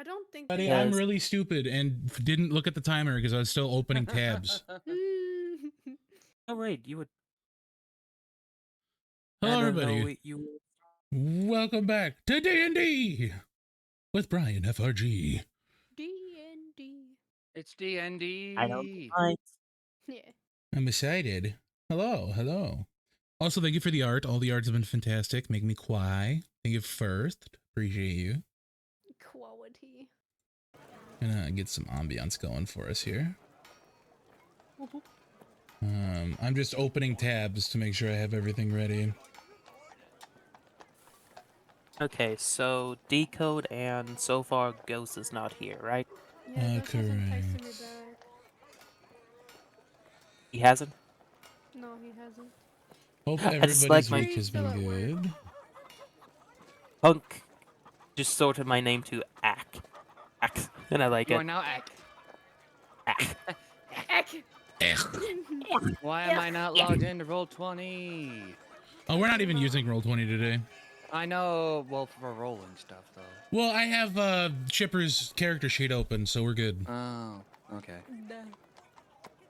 don't think Buddy, they I'm Yes. really stupid and didn't look at the timer because I was still opening tabs. Oh wait, you would. Hello, I don't know everybody. you. Welcome back to D&D with Brian FRG. D&D. It's D&D. I don't mind. Yeah. I'm excited. Hello, hello. Also, thank you for the art. All the arts have been fantastic. Make me cry. Thank you first. Appreciate you. Quality. Gonna get some ambiance going for us here. I'm just opening tabs to make sure I have everything ready. Okay, so decode and so far Ghost is not here, right? Yeah, Gus hasn't texted me Correct. back. He hasn't. No, he hasn't. Hope I just everybody's like my- week has been good. Punk just sorted my name to Ack, and I like You it. are now Ack. Ack. Why am I not logged into Roll20? Oh, we're not even using Roll20 today. I know, well, for rolling stuff, though. Well, I have Chipper's character sheet open, so we're good. Oh, okay.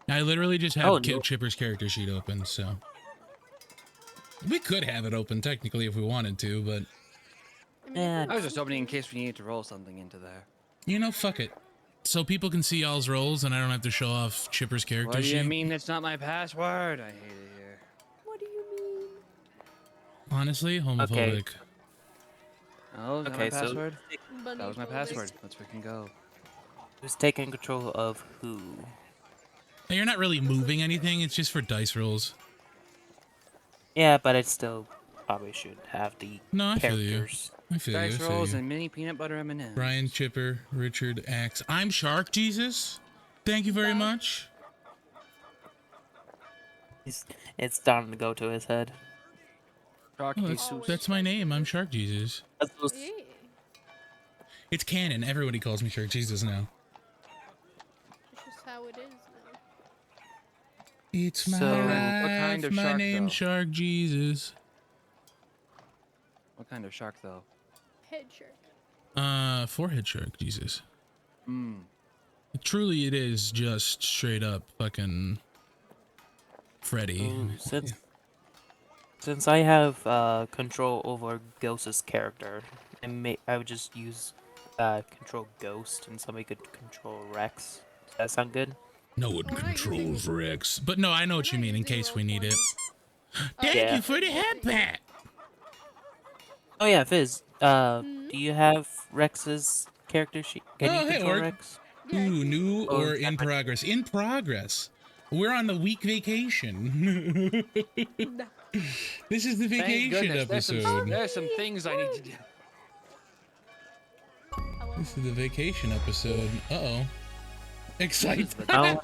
I literally just have Oh, no. Chipper's character sheet open, so we could have it open technically if we wanted to, but Yeah. I was just opening in case we needed to roll something into there. you know, fuck it. So people can see y'all's rolls, and I don't have to show off Chipper's character What do sheet. you mean that's not my password? I hate it here. What do you mean? Honestly, homophobic. Oh, is that Okay, my so password? That was my Bunny password. Let's freaking go. who's taking control of who? Hey, you're not really moving anything. It's just for dice rolls. Yeah, but it still probably should have the No, I feel you. characters. I feel you. I Dice feel rolls you. and mini peanut butter M&Ms. Brian, Chipper, Richard, Axe. I'm Shark Jesus. Thank you very Wow. much. It's starting to go to his head. Shark Oh, Jesus. that's my name. I'm Shark Jesus. That's what's- Yeah. It's canon. Everybody calls me Shark Jesus now. It's just how it is now. It's my So, what life. kind of my shark, name's though? Shark Jesus. What kind of shark, though? Head shark. Forehead Shark Jesus. Hmm. Truly, it is just straight up fucking Freddy. Ooh, since I have control over Ghost's character, I would just use control Ghost, and somebody could control Rex. Does that sound good? No one We're not controls using- Rex. But no, I know what We're you not mean in using case we need it. Roll20. Thank Yeah. you for the head pat. Oh yeah, Fizz. Hmm? Do you have Rex's character sheet? Can Oh, you hey, control Orc. Rex? Yeah, I Ooh, can- new Oh, or yeah, in but- progress? In progress. We're on the week vacation. Nah. This is the Thank vacation goodness. episode. There's some things I need to do. Hello. This is the vacation episode. Uh-oh. Excite. Oh,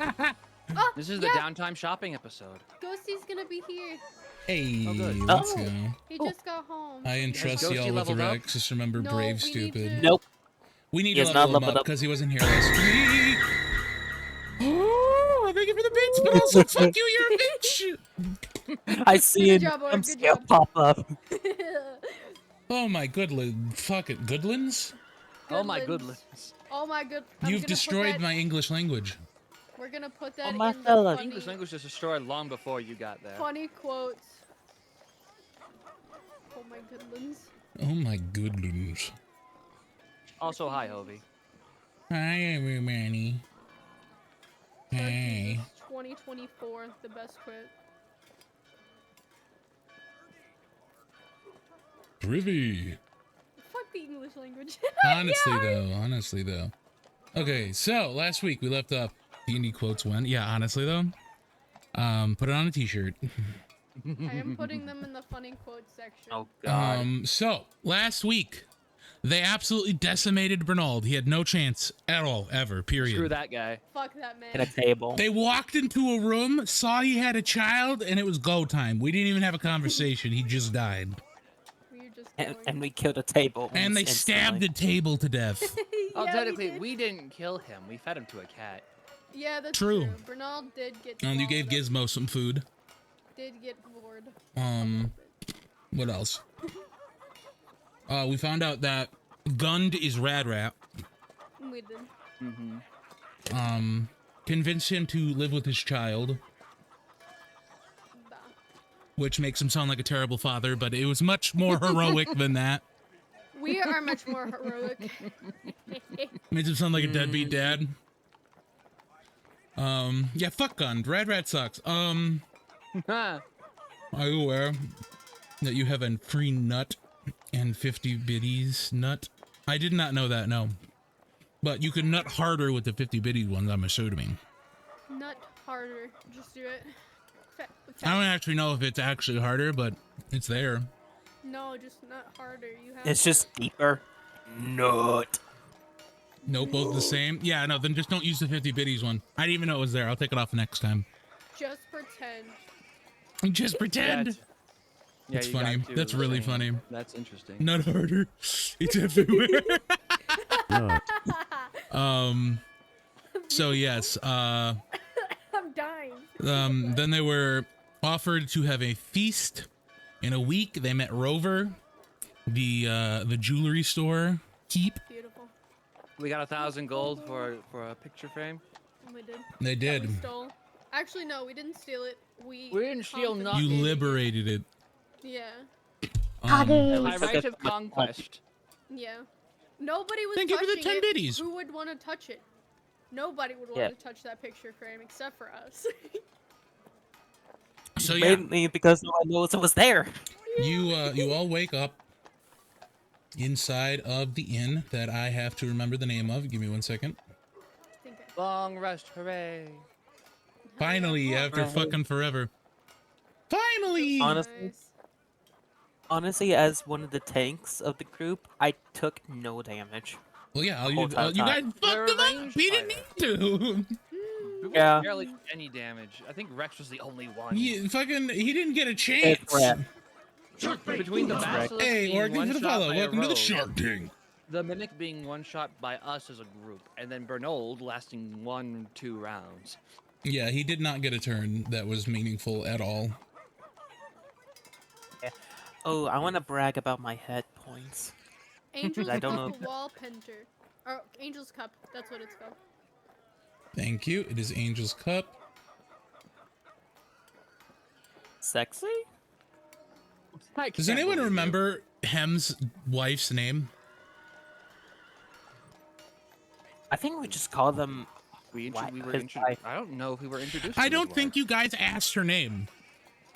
Oh, This is the yeah, downtime shopping episode. Ghosty's gonna be here. Hey, Oh, good. let's Oh. go. He Oh. just got home. I entrust Ghosty y'all with leveled up? Rex. Just remember, No, brave, we need stupid. to- nope. We need He to has level not him leveled up up. because he wasn't here last week. Oh, thank you for the bits, but also fuck you, you're a bitch. I see Good a job, Orc, jump good scare job. pop up. Oh my goodland, fuck it, Goodlands? Oh my Goodlands. goodness. Oh my good. I'm You've gonna put destroyed that- my English language. We're gonna put that my in the fellas. funny, English language was destroyed long before you got there. funny quotes. Oh my goodlands. Oh my goodlands. Also, hi, Hovey. Hi, everybody. Hey. 2024, the best quit. Privy. Fuck the English language. Honestly though. Okay, so last week we left off D&D quotes when, yeah, honestly though. Put it on a t-shirt. I am putting them in the funny quotes section. Oh god. So last week they absolutely decimated Bernald. He had no chance at all, ever, period. Screw that guy. Fuck that man. At a table. They walked into a room, saw he had a child, and it was go time. We didn't even have a conversation. He just died. We're just And, going. and we killed a table. And they stabbed the table to death. Oh, Yeah, technically, did. we didn't kill him. We fed him to a cat. Yeah, that's True. true. Bernal did get. And you gave swallowed up, Gizmo some food. Did get bored. What else? We found out that Gund is Rad Rat. We did. Mm-hmm. Convince him to live with his child, Bah. which makes him sound like a terrible father, but it was much more heroic than that. We are much more heroic. Makes him sound like a deadbeat dad. Yeah, fuck guns. Rad Rat sucks. Are you aware that you have a free nut and 50 biddies nut? I did not know that, no. But you can nut harder with the 50 biddies ones, I'm assuming. Nut harder. Just do it. I don't actually know if it's actually harder, but it's there. No, just nut harder. You have It's to. just deeper. Nut. Nope, both the same. Yeah, no, then just don't use the 50 biddies one. I didn't even know it was there. I'll take it off next time. Just pretend. Just pretend. Yeah, It's you funny. got to That's really say- funny. That's interesting. Nut harder. It's everywhere. So yes, I'm dying. then they were offered to have a feast in a week. They met Rover, the jewelry store keep. Beautiful. We got 1,000 gold for a picture frame. We did. They That did. we stole. Actually, no, we didn't steal it. We didn't steal confiscated nothing. You it. liberated it. Yeah. By least right that's of conquest. Yeah. Nobody was Thank you for touching the 10 it. biddies. Who would want to touch it? Nobody would want Yeah. to touch that picture frame except for us. So yeah, Mainly because no one knows it was there. you all wake up inside of the inn that I have to remember the name of. Give me 1 second. Think Long rest, hooray! Finally, after Right. fucking forever. Finally! Honestly, Honestly, as one of the tanks of the group, I took no damage. Well, yeah, whole you time. guys They're fucked him up. ranged He didn't need to. We Yeah. barely did any damage. I think Rex was the only one. He didn't get a chance. It's rat. Between the basilisk Hey, being Oregon one for the shot follow. by a Welcome to the rogue, Shark Tank. the Mimic being one shot by us as a group, and then Bernold lasting 1-2 rounds. Yeah, he did not get a turn that was meaningful at all. Oh, I want to brag about my head points. Angel's I don't Cup know. Wall Painter. Or Angel's Cup. That's what it's called. Thank you. It is Angel's Cup. Sexy? Does anyone remember Hem's wife's name? I think we just call them. We Why- were his introduced. wife. I don't know if we were introduced. I to his don't think wife. you guys asked her name.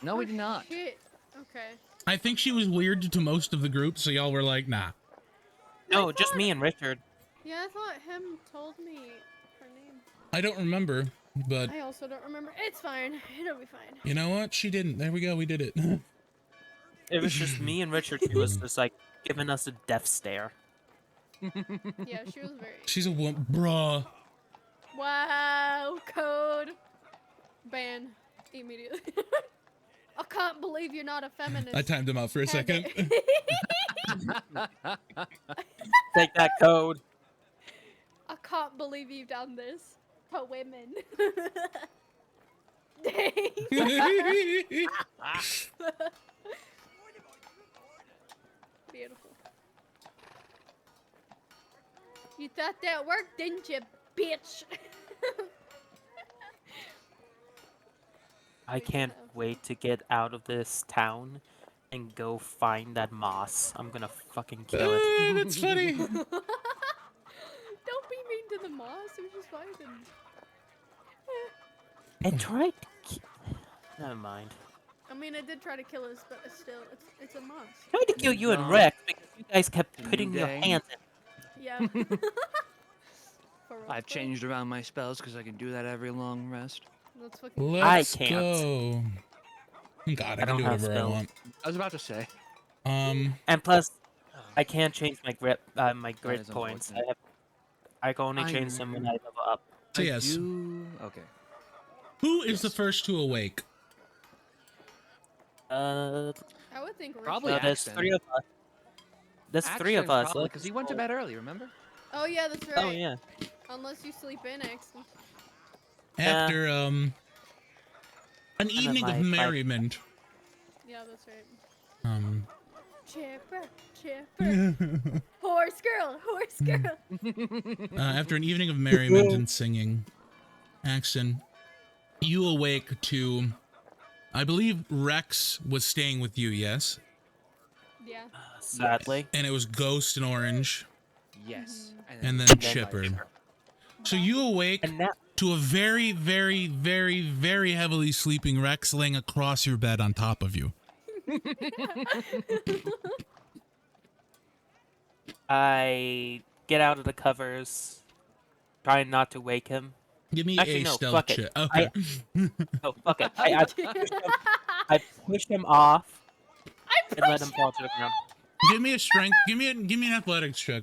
No, we did not. Shit. Okay. I think she was weird to most of the group, so y'all were like, nah. No, just me and Richard. Yeah, I thought him told me her name. I don't remember, but I also don't remember. It's fine. It'll be fine. you know what? She didn't. There we go. We did it. It was just me and Richard. She was just like giving us a death stare. Yeah, she was very. She's a woman. Bruh. Wow, code. Ban. Immediately. I can't believe you're not a feminist. I timed him out for a Had second. it. Take that code. I can't believe you've done this to women. Dang. Beautiful. You thought that worked, didn't you, bitch? I can't wait to get out of this town and go find that moss. I'm gonna fucking kill it. That's funny. Don't be mean to the moss. We just find him. It tried to Never mind. I mean, it did try to kill us, but it's still, it's a moss. Tried to kill you and No. Rex because you guys kept New putting your day. hands in. Yeah. For real, I've for real. changed around my spells because I can do that every long rest. Let's fucking. Let's can't. go. God, I can don't do have whatever I spells. want. I was about to say. And plus, I can't change my grip, my grit is points. unfortunate. I can only I change them when I level up. So I yes. do- Okay. Who is the first to awake? I would think Richard. Probably no, there's Axton. 3 of us. There's 3 of us. Because he went to bed early, remember? Oh yeah, that's right. Oh yeah. Unless you sleep in, Axton. After an evening of my- merriment. Yeah, that's right. Chipper, chipper. Horse girl, horse girl. After an evening of merriment and singing, Axton, you awake to, I believe Rex was staying with you, yes? Yeah. Sadly. And it was Ghost and Orange, Yes. and then then Chipper. Chipper. So you awake And now, to a very, very, very, very heavily sleeping Rex laying across your bed on top of you. I get out of the covers, trying not to wake him. Give me Actually, a no, stealth fuck it. check. Okay. Oh, fuck it. I push him off and let him fall to the ground. Give me a strength. Give me an athletics check.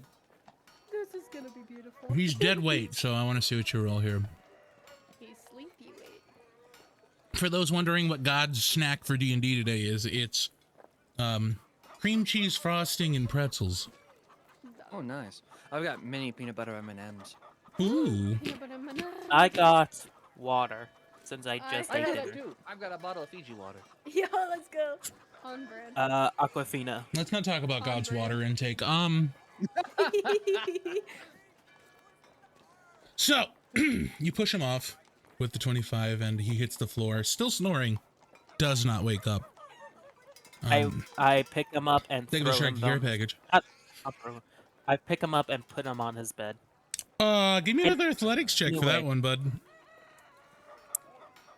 This is gonna be beautiful. He's dead weight, so I want to see what you roll here. He's sleepy weight. For those wondering what God's snack for D&D today is, it's cream cheese frosting and pretzels. Oh, nice. I've got mini peanut butter M&Ms. Ooh. Peanut butter M&Ms. I got water since I I just got ate got it. dinner. that too. I've got a bottle of Fiji water. Yo, let's go. On brand. Aquafina. Let's not talk about On God's brand. water intake. So you push him off with the 25 and he hits the floor, still snoring, does not wake up. I pick him up and Think of throw a shrink him care on. package. I pick him up and put him on his bed. Give me another athletics check for that Anyway. one, bud.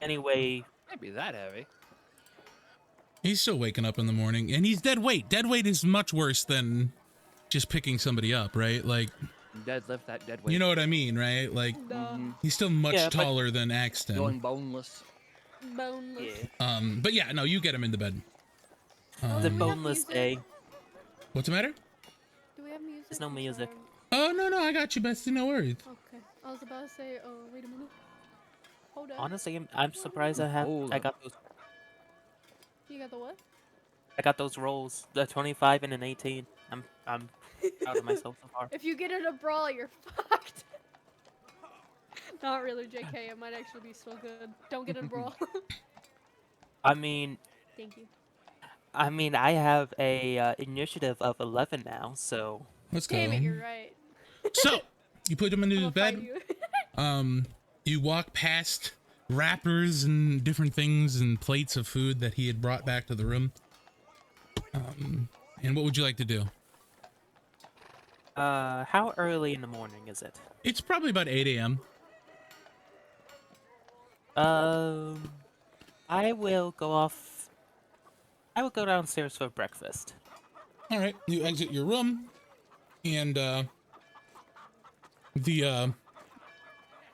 Anyway, Can't be that heavy. He's still waking up in the morning, and he's dead weight. Dead weight is much worse than just picking somebody up, right? Like, Deadlift that dead weight. you know what I mean, right? Like, No. he's still much Yeah, but- taller than Axton. Going boneless. Boneless. yeah. But yeah, no, you get him in the bed. The Do we have boneless music? day. What's the matter? Do we have music? There's no I'm music. sorry. Oh, no, I got you, bestie. No worries. Okay. I was about to say, oh, wait a minute. Hold up. Honestly, I'm surprised I Hold up. got those. You got the what? I got those rolls. The 25 and an 18. I'm proud of myself so far. If you get in a brawl, you're fucked. Not really, JK. It might actually be so good. Don't get in a brawl. I mean, Thank you. I have a initiative of 11 now, so Let's go. Damn it, you're right. So, you put him into I'ma his fight bed. you. You walk past wrappers and different things and plates of food that he had brought back to the room. And what would you like to do? how early in the morning is it? It's probably about 8 a.m. I will go downstairs for breakfast. All right, you exit your room, and the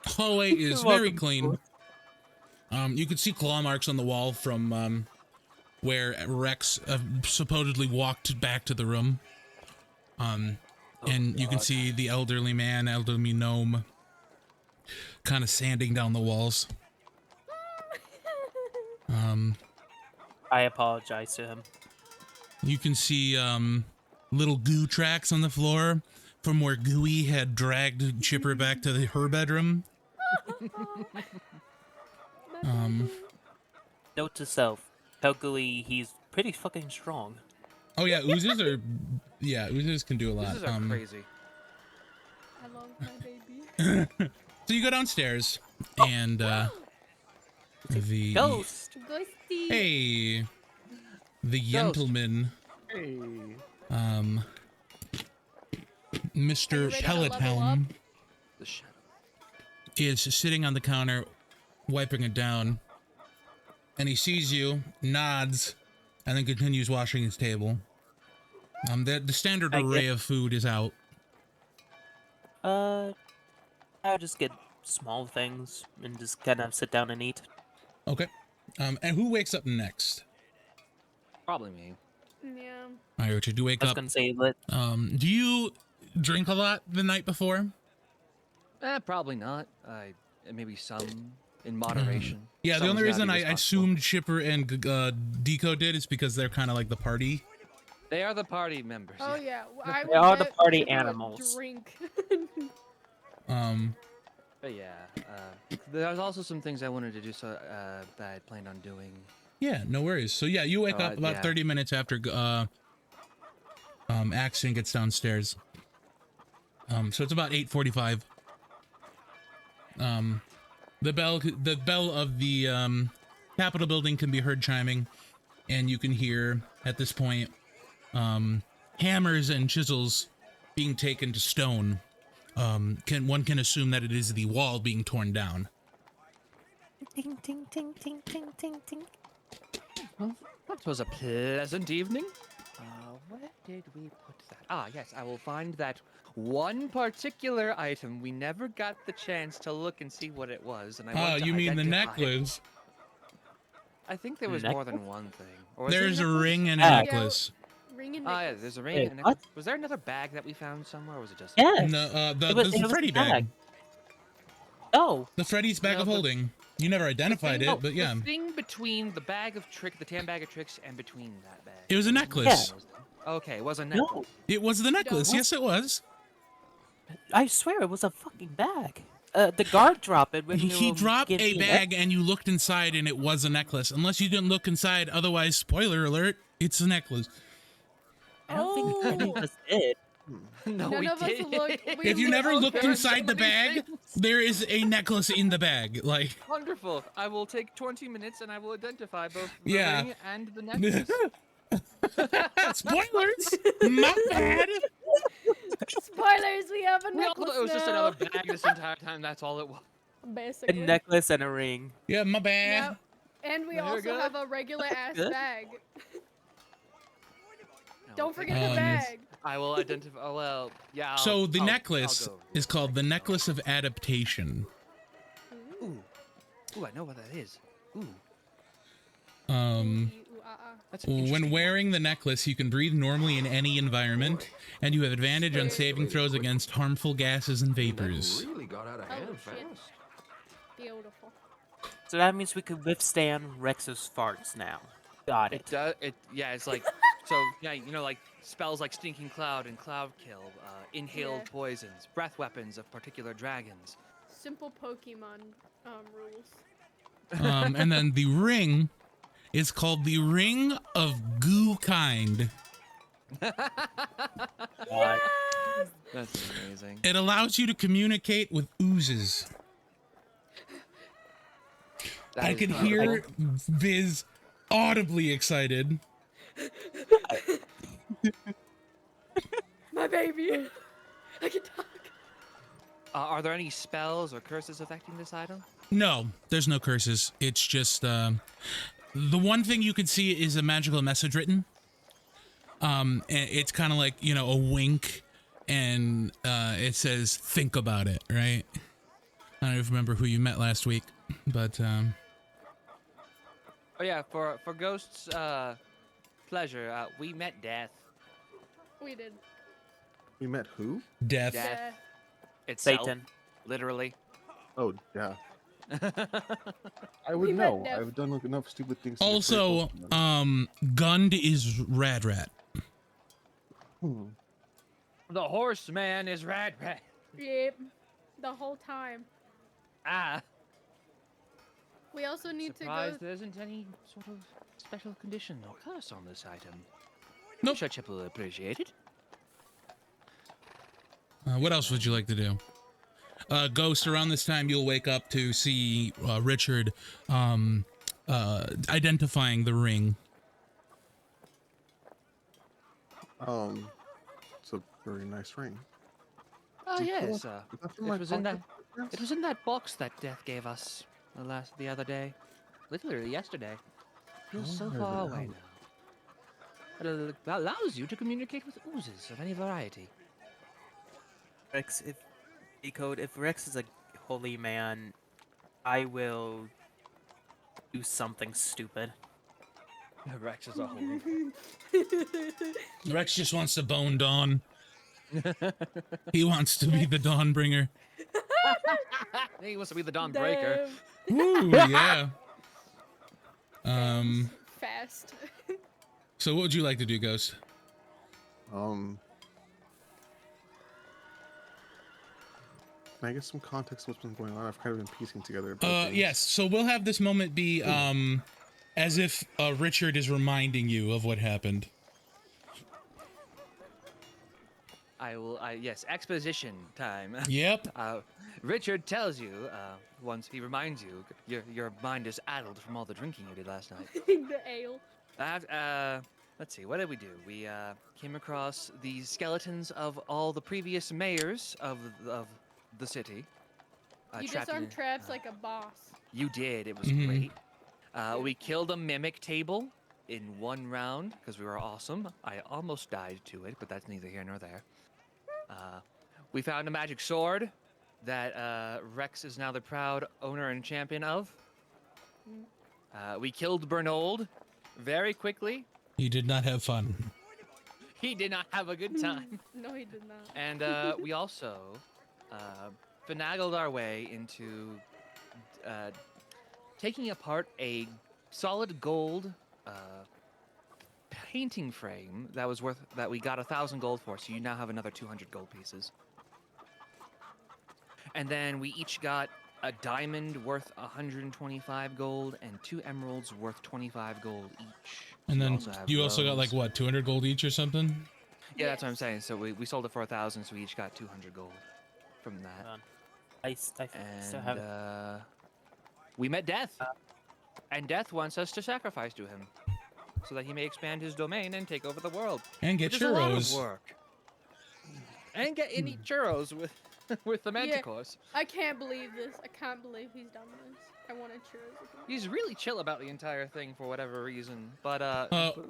hallway is very Welcome. clean. You could see claw marks on the wall from where Rex supposedly walked back to the room. And you can see the elderly man, elderly gnome, kind of sanding down the walls. I apologize to him. You can see little goo tracks on the floor from where Gooey had dragged Chipper back to her bedroom. Note to self: tell Gooey he's pretty fucking strong. Oh yeah, oozes oozes can do a lot. This is crazy. I love my baby. So you go downstairs, and the Ghost. Ghosty. hey, the gentleman, Hey. Mr. ready to level Pellethelm, The shadow. is sitting on the counter, wiping it down, and he sees you, nods, and then continues washing his table. The standard I array get- of food is out. I'll just get small things and just kind of sit down and eat. Okay. And who wakes up next? Probably me. Yeah. All right, Richard, you wake I was up. gonna say, let Do you drink a lot the night before? Probably not. Maybe some in moderation. Yeah, the Someone's only gotta reason be I responsible. assumed Chipper and Deco did is because they're kind of like the party. They are the party members. Oh yeah. I They would are the bet party Chipper would animals. Drink. But yeah, there's also some things I wanted to do that I planned on doing. Yeah, no worries. So yeah, you wake up about yeah. 30 minutes after Axton gets downstairs. So it's about 8:45. The bell of the Capitol building can be heard chiming, and you can hear at this point hammers and chisels being taken to stone. One can assume that it is the wall being torn down. Ting ting ting ting ting ting ting. Well, that was a pleasant evening. Where did we put that? Ah, yes, I will find that one particular item. We never got the chance to look and see what it was, and I want to You mean the identify it. necklace? I think there was more than one thing. Or was There's there a necklace? ring and a Yeah. necklace. Ring and Ah, yeah, necklace. there's a ring Wait, and a what? necklace. Was there another bag that we found somewhere, or was it just? Yes. No, It was the a Freddy bag. Oh, The Freddy's bag No, of the- holding. You never identified thing- it, but yeah. The thing between the bag of the tan bag of tricks, and between that bag. It was a necklace. Okay, it was a necklace. no. It was the necklace. What? Yes, it was. I swear it was a fucking bag. The guard dropped it when you He dropped gave a me bag and you looked inside and it was a necklace. Unless you didn't look inside, otherwise, spoiler alert, it's a necklace. I don't think any of us did. No, None we of us didn't. looked. If you never looked okay. inside the bag, there is a necklace in the bag. Like, Wonderful. I will take 20 minutes and I will identify both the Yeah. ring and the necklace. spoilers. My bad. Spoilers, we have a We all necklace thought it was just now. another bag this entire time. That's all it was. A Basically. necklace and a ring. Yeah, my bad. Yep. And we Very also good. have a regular ass Good. bag. No, Don't thank forget the Um, bag. I will identify. Oh, well, yeah. So the I'll necklace go. is called the Necklace of Adaptation. Ooh, I know what that is. Ooh, that's an When interesting wearing the necklace, you can breathe normally in any environment, and you have advantage on saving throws against harmful gases and vapors. Really got out of Oh, hand shit. fast. Beautiful. So that means we could withstand Rex's farts now. Got It it. does. Yeah, it's like so. Yeah, you know, like spells like Stinking Cloud and Cloud Kill, inhaled Yeah. poisons, breath weapons of particular dragons. Simple Pokemon rules. And then the ring is called the Ring of Goo Kind. God. That's amazing. It allows you to communicate with oozes. That I is can incredible. hear Viz audibly excited. My baby. I can talk. Are there any spells or curses affecting this item? No, there's no curses. It's just the one thing you can see is a magical message written. And it's kind of like, you know, a wink, and it says "think about it," right? I don't even remember who you met last week, but Oh yeah, for Ghost's pleasure, we met Death. We did. We met who? death. Death. Yeah. Itself, Satan. literally. Oh, yeah. I We would met know. Dev. I've done enough stupid things. to get Also, pretty close to them. Gund is Rad Rat. The horseman is Rad Rat. Yep. The whole time. Ah. We also need Surprised to go. there isn't any sort of special condition or curse on this item. Nope. Sure, Chip will appreciate it. What else would you like to do? Ghost, around this time you'll wake up to see Richard identifying the ring. It's a very nice ring. Oh yes, Is that from it my was in that. pocket, perhaps? It was in that box that Death gave us the other day, literally yesterday. Feels so Oh, far yeah. away now. It allows you to communicate with oozes of any variety. Rex, if Decode, if Rex is a holy man, I will do something stupid. Rex is a holy. Rex just wants to bone Dawn. He wants to be the Dawnbringer. He wants to be the Dawn Breaker. Damn. Ooh, yeah. Fast. So what would you like to do, Ghost? Can I get some context of what's been going on? I've kind of been piecing together. things. Yes. So we'll have this moment be as if Richard is reminding you of what happened. Yes, exposition time. Yep. Richard tells you, once he reminds you, your mind is addled from all the drinking you did last night. The ale. Let's see, what did we do? We came across the skeletons of all the previous mayors of the city. You trapped disarmed in- traps like a boss. You did. It was Mhm. great. We killed a mimic table in one round because we were awesome. I almost died to it, but that's neither here nor there. We found a magic sword that Rex is now the proud owner and champion of. We killed Bernold very quickly. You did not have fun. He did not have a good time. No, he did not. And we also finagled our way into taking apart a solid gold painting frame that we got 1,000 gold for. So you now have another 200 gold pieces. And then we each got a diamond worth 125 gold and 2 emeralds worth 25 gold each. And So then have you also got like those. what, 200 gold each or something? Yeah, that's what I'm Yes. saying. So we sold it for 1,000, so we each got 200 gold from that. I still have And we met Death. And Death wants us to sacrifice to him so that he may expand his domain and take over the world. And get Which is a lot of churros. work. And eat churros with with the Manticores. I can't believe this. I can't believe he's done this. I wanted churros with him. He's really chill about the entire thing for whatever reason. But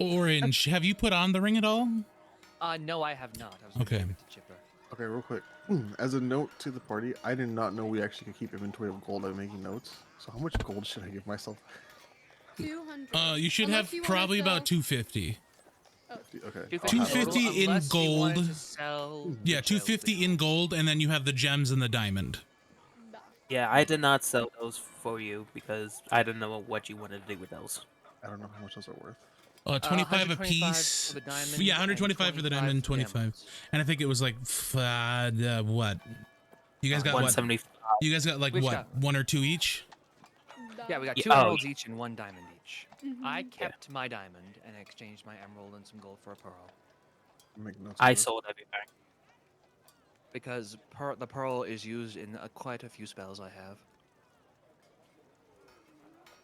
Orange, have you put on the ring at all? no, I have not. I was gonna Okay. give it to Chipper. Okay, real quick. As a note to the party, I did not know we actually could keep inventory of gold by making notes. So how much gold should I give myself? 200. You should Unless have you wanna probably sell- about 250. Okay. 250 in Unless you wanted gold. to sell the Yeah, gems 250 in gold, and then you have the gems and the diamond. Nah. Yeah, I did not sell those for you because I didn't know what you wanted to do with those. I don't know how much those are worth. 25 a 125 piece. for the diamond Yeah, and 125 for the diamond, 25 for the 25. emeralds. And I think it was like what? You guys got what? 175. You guys got like Which what? got- One or two each? Yeah, we got Yeah, 2 oh, emeralds each and 1 diamond each. I Mhm. kept my diamond and exchanged my emerald and some gold for a pearl. Make notes. I of this. sold everything. Because the pearl is used in quite a few spells I have.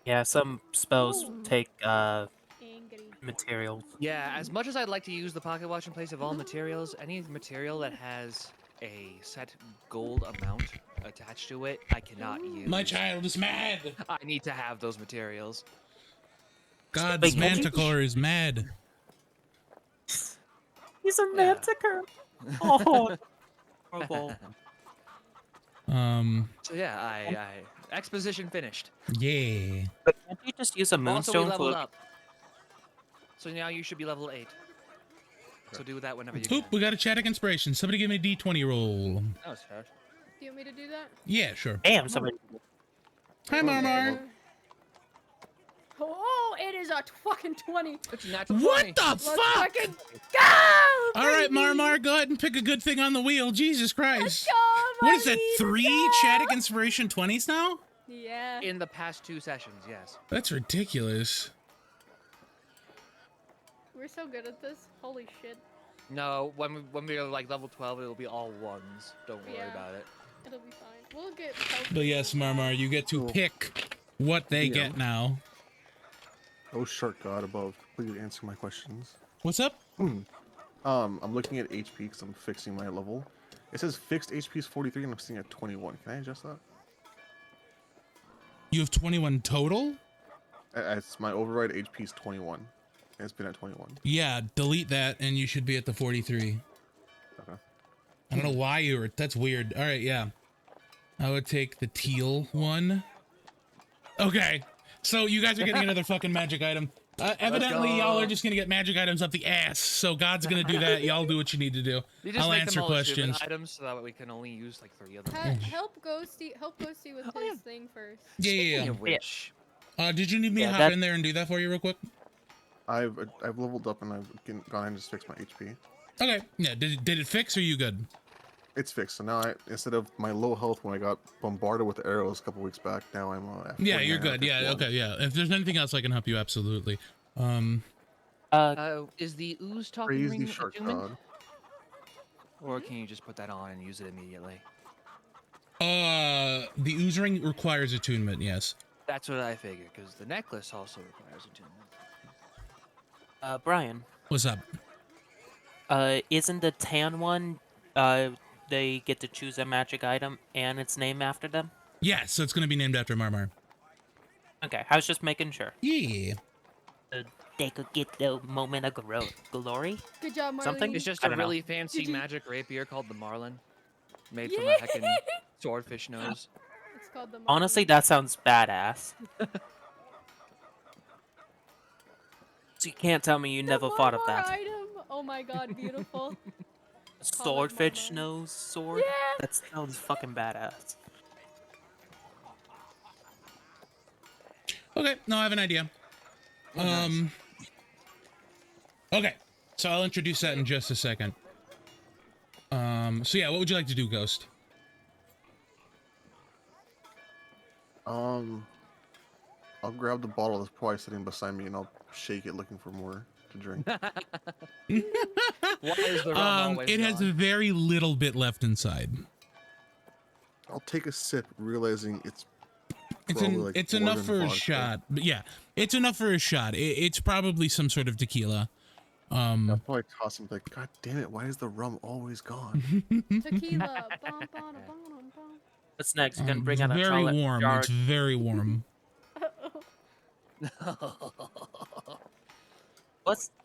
Yeah, some spells Ooh. take Angry. materials. Yeah, as much as I'd like to use the pocket watch in place of all materials, any material that has a set gold amount attached to it, I cannot use. My child is mad. I need to have those materials. God's Wait, can you- manticore is mad. He's a Yeah. manticore. Oh, horrible. So yeah, I exposition finished. Yeah. But can't you just use a Also, we moonstone leveled for? up. So now you should be level 8. So do that whenever you Oop, can. we got a chat inspiration. Somebody give me a D20 roll. That was fair. Do you want me to do that? Yeah, sure. Damn, somebody. Hi, Marmar. Oh, it is a fucking 20. It's a natural What 20. the Let's fuck? fucking go! All right, baby! Marmar, go ahead and pick a good thing on the wheel. Jesus Christ. Go, What is that, buddy, 3 go! Chatic Inspiration 20s now? Yeah. In the past 2 sessions, yes. That's ridiculous. We're so good at this. Holy shit. No, when we're like level 12, it'll be all 1s. Don't worry Yeah. about it. It'll be fine. We'll get help. But yes, Marmar, you get to Cool. pick what they Yeah. get now. Oh, shark god above, please answer my questions. What's up? I'm looking at HP because I'm fixing my level. It says fixed HP is 43 and I'm sitting at 21. Can I adjust that? You have 21 total? It's my override HP is 21. And it's been at 21. Yeah, delete that and you should be at the 43. Okay. I don't know why you were. That's weird. All right, yeah. I would take the teal one. Okay. So you guys are getting another fucking magic item. Evidently, go. y'all are just going to get magic items up the ass. So God's going to do that. Y'all do what you need to do. You just I'll make answer them all achievement questions. items so that way we can only use like 3 of them. Help Ghosty with Oh, his yeah. thing first. Yeah, yeah, Speaking yeah. of which, Did you need me to Yeah, hop that- in there and do that for you real quick? I've leveled up and I've gone ahead and just fixed my HP. Okay. Yeah, did it fix or you good? It's fixed. So now instead of my low health when I got bombarded with arrows a couple weeks back, now I'm at Yeah, 49 you're out of good. Yeah, 51. okay, yeah. If there's anything else I can help you, absolutely. Uh, is the ooze talking Praise ring the shark human? god. Or can you just put that on and use it immediately? The ooze ring requires attunement, yes. That's what I figured, because the necklace also requires attunement. Brian, What's up? isn't the tan one, they get to choose a magic item and its name after them? Yes, so it's going to be named after Marmar. Okay, I was just making sure. Yeah. They could get the moment of glory? Good job, Marlene. Something? It's just I a don't know. really fancy Did you- magic rapier called the Marlin. Made Yeah. from a heckin' swordfish nose. It's called the Honestly, Marlene. that sounds badass. So you can't tell me you The never thought of Marmar that. item. Oh my god, beautiful. Swordfish Marmar. nose sword? Yeah. That sounds fucking badass. Okay, no, I have an idea. Okay, so I'll introduce that in just a second. So yeah, what would you like to do, Ghost? I'll grab the bottle that's probably sitting beside me and I'll shake it looking for more to drink. Why is the rum always It has gone? very little bit left inside. I'll take a sip, realizing it's It's probably like it's more enough than for a vodka. shot. But yeah, it's enough for a shot. It's probably some sort of tequila. I'll probably toss him like, God damn it, why is the rum always gone? Tequila. Bum, bum, bum, bum. What's next? You gonna bring out a very chocolate warm. jar? It's very warm.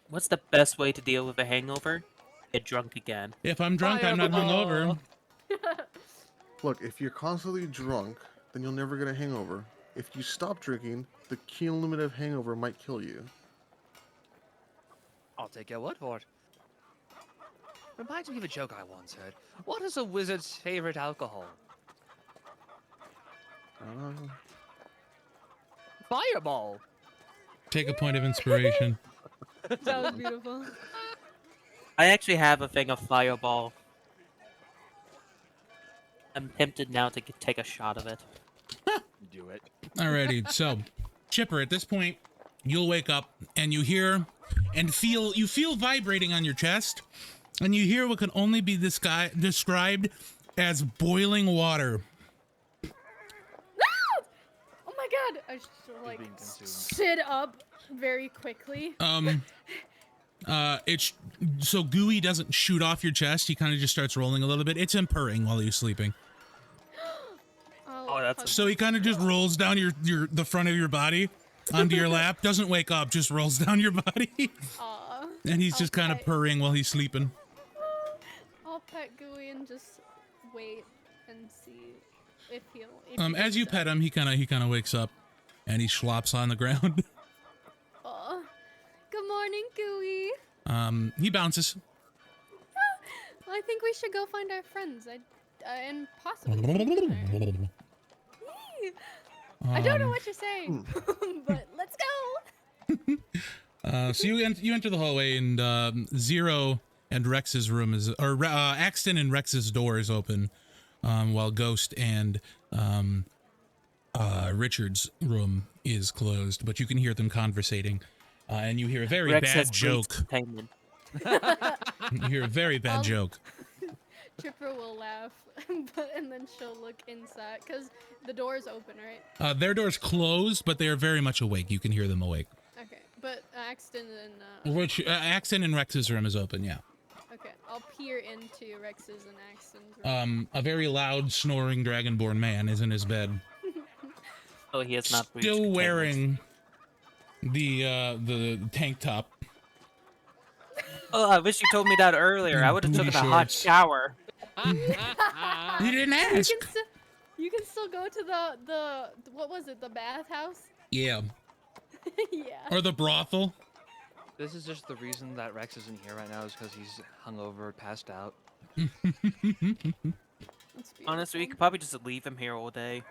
What's the best way to deal with a hangover? Get drunk again. If I'm drunk, I'm not hungover. Look, if you're constantly drunk, then you'll never get a hangover. If you stop drinking, the cumulative hangover might kill you. I'll take your word for it. Reminds me of a joke I once heard. What is a wizard's favorite alcohol? Fireball! Take a point of inspiration. That was beautiful. I actually have a thing of Fireball. I'm tempted now to take a shot of it. Do it. Alrighty, so Chipper, at this point, you'll wake up and you hear and feel vibrating on your chest, and you hear what can only be described as boiling water. Oh my god! I just like being consumed. sit up very quickly. It's so Gooey doesn't shoot off your chest. He kind of just starts rolling a little bit. It's him purring while he's sleeping. Oh, that's So he kind of just rolls down the front of your body onto your lap. Doesn't wake up, just rolls down your body. Aw. And he's just kind of Okay. purring while he's sleeping. I'll pet Gooey and just wait and see if he'll. As you pet him, he kind of wakes up, and he slops on the ground. Aw. Good morning, Gooey. He bounces. I think we should go find our friends. And possibly. I don't know what you're saying, but let's go. So you enter the hallway, and Zero and Rex's room is, or Axton and Rex's door is open, while Ghost and Richard's room is closed. But you can hear them conversating, and you hear a very Rex has bad great joke. entertainment. You hear a very bad joke. Chipper will laugh, and then she'll look inside because the door is open, right? Their door's closed, but they are very much awake. You can hear them awake. Okay, but Axton and Which Axton and Rex's room is open. Yeah. okay, I'll peer into Rex's and Axton's room. A very loud, snoring dragonborn man is in his bed, Oh, he has not reached still containment. wearing the tank top. Oh, I wish you told me that earlier. I would have Booty taken a hot shorts. shower. You didn't ask. You can still go to the what was it, the bathhouse? Yeah, Yeah. or the brothel. This is just the reason that Rex isn't here right now is because he's hungover, passed out. That's Honestly, we beautiful. could probably just leave him here all day.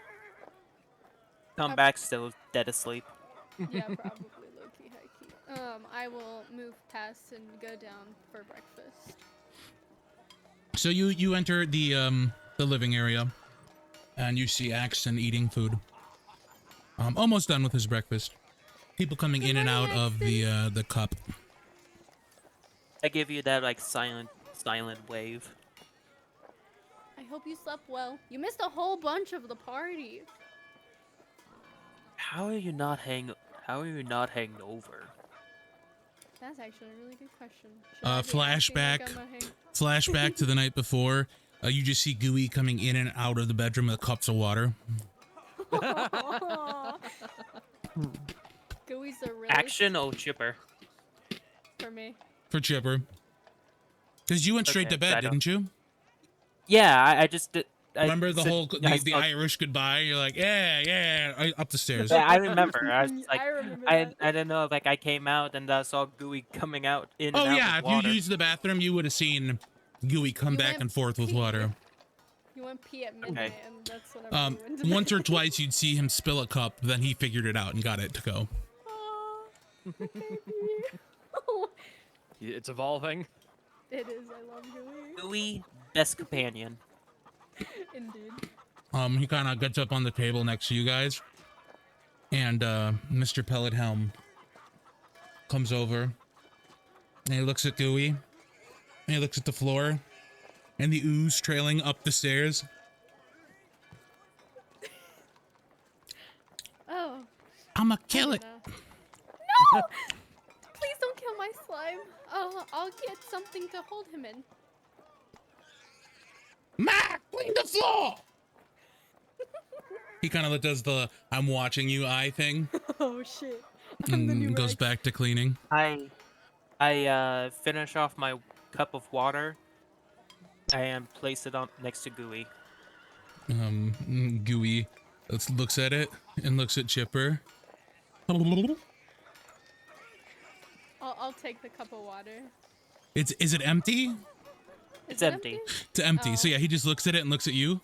Come back still dead asleep. Yeah, probably low-key, high-key. I will move past and go down for breakfast. So you enter the living area, and you see Axton eating food. Almost done with his breakfast. People coming in and out of the cup. I give you that like silent wave. hope you slept well. You missed a whole bunch of the party. How are you not hangover? That's actually a really good question. Should I be acting Flashback. like I'm a Flashback to the night before. You just see Gooey coming in and out of the bedroom with cups of water. Gooey's a really Action or chipper? for me. For Chipper. Because you went straight Okay, to bed, I don't- didn't you? Yeah, I just did. Remember the said- whole I the saw- Irish goodbye? You're like, yeah, up the stairs. Yeah, I remember. I was just like, I remember I that. didn't know if like I came out and saw Gooey coming out in Oh and out yeah, with if water. you used the bathroom, you would have seen Gooey come You back went and forth with pee. water. You went pee at midnight, and that's whenever you went to Once or bed. twice you'd see him spill a cup, then he figured it out and got it to go. Aw, baby. It's evolving. It is. I love Gooey. Gooey, best companion. Indeed. He kind of gets up on the table next to you guys, and Mr. Pellet Helm comes over, and he looks at Gooey, and he looks at the floor, and the ooze trailing up the stairs. Oh. I'ma kill it. No! Please don't kill my slime. I'll get something to hold him in. Mac, clean the floor. He kind of does the "I'm watching you" eye thing, Oh shit. I'm the new and goes Rex. back to cleaning. I finish off my cup of water and place it on next to Gooey. Gooey looks at it and looks at Chipper. I'll take the cup of water. Is it empty? Is It's it empty. It's empty. Oh. So yeah, he just looks at it and looks at you.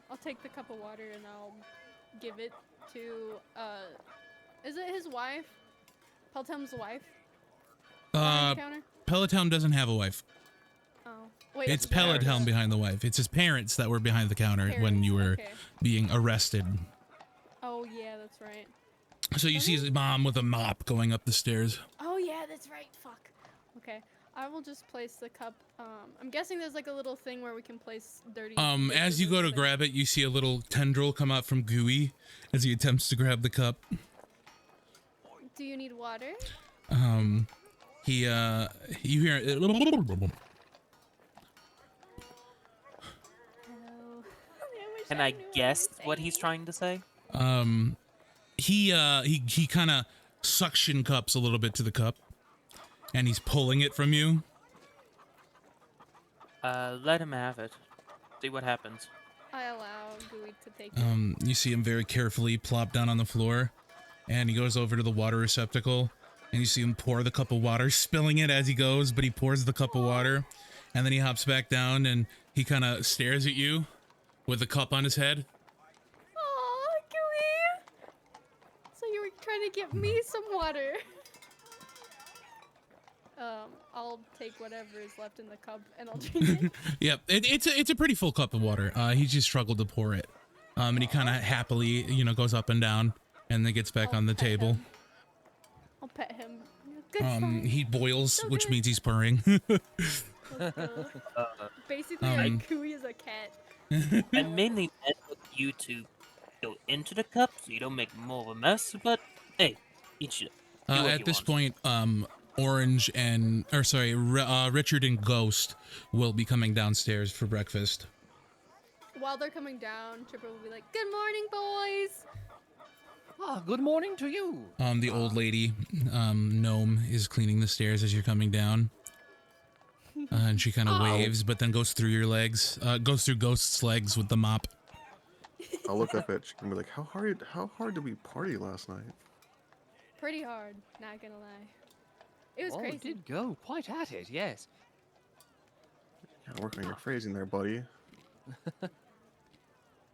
I'll take the cup of water and I'll give it to is it his wife? Peltem's wife? Behind the counter? Peloton doesn't have a wife. Oh. Wait, It's his parents. Pellet Helm behind the wife. It's his parents that were behind the counter when you were Parents, okay. being arrested. Oh yeah, that's right. So you see his mom with a mop going up the stairs. Oh yeah, that's right. Fuck. Okay. I will just place the cup. I'm guessing there's like a little thing where we can place dirty. As dishes you and go to stuff. grab it, you see a little tendril come out from Gooey as he attempts to grab the cup. Do you need water? You hear it. Hello. Can I guess what he's trying to say? He kind of suction cups a little bit to the cup, and he's pulling it from you. Let him have it. See what happens. I allow Gooey to take it. You see him very carefully plop down on the floor, and he goes over to the water receptacle, and you see him pour the cup of water, spilling it as he goes, but he pours the cup of water, and then he hops back down, and he kind of stares at you with the cup on his head. Aw, Gooey. So you were trying to get me some water. I'll take whatever is left in the cup and I'll drink it. Yep, it's a pretty full cup of water. He just struggled to pour it, and he kind of happily, goes up and down, and then gets back I'll on the pet table. him. I'll pet him. Good slime. He boils, So which good. means he's purring. Let's go. Basically, Um, Gooey is a cat. I mainly meant for you to go into the cup so you don't make more of a mess, but hey, each do what At you this want. point, Orange and, Richard and Ghost will be coming downstairs for breakfast. While they're coming down, Chipper will be like, "Good morning, boys." Ah, good morning to you. The old lady, Gnome, is cleaning the stairs as you're coming down. And she kind of waves, but then goes through your legs, goes through Ghost's legs with the mop. I'll look up at you and be like, how hard did we party last night? Pretty hard, not gonna lie. It was Oh, crazy. it did go quite at it, yes. Yeah, work on your phrasing there, buddy.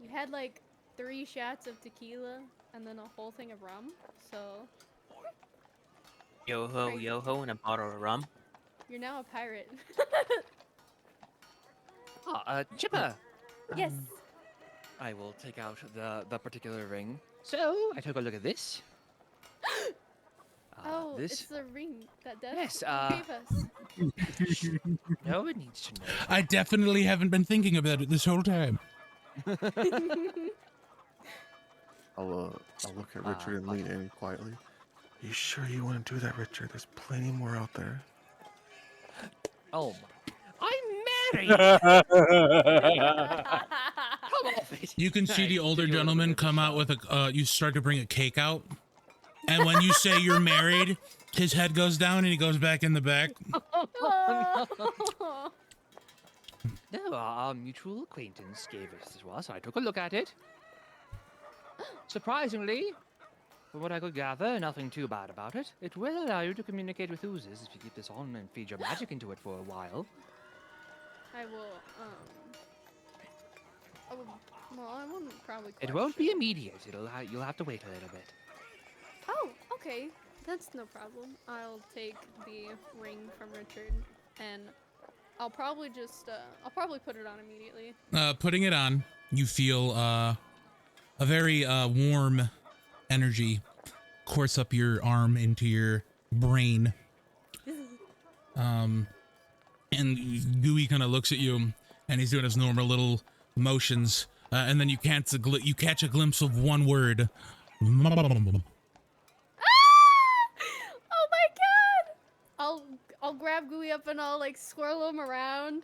We had like 3 shots of tequila and then a whole thing of rum. So Yo ho, Crazy. yo ho, and a bottle of rum. you're now a pirate. Chipper. Yes. I will take out the particular ring. So, I took a look at this. Oh, this it's the ring that Death Yes, gave us. no one needs to know. I definitely haven't been thinking about it this whole time. I'll look at Richard and lean in quietly. You sure you want to do that, Richard? There's plenty more out there. Oh my! I'm married. Come off it. You can see I the older give you a little gentleman bit of a come out shove. with you start to bring a cake out. And when you say you're married, his head goes down and he goes back in the back. No, our mutual acquaintance gave us this one, so I took a look at it. Surprisingly, from what I could gather, nothing too bad about it. It will allow you to communicate with oozes if you keep this on and feed your magic into it for a while. I will, well, I wouldn't probably It won't be question. immediate. You'll have to wait a little bit. Oh, okay. That's no problem. I'll take the ring from Richard and I'll probably just, I'll probably put it on immediately. Putting it on, you feel a very warm energy course up your arm into your brain. And Gooey kind of looks at you, and he's doing his normal little motions, and then you catch a glimpse of one word. Ah! Oh my god! I'll grab Gooey up and I'll like swirl him around.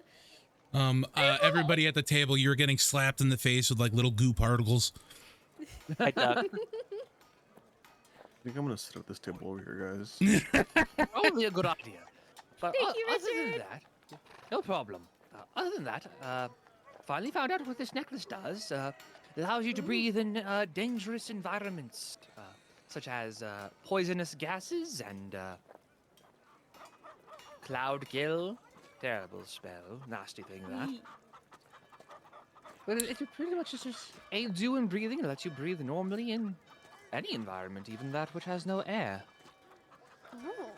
Everybody at the table, you're getting slapped in the face with like little goo particles. I duck. I think I'm gonna sit at this table over here, guys. Probably a good idea. But Thank you, other than Richard. that, no problem. Other than that, finally found out what this necklace does. Allows you to breathe in dangerous environments, such as poisonous gases and cloud kill. Terrible spell, nasty thing that. But it pretty much just aids you in breathing. It lets you breathe normally in any environment, even that which has no air. Oh.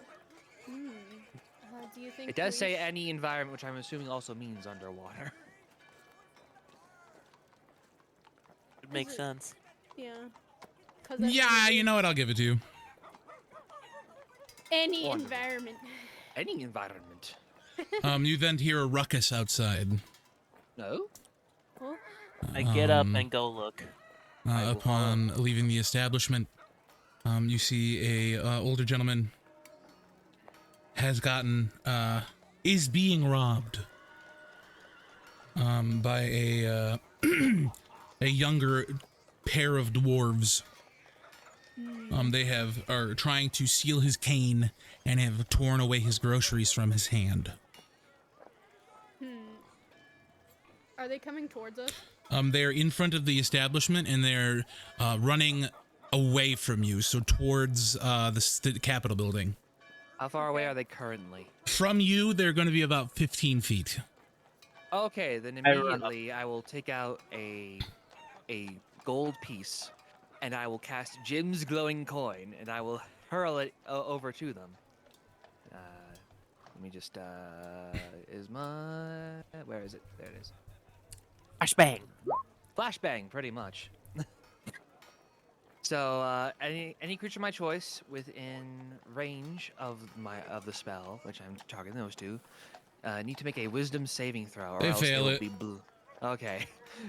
Do you think It does we say any environment, which I'm assuming also means underwater. It makes it- sense. Yeah. Yeah, you know what? I'll give it to you. Any Wonderful. environment. Any environment. You then hear a ruckus outside. No? Oh, I get up and go look. I will Upon leaving the establishment, you see a older gentleman has gotten is being robbed by a a younger pair of dwarves. They are trying to steal his cane and have torn away his groceries from his hand. are they coming towards us? They're in front of the establishment and they're running away from you, so towards the Capitol building. How far away are they currently? From you, they're going to be about 15 feet. Okay, then I run up. immediately I will take out a gold piece, and I will cast Jim's glowing coin, and I will hurl it over to them. Let me just where is it? There it is. Flashbang. Flashbang, pretty much. So any creature of my choice within range of the spell, which I'm targeting those two, need to make a Wisdom saving throw, or They else fail will it. be okay.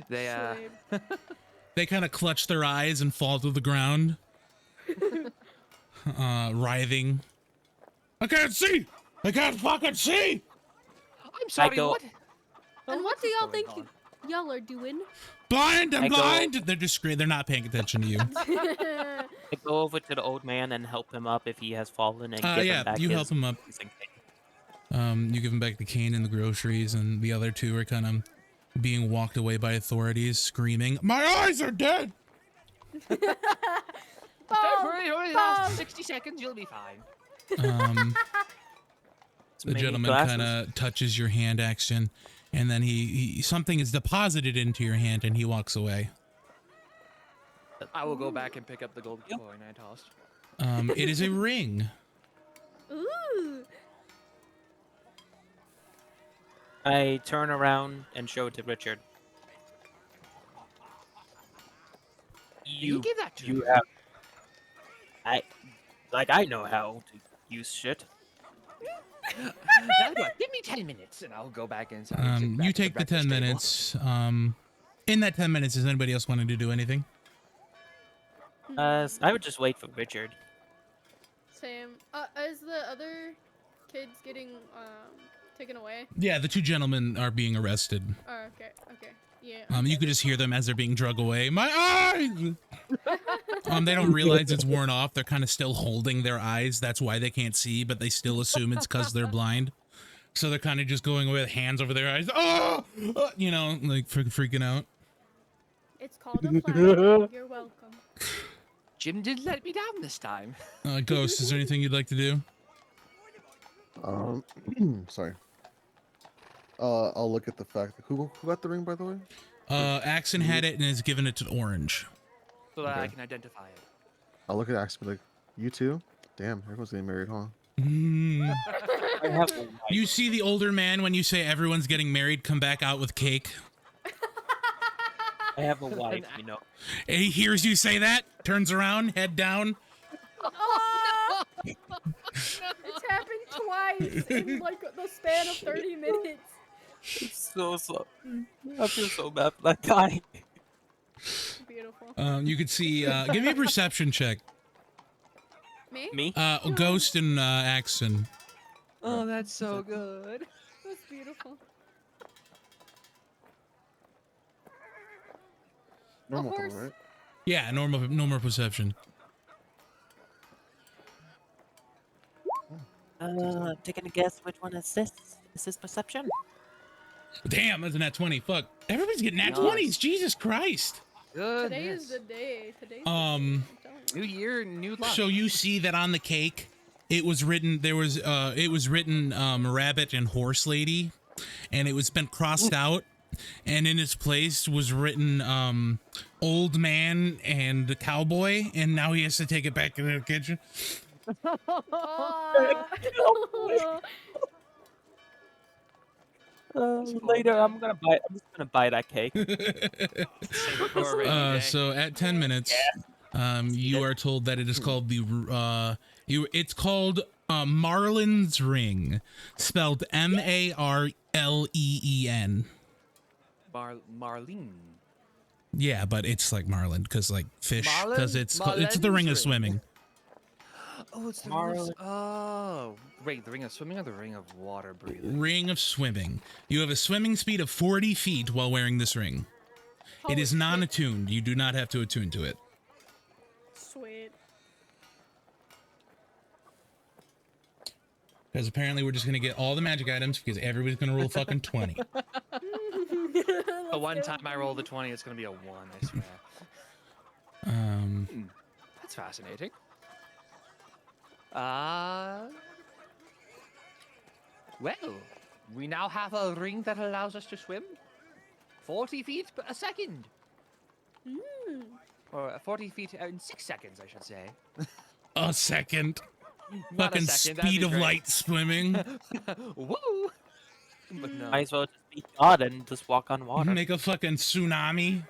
They Sweet. They kind of clutch their eyes and fall to the ground, writhing. I can't see! I can't fucking see! I'm sorry. go- What? And what do is y'all going think on? y'all are doing? Blind! I'm I go- blind! They're discreet. They're not paying attention to you. I go over to the old man and help him up if he has fallen and give Yeah, him back you his help him up. missing cane. You give him back the cane and the groceries, and the other two are kind of being walked away by authorities, screaming, "My eyes are dead!" Don't worry, only last 60 seconds. You'll be fine. The Many gentleman glasses. kind of touches your hand action, and then he something is deposited into your hand, and he walks away. I will go back and pick up the gold coin I tossed. It is a ring. Ooh. I turn around and show it to Richard. You give that to You me. have. I. Like I know how to use shit. Now what? Give me 10 minutes, and I'll go back inside. And sit back You at take the breakfast 10 table. minutes. In that 10 minutes, is anybody else wanting to do anything? I would just wait for Richard. Same. Is the other kids getting taken away? Yeah, the two gentlemen are being arrested. Oh, okay. Okay. Yeah. You could just hear them as they're being drug away. My eyes! They don't realize it's worn off. They're kind of still holding their eyes. That's why they can't see, but they still assume it's because they're blind. So they're kind of just going away with hands over their eyes. Oh! You know, like freaking out. It's called a flag. You're welcome. Jim did let me down this time. Ghost, is there anything you'd like to do? Sorry. I'll look at the fact that who got the ring, by the way? Axon had it and has given it to Orange. So that I Okay. can identify it. I'll look at Axon and be like, you too? Damn, everyone's getting married, huh? I have one. You see the older man when you say everyone's getting married come back out with cake. I have a wife, you know. He hears you say that, turns around, head down. Oh! It's happened twice in like the span of 30 minutes. It's so. I feel so bad for that guy. Beautiful. You could see. Give me a perception check. Me? Me? Ghost and Axon. Oh, that's so good. That's beautiful. Normal horse. time, right? Yeah, normal perception. Taking a guess which one is this? Is this perception? Damn, that's a nat 20. Fuck. Everybody's getting nat Nice. 20s. Jesus Christ. Good. Today is the day. Today's Um, the day. I'm telling New year, new luck. So you see that on the cake, it was written. It was written rabbit and horse lady, and it was been crossed out, and in its place was written old man and cowboy, and now he has to take it back into the kitchen. Later, I'm just gonna buy that cake. Save it for a rainy day. So at 10 minutes, you are told that it is called it's called Marlin's Ring, spelled Marleen. Marlene. Yeah, but it's like Marlin because like fish Marlin? because it's the ring of Marlin's swimming. Oh, it's the ring of... Oh. Wait, the ring of swimming or the ring of water breathing? Ring of swimming. You have a swimming speed of 40 feet while wearing this ring. It Holy is shit. non-attuned. You do not have to attune to it. Sweet. Because apparently we're just going to get all the magic items because everybody's going to roll fucking 20. The one time I rolled a 20, it's going to be a 1, I swear. That's fascinating. Well, we now have a ring that allows us to swim 40 feet a second. Or 40 feet in 6 seconds, I should say. A second. Not a Fucking second, that'd speed be of great. light swimming. Woo! But no. Might as well just be God and just walk on water. Make a fucking tsunami.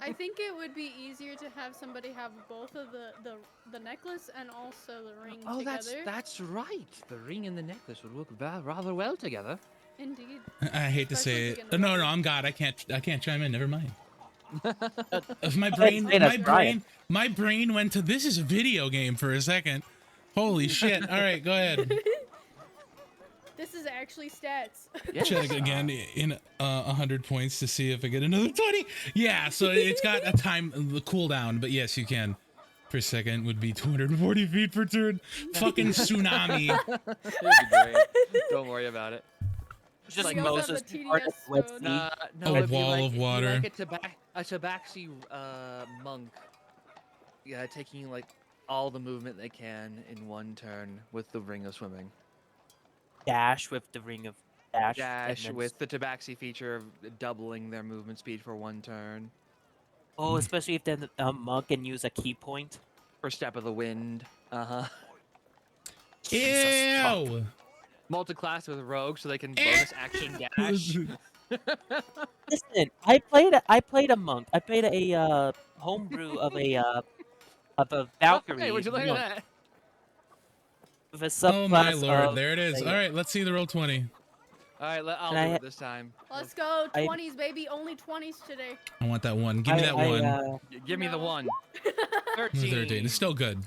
I think it would be easier to have somebody have both of the necklace and also the ring Oh, together. that's right. The ring and the necklace would work rather well together. Indeed. I hate to say Especially it. again, No, I'm God. I can't chime in. Never mind. If my Hey, that's Brian. my brain went to this is a video game for a second. Holy shit. All right, go ahead. This is actually stats. Yes. Check again in 100 points to see if I get another 20. Yeah, so it's got a time the cooldown, but yes, you can. Per second would be 240 feet per turn. Fucking tsunami. It'd be great. Don't worry about it. Just We like also have Moses the part of TDS the Red zone. Sea. No, A if you wall like, of if you water. like a tabaxi monk, yeah, taking like all the movement they can in one turn with the ring of swimming. Dash with the ring of dash. and Dash then with the tabaxi feature of doubling their movement speed for one turn. Oh, especially if the monk can use a key point. For step of the wind. Uh-huh. Jesus, fuck. Ew. Multi-class with rogue so they can bonus action dash. Listen, I played a monk. I played a homebrew of a Valkyrie. Hey, where'd you learn monk. that? with a subclass Oh my lord, of, there it is. say, All right, let's see the roll 20. All right, I'll And do I- it this time. Let's go. I- 20s, baby. Only 20s today. I want that one. Give me that one. Give me the No. one. 13. 13. It's still good.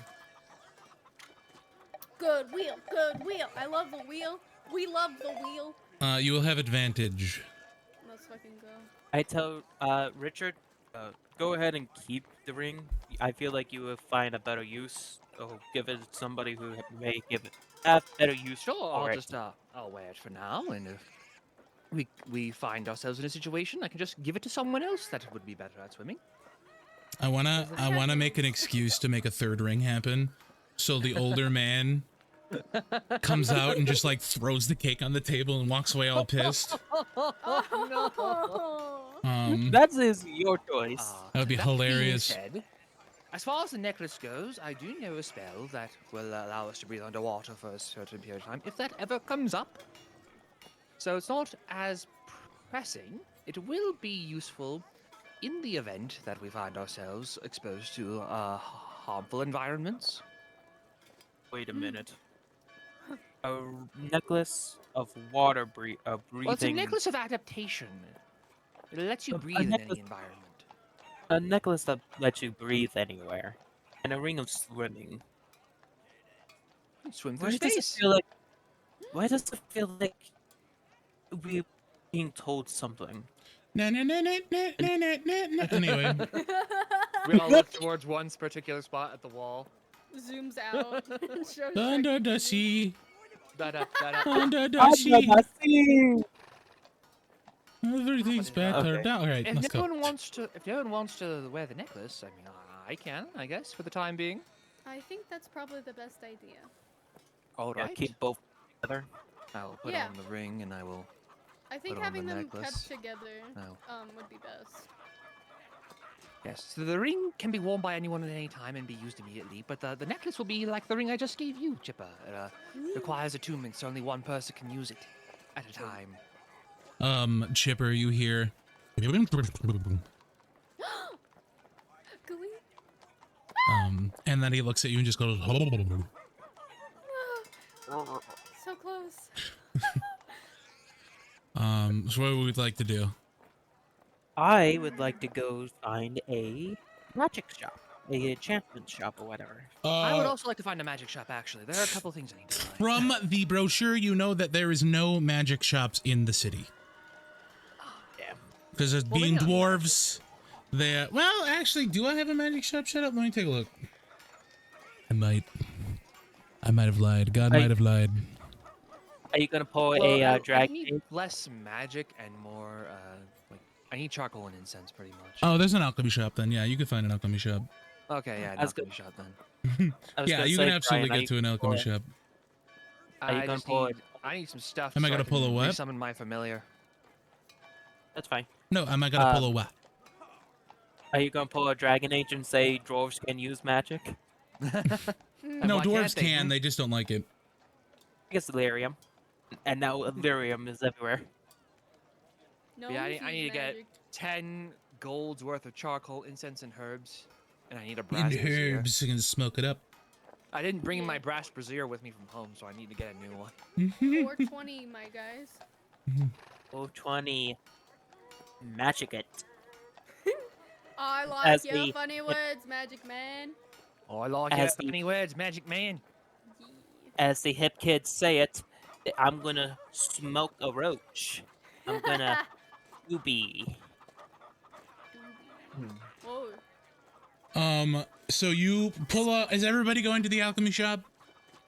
Good wheel. Good wheel. I love the wheel. We love the wheel. You will have advantage. Let's fucking go. I tell Richard, go ahead and keep the ring. I feel like you will find a better use, or give it to somebody who may have better use Sure, for I'll it. just I'll wear it for now, and if we find ourselves in a situation, I can just give it to someone else that would be better at swimming. I wanna make an excuse to make a third ring happen. So the older man comes out and just like throws the cake on the table and walks away all pissed. Oh. That is your choice. That would be that being hilarious. said, as far as the necklace goes, I do know a spell that will allow us to breathe underwater for a certain period of time, if that ever comes up. So it's not as pressing. It will be useful in the event that we find ourselves exposed to harmful environments. Wait a minute. A necklace of water breathing. Well, it's a necklace of adaptation. It lets you A breathe in necklace- any environment. A necklace that lets you breathe anywhere, and a ring of swimming. Swim Why through does it space. feel like? Why does it feel like we're being told something? Na, na, na, na, na, na, na, na, na. Anyway, We all look towards one particular spot at the wall. Zooms out. Shows under the sea, Da-da-da-da. under the sea, sea. everything's better. Okay. All right, If let's no go. one wants to, if no one wants to wear the necklace, I mean, I can, I guess, for the time being. I think that's probably the best idea. All Yeah, right. keep both together. I'll put Yeah. on the ring, and I will. I think Put on having the them necklace. kept together No. would be best. Yes. So the ring can be worn by anyone at any time and be used immediately, but the necklace will be like the ring I just gave you, Chipper. It requires attunement, so only one person can use it at a time. Chipper, you hear? Gooey? And then he looks at you and just goes. So close. So what would we like to do? I would like to go find a magic shop, a enchantment shop, or whatever. I would also like to find a magic shop, actually. There are a couple things I need to find. From the brochure, you know that there is no magic shops in the city. Damn. Because as Well, being maybe not. dwarves, they well, actually, do I have a magic shop set up? Let me take a look. I might have lied. God I- might have lied. Are you gonna pull Well, a I dragon? need less magic and more, like, I need charcoal and incense, pretty much. Oh, there's an alchemy shop then. Yeah, you could find an alchemy shop. Okay, yeah, That's not good. shop then. I was Yeah, gonna you say, can absolutely Brian, get to an alchemy shop. Are you I gonna just pull need, I need some stuff. Am I so gonna can pull a what? Summon my familiar. That's fine. No, am I gonna pull a what? Are you gonna pull a dragon age and say dwarves can use magic? No, why can't dwarves they? can. They just don't like it. I guess lyrium. And now lyrium is everywhere. No Yeah, one I need sees to get magic. 10 gold's worth of charcoal, incense, and herbs. And I need a And brass brazier. herbs, you can smoke it up. I didn't bring my Yeah. brass brazier with me from home, so I need to get a new one. 420, my guys. 420 magic it. I like As your the- funny words, Magic Man. Oh, I like As it. the- Any words, Magic Man? Yeah. As the hip kids say it, I'm gonna smoke a roach. I'm gonna doobie. Whoa. So you pull up. Is everybody going to the alchemy shop?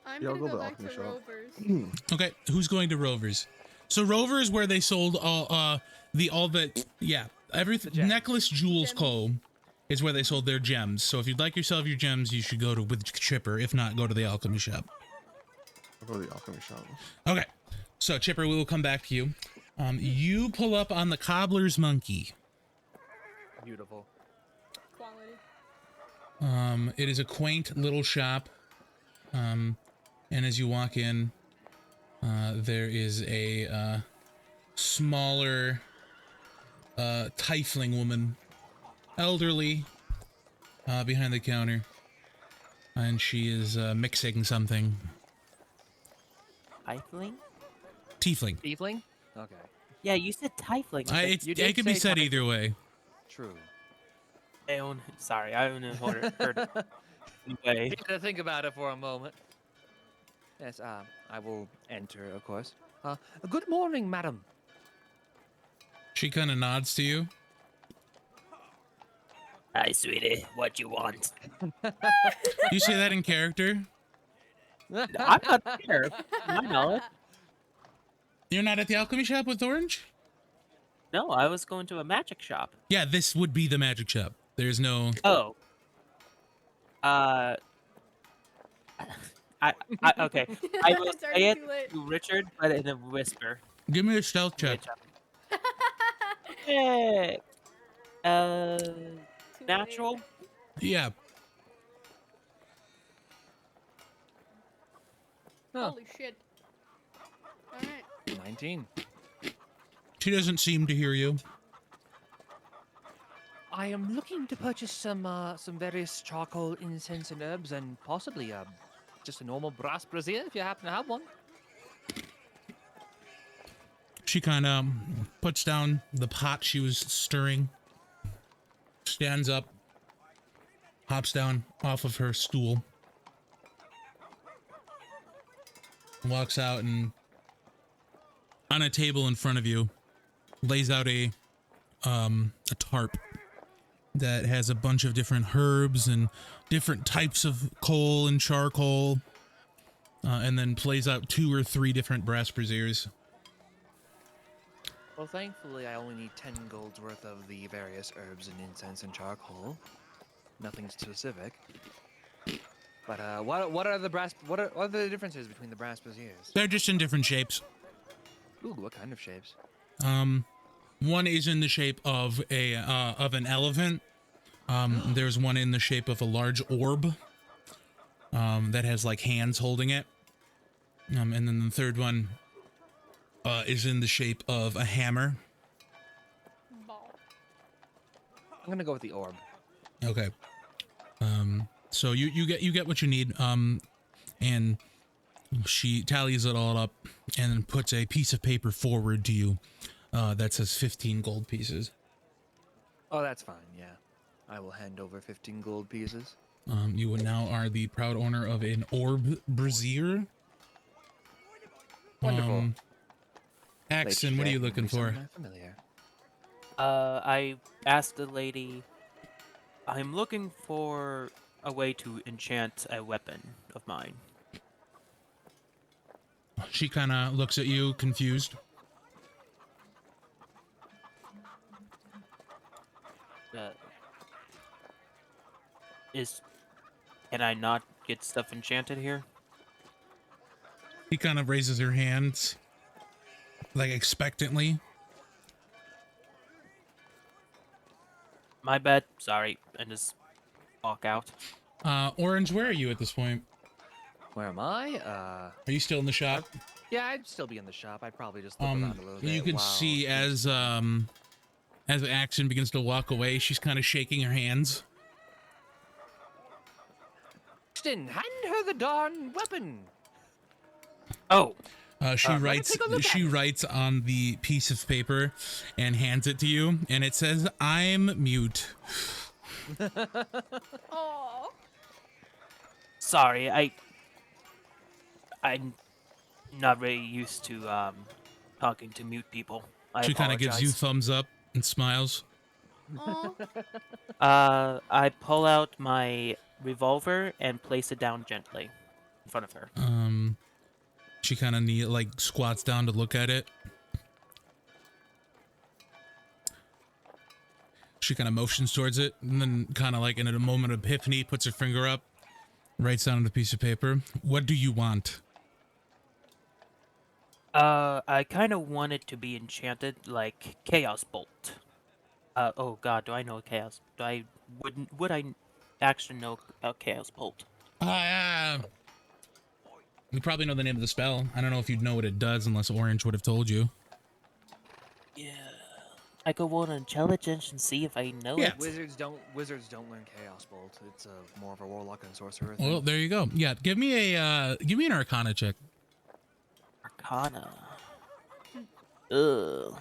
I'm Yeah, I'll gonna go go to back the to alchemy shop. Rovers. Okay, who's going to Rovers? So Rovers, where they sold all everything. gems. Necklace Jewels Gems. Co. is where they sold their gems. So if you'd like yourself your gems, you should go to with Chipper. If not, go to the alchemy shop. I'll go to the alchemy shop. Okay, so Chipper, we will come back to you. You pull up on the cobbler's monkey. Beautiful. Quality. It is a quaint little shop. And as you walk in, there is a smaller tiefling woman, elderly, behind the counter, and she is mixing something. Tiefling? Tiefling. Tiefling? Okay. Yeah, you said tiefling. You It did could be say said tiefling. either way. True. Sorry, I only heard it. Anyway. You had to think about it for a moment. Yes, I will enter, of course. Good morning, madam. She kind of nods to you. Hi, sweetie. What you want? You say that in character? I'm not there. My knowledge. You're not at the alchemy shop with Orange? No, I was going to a magic shop. Yeah, this would be the magic shop. There's no... Oh. Okay. I will It's say already it too late. to Richard, but in a whisper. Give me a stealth check. Hey. Too Natural. late. Yeah. Huh. Holy shit. Alright. 19. She doesn't seem to hear you. I am looking to purchase some various charcoal, incense, and herbs, and possibly just a normal brass brazier if you happen to have one. She kind of puts down the pot she was stirring, stands up, hops down off of her stool, walks out, and on a table in front of you lays out a tarp that has a bunch of different herbs and different types of coal and charcoal, and then plays out 2 or 3 different brass braziers. Well, thankfully, I only need 10 gold's worth of the various herbs and incense and charcoal. Nothing specific. But what are the differences between the brass braziers? They're just in different shapes. Ooh, what kind of shapes? One is in the shape of an elephant. There's one in the shape of a large orb that has like hands holding it. And then the third one is in the shape of a hammer. Ball. I'm gonna go with the orb. Okay. So you get what you need. And she tallies it all up and then puts a piece of paper forward to you that says 15 gold pieces. Oh, that's fine. Yeah, I will hand over 15 gold pieces. You now are the proud owner of an orb brazier. Wonderful. Axon, what are you looking for? Familiar. I asked the lady. I'm looking for a way to enchant a weapon of mine. She kind of looks at you, confused. Can I not get stuff enchanted here? He kind of raises her hands, like expectantly. My bad. Sorry, and just walk out. Orange, where are you at this point? Where am I? Are you still in the shop? Yeah, I'd still be in the shop. I'd probably just look around a little bit. You can see as Action begins to walk away, she's kind of shaking her hands. Hand her the darn weapon. Oh, She writes on the piece of paper and hands it to you, and it says, "I'm mute." Oh. sorry. I'm not really used to talking to mute people. She kind of gives you thumbs up and smiles. I pull out my revolver and place it down gently in front of her. She kind of squats down to look at it. She kind of motions towards it, and then kind of like in a moment of epiphany, puts her finger up, writes down on a piece of paper. What do you want? I kind of want it to be enchanted like Chaos Bolt. Oh god, do I know Chaos? Would I actually know Chaos Bolt? You probably know the name of the spell. I don't know if you'd know what it does unless Orange would have told you. Yeah. I could roll an intelligence and see if I know Yeah. it. Wizards don't learn Chaos Bolt. It's more of a warlock and sorcerer. Well, there you go. Yeah, give me an Arcana check. Arcana. Ugh.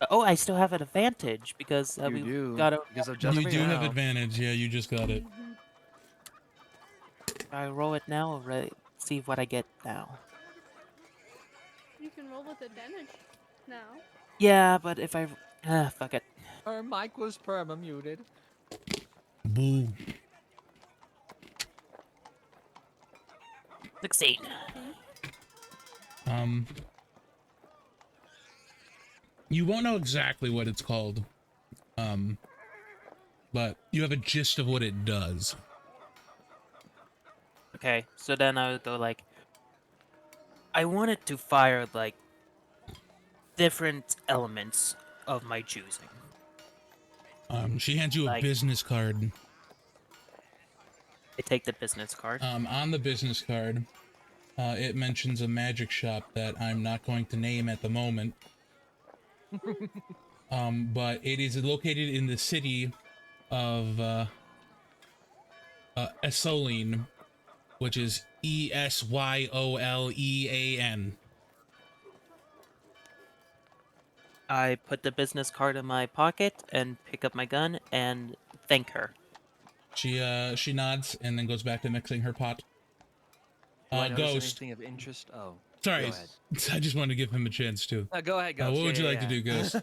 Oh, I still have an advantage because You we do, got a. because of just You do have now. advantage. Yeah, you just got it. Mhm. I roll it now or see what I get now. You can roll with advantage now. Yeah, but if I fuck it. Her mic was perma muted. Boo. 16. You won't know exactly what it's called. But you have a gist of what it does. Okay, so then I would go like, I wanted to fire like different elements of my choosing. She hands you a Like- business card. I take the business card. On the business card, it mentions a magic shop that I'm not going to name at the moment. But it is located in the city of Esolean, which is Esyolean. I put the business card in my pocket and pick up my gun and thank her. She nods and then goes back to mixing her pot. Do I notice Ghost. anything of interest? Oh, Sorry, go ahead. I just wanted to give him a chance too. Go ahead, Ghost. What would you like to do, Ghost?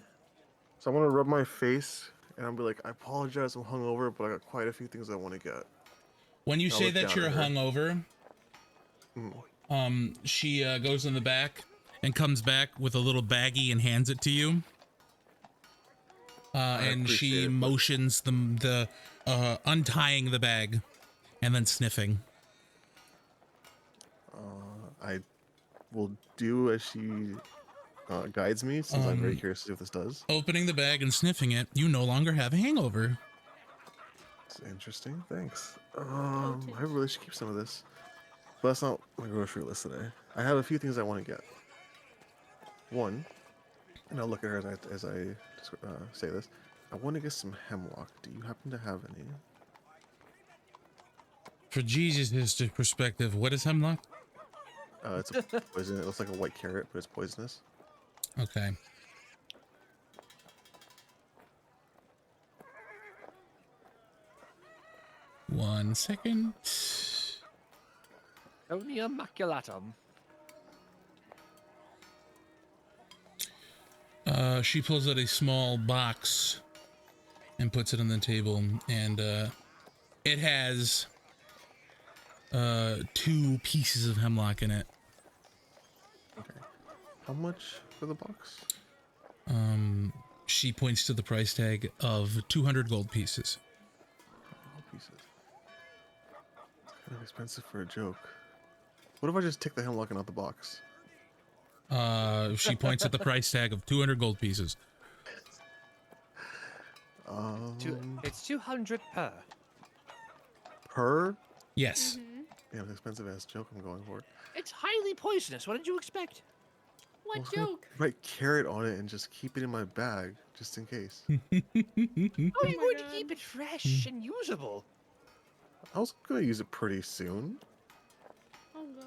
So I'm gonna rub my face and I'll be like, I apologize, I'm hungover, but I got quite a few things I want to get. When you I'll say look that down you're at her. hungover, she goes in the back and comes back with a little baggie and hands it to you. And she appreciate it, but- motions the untying the bag and then sniffing. I will do as she guides me, since I'm very curious to see what this does. Opening the bag and sniffing it, you no longer have a hangover. It's interesting, thanks. I really should keep some of this. But that's not my grocery list today. I have a few things I want to get. One, and I'll look at her as I say this. I want to get some hemlock. Do you happen to have any? For Jesus' perspective, what is hemlock? It's a poison. It looks like a white carrot, but it's poisonous. Okay. One second. Only immaculatum. She pulls out a small box and puts it on the table, and it has 2 pieces of hemlock in it. Okay. How much for the box? She points to the price tag of 200 gold pieces. Gold pieces. It's kind of expensive for a joke. What if I just take the hemlock and out the box? She points at the price tag of 200 gold pieces. It's 200 per. Per? Yes. Yeah, an expensive ass joke I'm going for. It's highly poisonous. What did you expect? What I was gonna joke? write carrot on it and just keep it in my bag, just in case. Oh, Oh you're my going to God. keep it fresh and usable. I was gonna use it pretty soon. Oh god.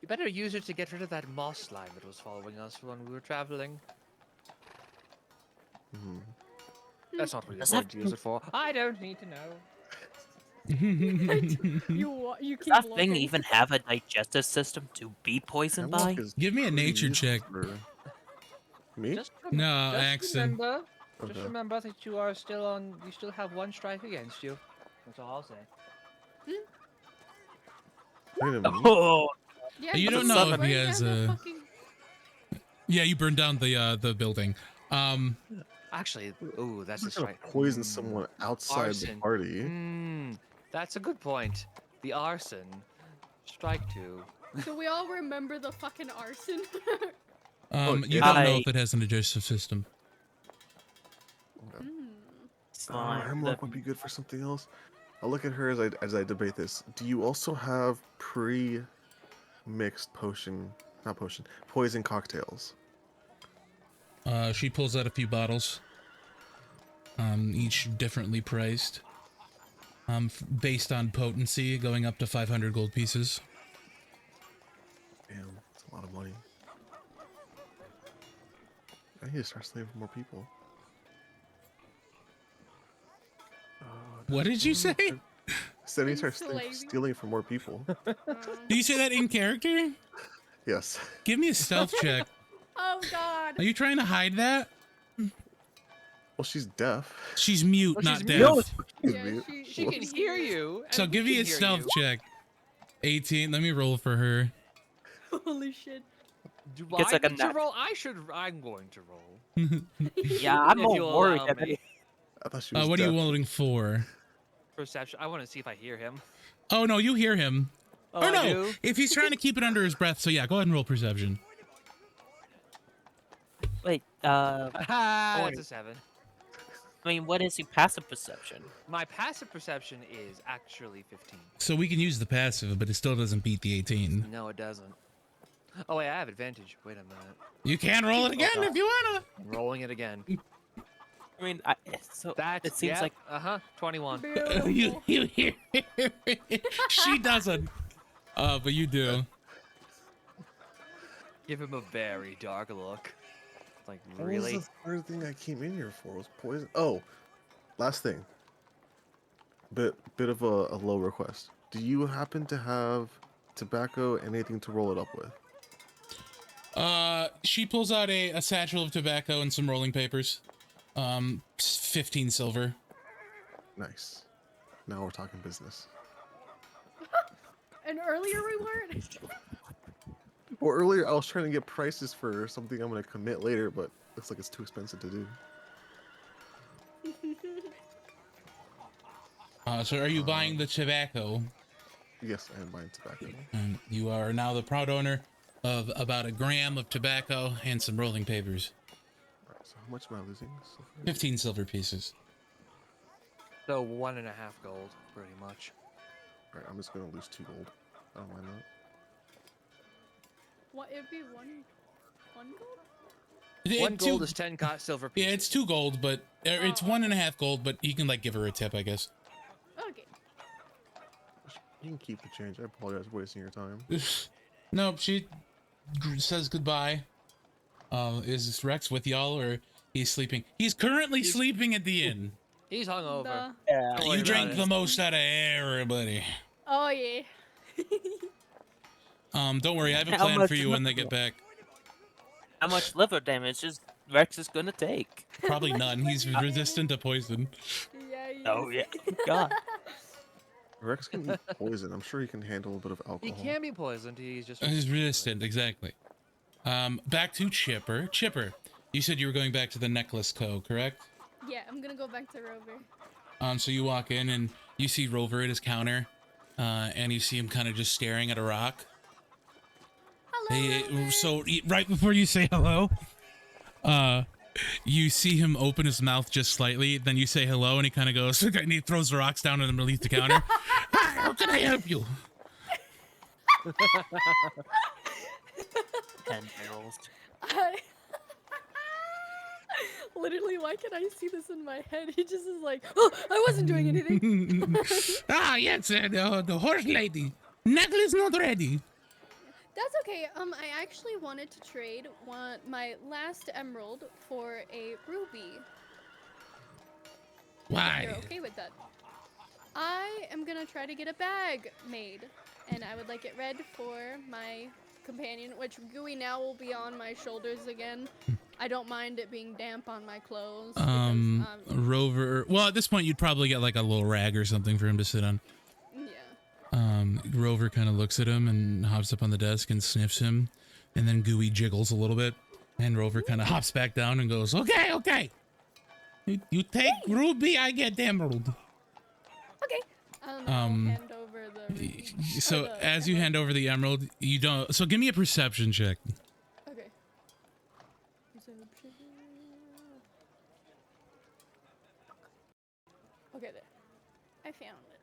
You better use it to get rid of that moss slime that was following us when we were traveling. That's not what you're Does going that- to use it for. I don't need to know. You Does keep that thing looking. even have a digestive system to be poisoned by? Hemlock is Give me a pretty nature useful check. for- Me? No, just Axton. remember, Okay. just remember that you are still on. You still have 1 strike against you. That's all I'll say. Wait a minute. Oh, Yeah, You don't you know just if he burned has down the a- fucking- Yeah, you burned down the building. Actually, ooh, that's a I'm gonna strike. poison someone outside the Arson. party. That's a good point. The arson. Strike 2. Do we all remember the fucking arson? You don't know I- if it has an digestive system. slime. Hemlock would be good for something else. I'll look at her as I debate this. Do you also have pre-mixed poison cocktails? She pulls out a few bottles, each differently priced, based on potency, going up to 500 gold pieces. Damn, that's a lot of money. I need to start stealing from more people. What did you say? I said I need to start Enslaving. stealing from more people. Do you say that in character? Yes. Give me a stealth check. Oh God. Are you trying to hide that? Well, she's deaf. She's mute, Oh, not she's deaf. mute. She's Yeah, mute. She can hear you. and So we give me can a hear stealth you. check. 18. Let me roll for her. Holy shit. Do Gets I like a need to nat- roll? I'm going to roll. Yeah, I'm If more you'll worried. allow That me. I thought she was What are you deaf. rolling for? Perception. I want to see if I hear him. Oh no, you hear him. Oh, Or I no, do? if he's trying to keep it under his breath. So yeah, go ahead and roll perception. Wait, Ah, wait. that's a 7. I mean, what is your passive perception? My passive perception is actually 15. So we can use the passive, but it still doesn't beat the 18. No, it doesn't. Oh wait, I have advantage. Wait a minute. You can roll it again God. if you wanna. I'm rolling it again. I mean, so That it seems like 21. you Beautiful. hear? She doesn't. But you do. Give him a very dark look. Like What really? was the third thing I came in here for? Was poison? Oh, last thing. Bit of a low request. Do you happen to have tobacco and anything to roll it up with? She pulls out a satchel of tobacco and some rolling papers. 15 silver. Nice. Now we're talking business. And earlier we weren't. Well, earlier I was trying to get prices for something I'm going to commit later, but looks like it's too expensive to do. So are you buying the tobacco? Yes, I am buying tobacco. And you are now the proud owner of about a gram of tobacco and some rolling papers. Alright, so how much am I losing? So far? 15 silver pieces. So 1.5 gold, pretty much. Alright, I'm just going to lose 2 gold. I don't mind that. What? It'd be one gold? One gold is 10 silver pieces. Yeah, it's 2 gold, but it's 1.5 gold, but you can like give her a tip, I guess. Okay. You can keep the change. I apologize for wasting your time. Nope, she says goodbye. Is Rex with y'all or he's sleeping? He's currently sleeping at the inn. He's hungover. The- yeah. Don't You worry drank about the it. most out of everybody. Oh yeah. Don't worry, I have a How plan much for you when they liver? get back. How much liver damage is Rex is gonna take? Probably none. He's resistant to poison. Yeah. He Oh is. yeah, God. Rex can eat poison. I'm sure he can handle a bit of alcohol. He can be poisoned. He's just. He's resistant, exactly. Back to Chipper. Chipper, you said you were going back to the Necklace Co., correct? Yeah, I'm gonna go back to Rover. So you walk in and you see Rover at his counter, and you see him kind of just staring at a rock. Hello. Rover. So right before you say hello, you see him open his mouth just slightly. Then you say hello, and he kind of goes, and he throws the rocks down underneath the counter. Hi, how can I help you? 10 barrels. Literally, why can I see this in my head? He just is like, oh, I wasn't doing anything. Yes, the horse lady. Necklace not ready. That's okay. I actually wanted to trade my last emerald for a ruby. If Why? you're okay with that? I am gonna try to get a bag made, and I would like it red for my companion, which gooey now will be on my shoulders again. I don't mind it being damp on my clothes. Because, Rover. Well, at this point, you'd probably get like a little rag or something for him to sit on. yeah. Rover kind of looks at him and hops up on the desk and sniffs him, and then Gooey jiggles a little bit, and Rover kind of hops back down and goes, "Okay, okay. You take ruby, I get emerald." Okay. I'll hand over the ruby. So the as you hand over the emerald, you don't. So give me a perception check. Okay. Okay, there. I found it.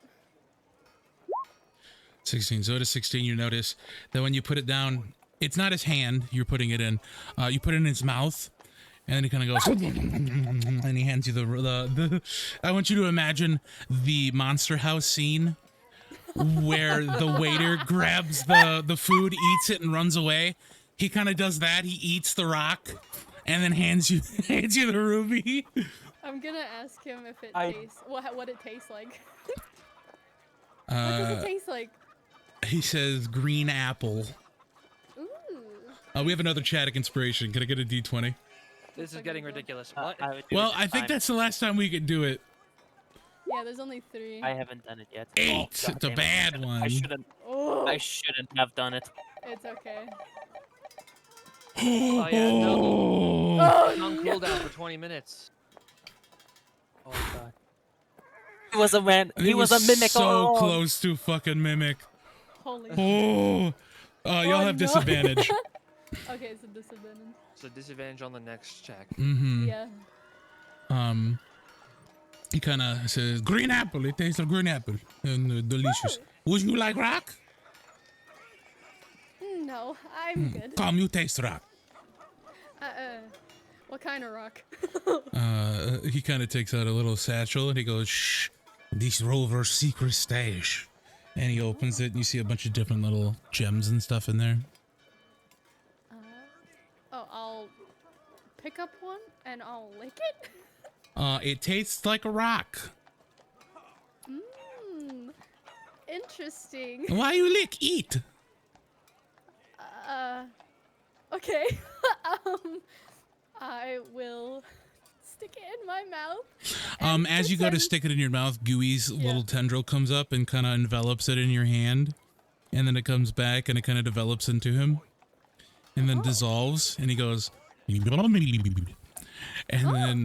16. So at a 16, you notice that when you put it down, it's not his hand you're putting it in. You put it in his mouth, and then he kind of goes, and he hands you the. I want you to imagine the Monster House scene where the waiter grabs the food, eats it, and runs away. He kind of does that. He eats the rock, and then hands you the ruby. I'm gonna ask him if it I- tastes what it tastes like. What does it taste like? He says green apple. Ooh. We have another Chadic inspiration. Can I get a D20? This is getting ridiculous. Uh, What? I would do Well, it I this think time. that's the last time we could do it. Yeah, there's only 3. I haven't done it yet. 8. Oh, It's a goddammit. bad one. Oh, I shouldn't have done it. it's okay. Oh, yeah, no. Oh. Oh, On cooldown for 20 minutes. Oh god. He was a man. It He was a mimic. so all along. close to fucking mimic. holy. Oh. Y'all Oh, have no. disadvantage. Okay, it's a disadvantage. So disadvantage on the next check. Mm-hmm. Yeah. He kind of says, green apple. It tastes like green apple. And delicious. Would you like rock? No, I'm good. Come, you taste rock. What kind of rock? He kind of takes out a little satchel and he goes, shh, this Rover's secret stash. And he opens it and you see a bunch of different little gems and stuff in there. Oh, I'll pick up one and I'll lick it. It tastes like a rock. Interesting. Why you lick? Eat. Okay. I will stick it in my mouth. and As you go to pretend- stick it in your mouth, Gooey's little tendril comes up and kind of envelops it in your hand. And then it comes back and it kind of develops into him. And then dissolves and he goes. And then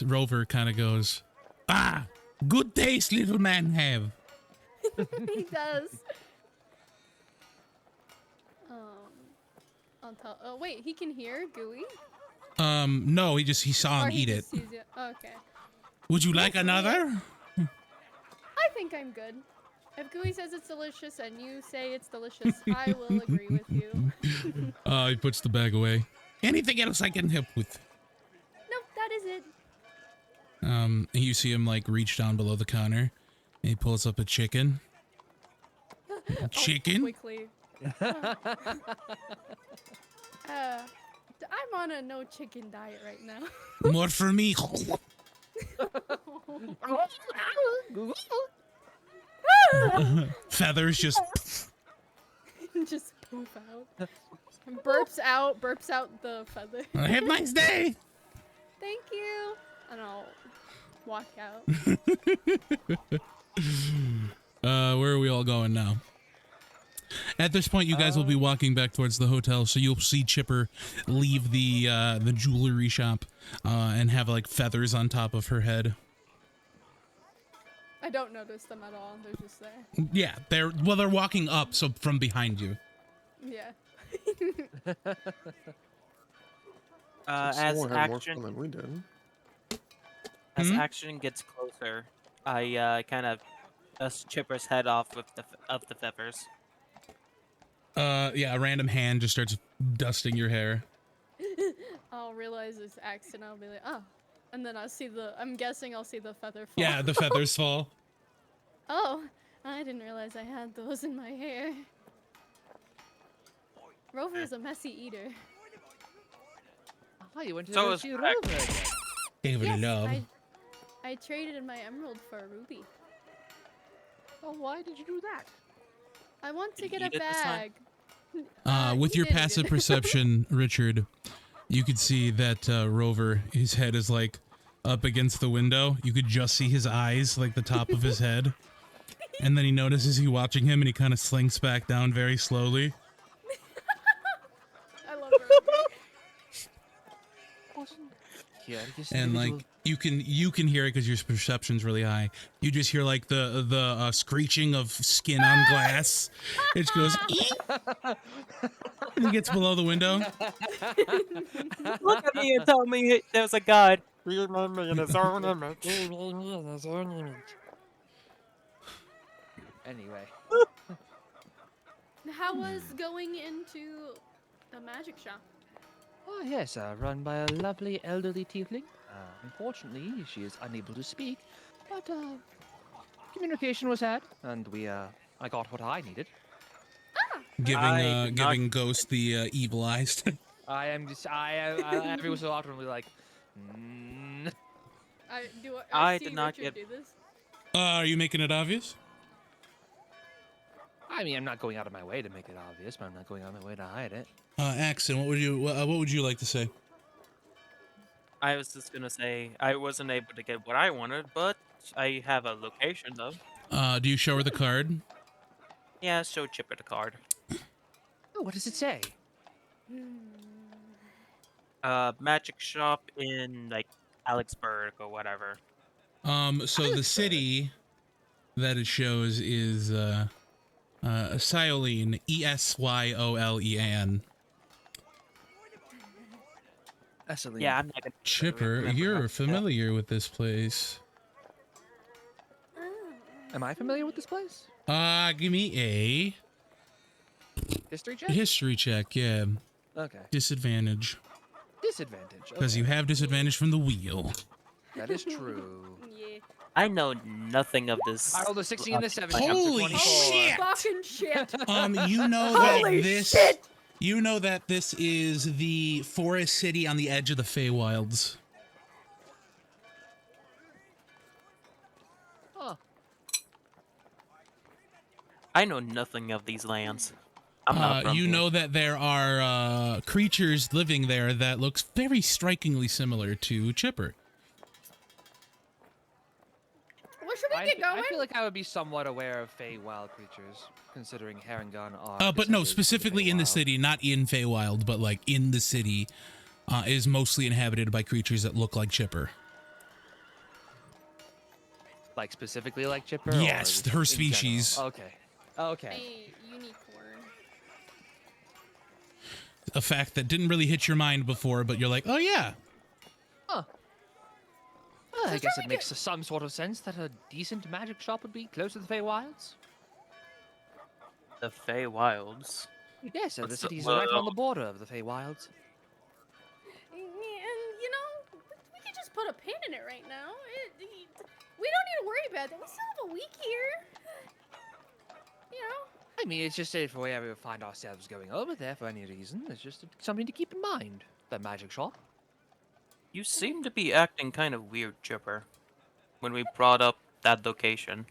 Rover kind of goes, ah, good taste little man have. He does. On top. Oh wait, he can hear Gooey. No, he saw Or him he eat it. just sees it. Okay. Would you like another? I think I'm good. If Gooey says it's delicious and you say it's delicious, I will agree with you. He puts the bag away. Anything else I can help with? Nope, that is it. You see him like reach down below the counter and he pulls up a chicken. Oh, Chicken? quickly. I'm on a no chicken diet right now. More for me. Feathers just. Just poof out. Burps out the feather. Have a nice day. Thank you. And I'll walk out. Where are we all going now? At this point, you guys will be walking back towards the hotel, so you'll see Chipper leave the jewelry shop and have like feathers on top of her head. I don't notice them at all. They're just there. Yeah, they're walking up, so from behind you. Yeah. As Someone had more action fun than we did. As Hmm? action gets closer, I kind of dust Chipper's head off with the feathers. Yeah, a random hand just starts dusting your hair. I'll realize it's axe and I'll be like, oh. And then I'm guessing I'll see the feather fall. Yeah, the feathers fall. Oh, I didn't realize I had those in my hair. Rover is a messy eater. Oh, you went to So go is see Rex. Rover again. Give it Yes, love. I traded my emerald for a ruby. Oh, why did you do that? I want to Did get you a eat it this time? bag. With he your did eat passive it. perception, Richard, you could see that Rover, his head is like up against the window. You could just see his eyes, like the top of his head. And then he notices you watching him and he kind of slinks back down very slowly. I love Rover. Yeah, this And individual- like you can hear it because your perception's really high. You just hear like the screeching of skin on glass. It just goes "Eep." And he gets below the window. Look at me and tell me there's a god. Anyway. How was going into the magic shop? Oh, yes, run by a lovely elderly tiefling. Unfortunately, she is unable to speak, but communication was had, and I got what I needed. Giving I did not- giving Ghost the evil eyes. I am just. Every so often will be like, I I see did not Richard get- do this. Are you making it obvious? I mean, I'm not going out of my way to make it obvious, but I'm not going out of my way to hide it. Axon, what would you like to say? I was just gonna say I wasn't able to get what I wanted, but I have a location though. Do you show her the card? Yeah, show Chipper the card. Oh, what does it say? Magic shop in like Alexburg or whatever. So the city that it shows is Syolean, Esyolean. Esselian. Yeah, I'm not gonna Chipper, remember how you're to spell. familiar with this place. Am I familiar with this place? Give me History a check? history check. Yeah, Okay. disadvantage Disadvantage. because you okay. have disadvantage from the wheel. That is true. Yeah. I know nothing of this. I rolled a 16 and a 17. Holy so 24. shit! Fucking shit. You know that Holy this. shit! You know that this is the forest city on the edge of the Feywilds. Huh. I know nothing of these lands. I'm not from You here. know that there are creatures living there that looks very strikingly similar to Chipper. Well, should we get going? I feel like I would be somewhat aware of Feywild creatures, considering Harengon are. But no, descended from specifically in the Feywild. city, not in Feywild, but like in the city, is mostly inhabited by creatures that look like Chipper. Like specifically like Chipper? Yes, or just her in species. general? Okay. Okay. A unicorn. A fact that didn't really hit your mind before, but you're like, oh yeah. Huh. Well, I So guess shall it we makes some sort of sense that a decent magic shop would be close to the Feywilds. The Feywilds. Yes, the What's the- city's right well- on the border of the Feywilds. And you know, we could just put a pin in it right now. We don't need to worry about that. We still have a week here. You know. I mean, it's just if we ever find ourselves going over there for any reason, it's just something to keep in mind. The magic shop. You seem to be acting kind of weird, Chipper, when we brought up that location.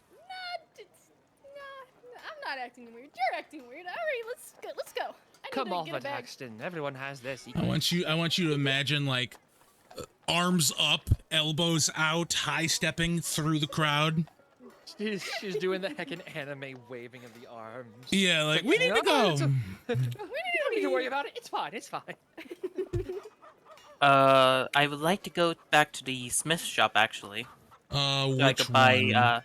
I'm not acting weird. You're acting weird. All right, let's go. I need Come to off get a it, bag. Paxton. Everyone has this. I want you to imagine like arms up, elbows out, high stepping through the crowd. She's doing the heckin' anime waving of the arms. Yeah, like we need to No, go. it's You don't need to worry about it. It's fine. It's fine. I would like to go back to the Smith shop actually. So I Which could buy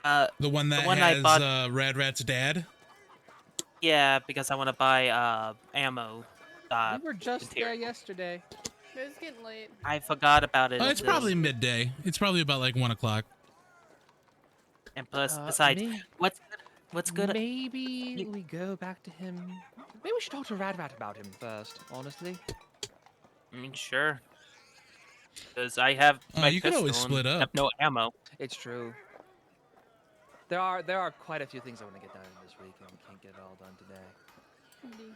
one? The one that one I has bought- Rad Rat's dad. yeah, because I want to buy ammo. We were just material. there yesterday. It's getting late. I forgot about it. It's this- probably midday. It's probably about like 1 o'clock. And plus, besides, may- what's good? Maybe we go back to him. Maybe we should talk to Rad Rat about him first. Honestly. I mean, sure. Because I have my you could always pistol split and up. have no ammo. It's true. There are quite a few things I want to get done this week, and we can't get it all done today. Indeed.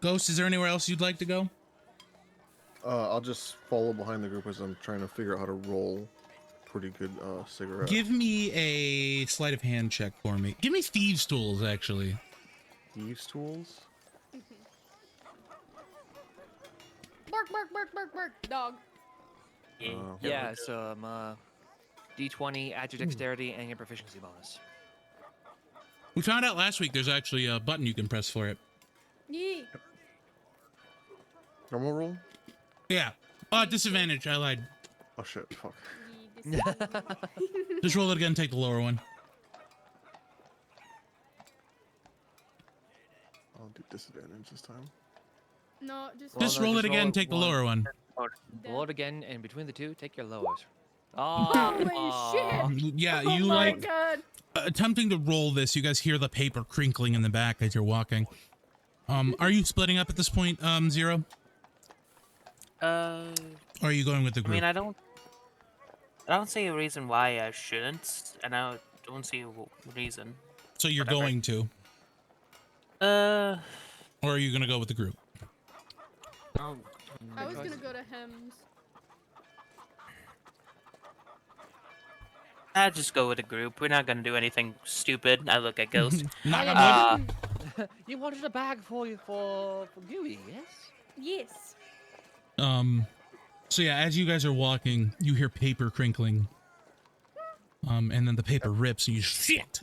Ghost, is there anywhere else you'd like to go? I'll just follow behind the group as I'm trying to figure out how to roll pretty good cigarette. Give me a sleight of hand check for me. Give me thieves' tools, actually. Thieves' tools. Bark, bark, bark, bark, bark. Dog. Yeah. Uh-huh. Yeah, so D20, add your dexterity, and your proficiency bonus. We found out last week there's actually a button you can press for it. Yeah. Normal roll. Yeah. Disadvantage. I lied. Oh shit! Fuck. Just roll it again. Take the lower one. I'll do disadvantage this time. No, just. Well, Just no, roll just it again. roll Take the one. lower one. Roll it again, and between the two, take your lowers. Holy shit! Yeah, Oh you my like god. attempting to roll this. You guys hear the paper crinkling in the back as you're walking. Are you splitting up at this point, Zero? Or are you going with the I group? mean, I don't see a reason why I shouldn't, and I don't see a reason. So you're whatever. going to. Or are you gonna go with the group? Oh, I was gonna go to Hems. I'll just go with a group. We're not gonna do anything stupid. I look at Ghost. Knock yeah, on wood. You wanted a bag for Gooey, yes? Yes. So yeah, as you guys are walking, you hear paper crinkling. And then the paper rips and you shit.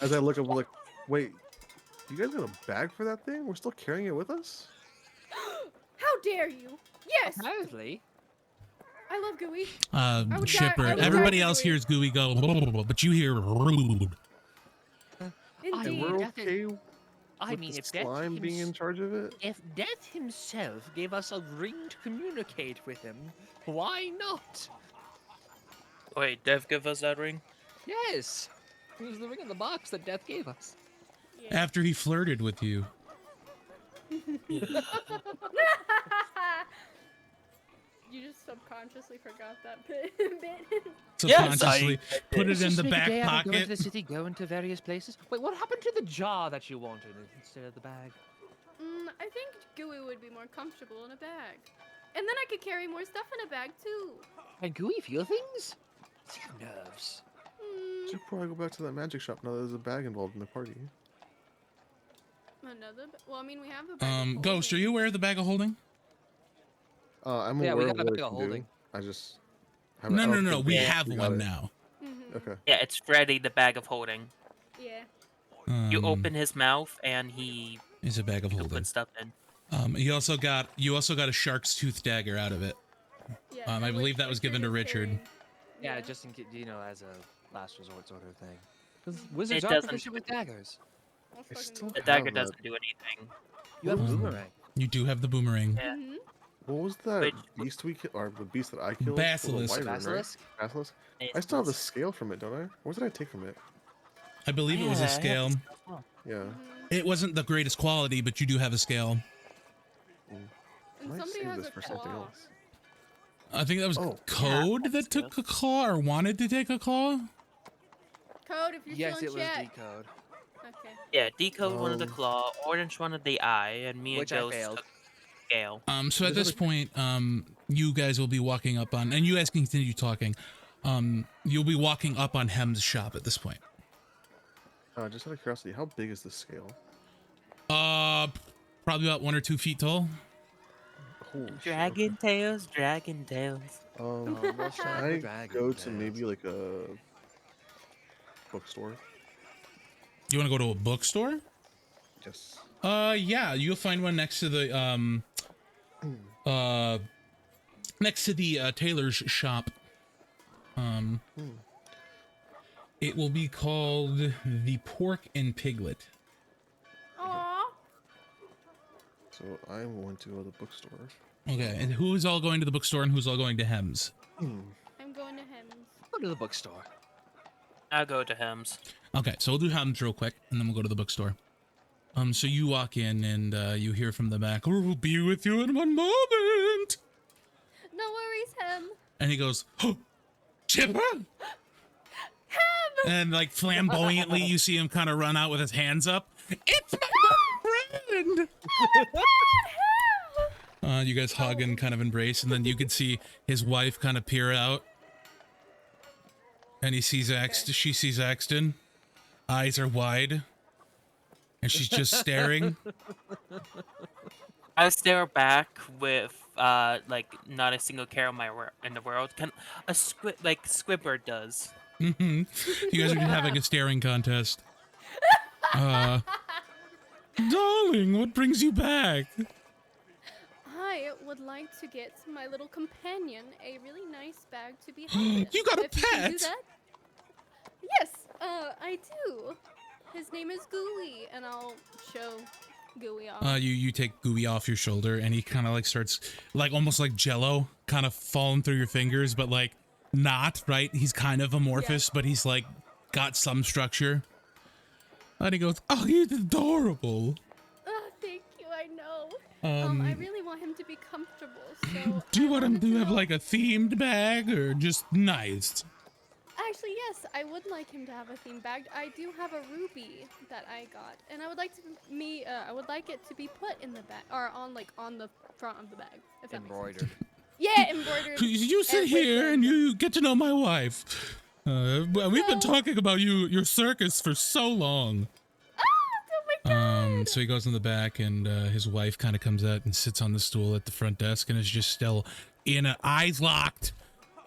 As I look up, I'm like, wait, you guys got a bag for that thing? We're still carrying it with us? How dare you? Yes, Apparently. I love Gooey. would Chipper. die- I would Everybody die for else Gooey. hears Gooey go, but you hear rude. Indeed. We're Death is- okay I with mean, the if Death, slime being in charge of it? if Death himself gave us a ring to communicate with him, why not? Wait, Dev, give us that ring. Yes. It was the ring in the box that Death gave us. Yeah. After he flirted with you. You just subconsciously forgot that bit. Subconsciously put it Let's in just the make a back day out of Going to pocket. the city, going to various places. Wait, what happened to the jar that you wanted instead of the bag? I think Gooey would be more comfortable in a bag. And then I could carry more stuff in a bag too. Can Gooey feel things? Does he have nerves? Mm, Should probably go back to that magic shop now that there's a bag involved in the party. well, I mean, we have the bag. of Ghost, are holding. you aware of the bag of holding? I'm Yeah, aware we of got a what bag it of can do. holding. I just... No. We have got one it. now. Mhm. Okay. Yeah, it's Freddy, the bag of holding. Yeah. You open his mouth and he Is a bag of can holding. put stuff in. You also got a shark's tooth dagger out of it. Yeah. I and, believe that was given to is Richard. carrying- Yeah, just in case, as a last resort sort of thing. Because wizards It are doesn't- proficient with daggers. I'll I fucking still go. The have dagger that. doesn't do anything. You have a Mhm. boomerang. You do have the boomerang. Yeah. Mhm. What was that Which- beast we killed? Or the beast that I killed? Basilisk. The wyvern, right? Basilisk? Basilisk? I still have the scale from it, don't I? What did I take from it? I believe it was a scale. Yeah. Mhm. It wasn't the greatest quality, but you do have a scale. And Might somebody save has this a for something claw. else. I think that was Oh. Code that took a claw or wanted to take a claw. Code, if you're Yes, still it in was chat. decode. Okay. Yeah, Decode wanted the Um, claw, Orange wanted the eye, and me and Which I Ghost failed. took scale. So at this point, you guys will be walking up on, and you guys can continue talking. You'll be walking up on Hem's shop at this point. Just out of curiosity, how big is the scale? Probably about 1 or 2 feet tall. Holy shit, Dragon tails, dragon tails. okay. Let's try Can the I dragon go to tails. maybe like a bookstore? You want to go to a bookstore? Yes. Yeah, you'll find one next to the tailor's shop. It will be called the Pork and Piglet. Aww. So I'm going to go to the bookstore. Okay, and who's all going to the bookstore and who's all going to Hems? I'm going to Hems. Go to the bookstore. I'll go to Hems. Okay, so we'll do Hems real quick, and then we'll go to the bookstore. So you walk in, and you hear from the back, "We'll be with you in one moment." No worries, Hem. And he goes, "Oh, Chipper!" And like flamboyantly, you see him kind of run out with his hands up. It's my friend! You guys hug and kind of embrace, and then you can see his wife kind of peer out. And he sees she sees Axton. Eyes are wide. And she's just staring. I stare back with like not a single care in the world. Can a like Squidward does. You guys are just having a staring contest. Darling, what brings you back? I would like to get my little companion a really nice bag to be held in. You got a If you can do pet? that. Yes, I do. His name is Gooey, and I'll show Gooey off. You take Gooey off your shoulder, and he kind of like starts, like almost like Jello, kind of falling through your fingers, but like not, right? He's kind of amorphous, but he's like got some structure. And he goes, "Oh, he's adorable." Oh, thank you, I know. Um, I really want him to be comfortable, so... Do you I want him wanted to have know- like a themed bag or just nice? Actually, yes, I would like him to have a theme bag. I do have a ruby that I got, and I would like I would like it to be put in the bag or on the front of the bag. If that makes sense. Embroidered. Yeah, embroidered. You sit with here and you get to know my wife. Well, we've been Well- talking about your circus for so long. Oh my god. So he goes in the back, and his wife kind of comes out and sits on the stool at the front desk, and is just still in an eyes locked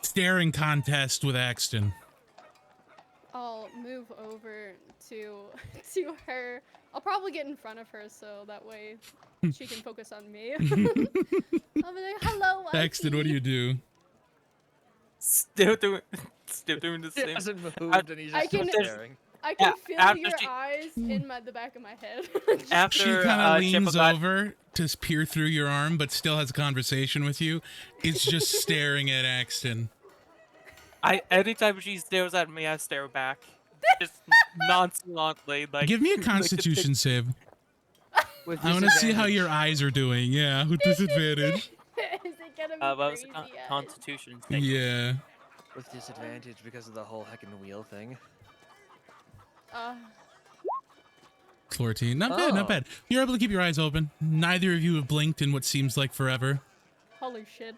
staring contest with Axton. I'll move over to her. I'll probably get in front of her so that way she can focus on me. I'll be like, "Hello, Axton, what do you do? Still doing the It same. hasn't moved and he's I just still can- staring. I can Yeah, feel after your she- eyes in the back of my head." After She kind of leans Chippa got- over to peer through your arm, but still has a conversation with you. It's just staring at Axton. anytime she stares at me, I stare back. Just nonchalantly, like. Give me a like Constitution save. With I want to see how disadvantage. your eyes are doing. Yeah, with disadvantage. Is it gonna be what was crazy? the yet? Constitution thing? Yeah. With disadvantage because of the whole heckin' wheel thing. 14. Not bad, not Oh. bad. You're able to keep your eyes open. Neither of you have blinked in what seems like forever. Holy shit.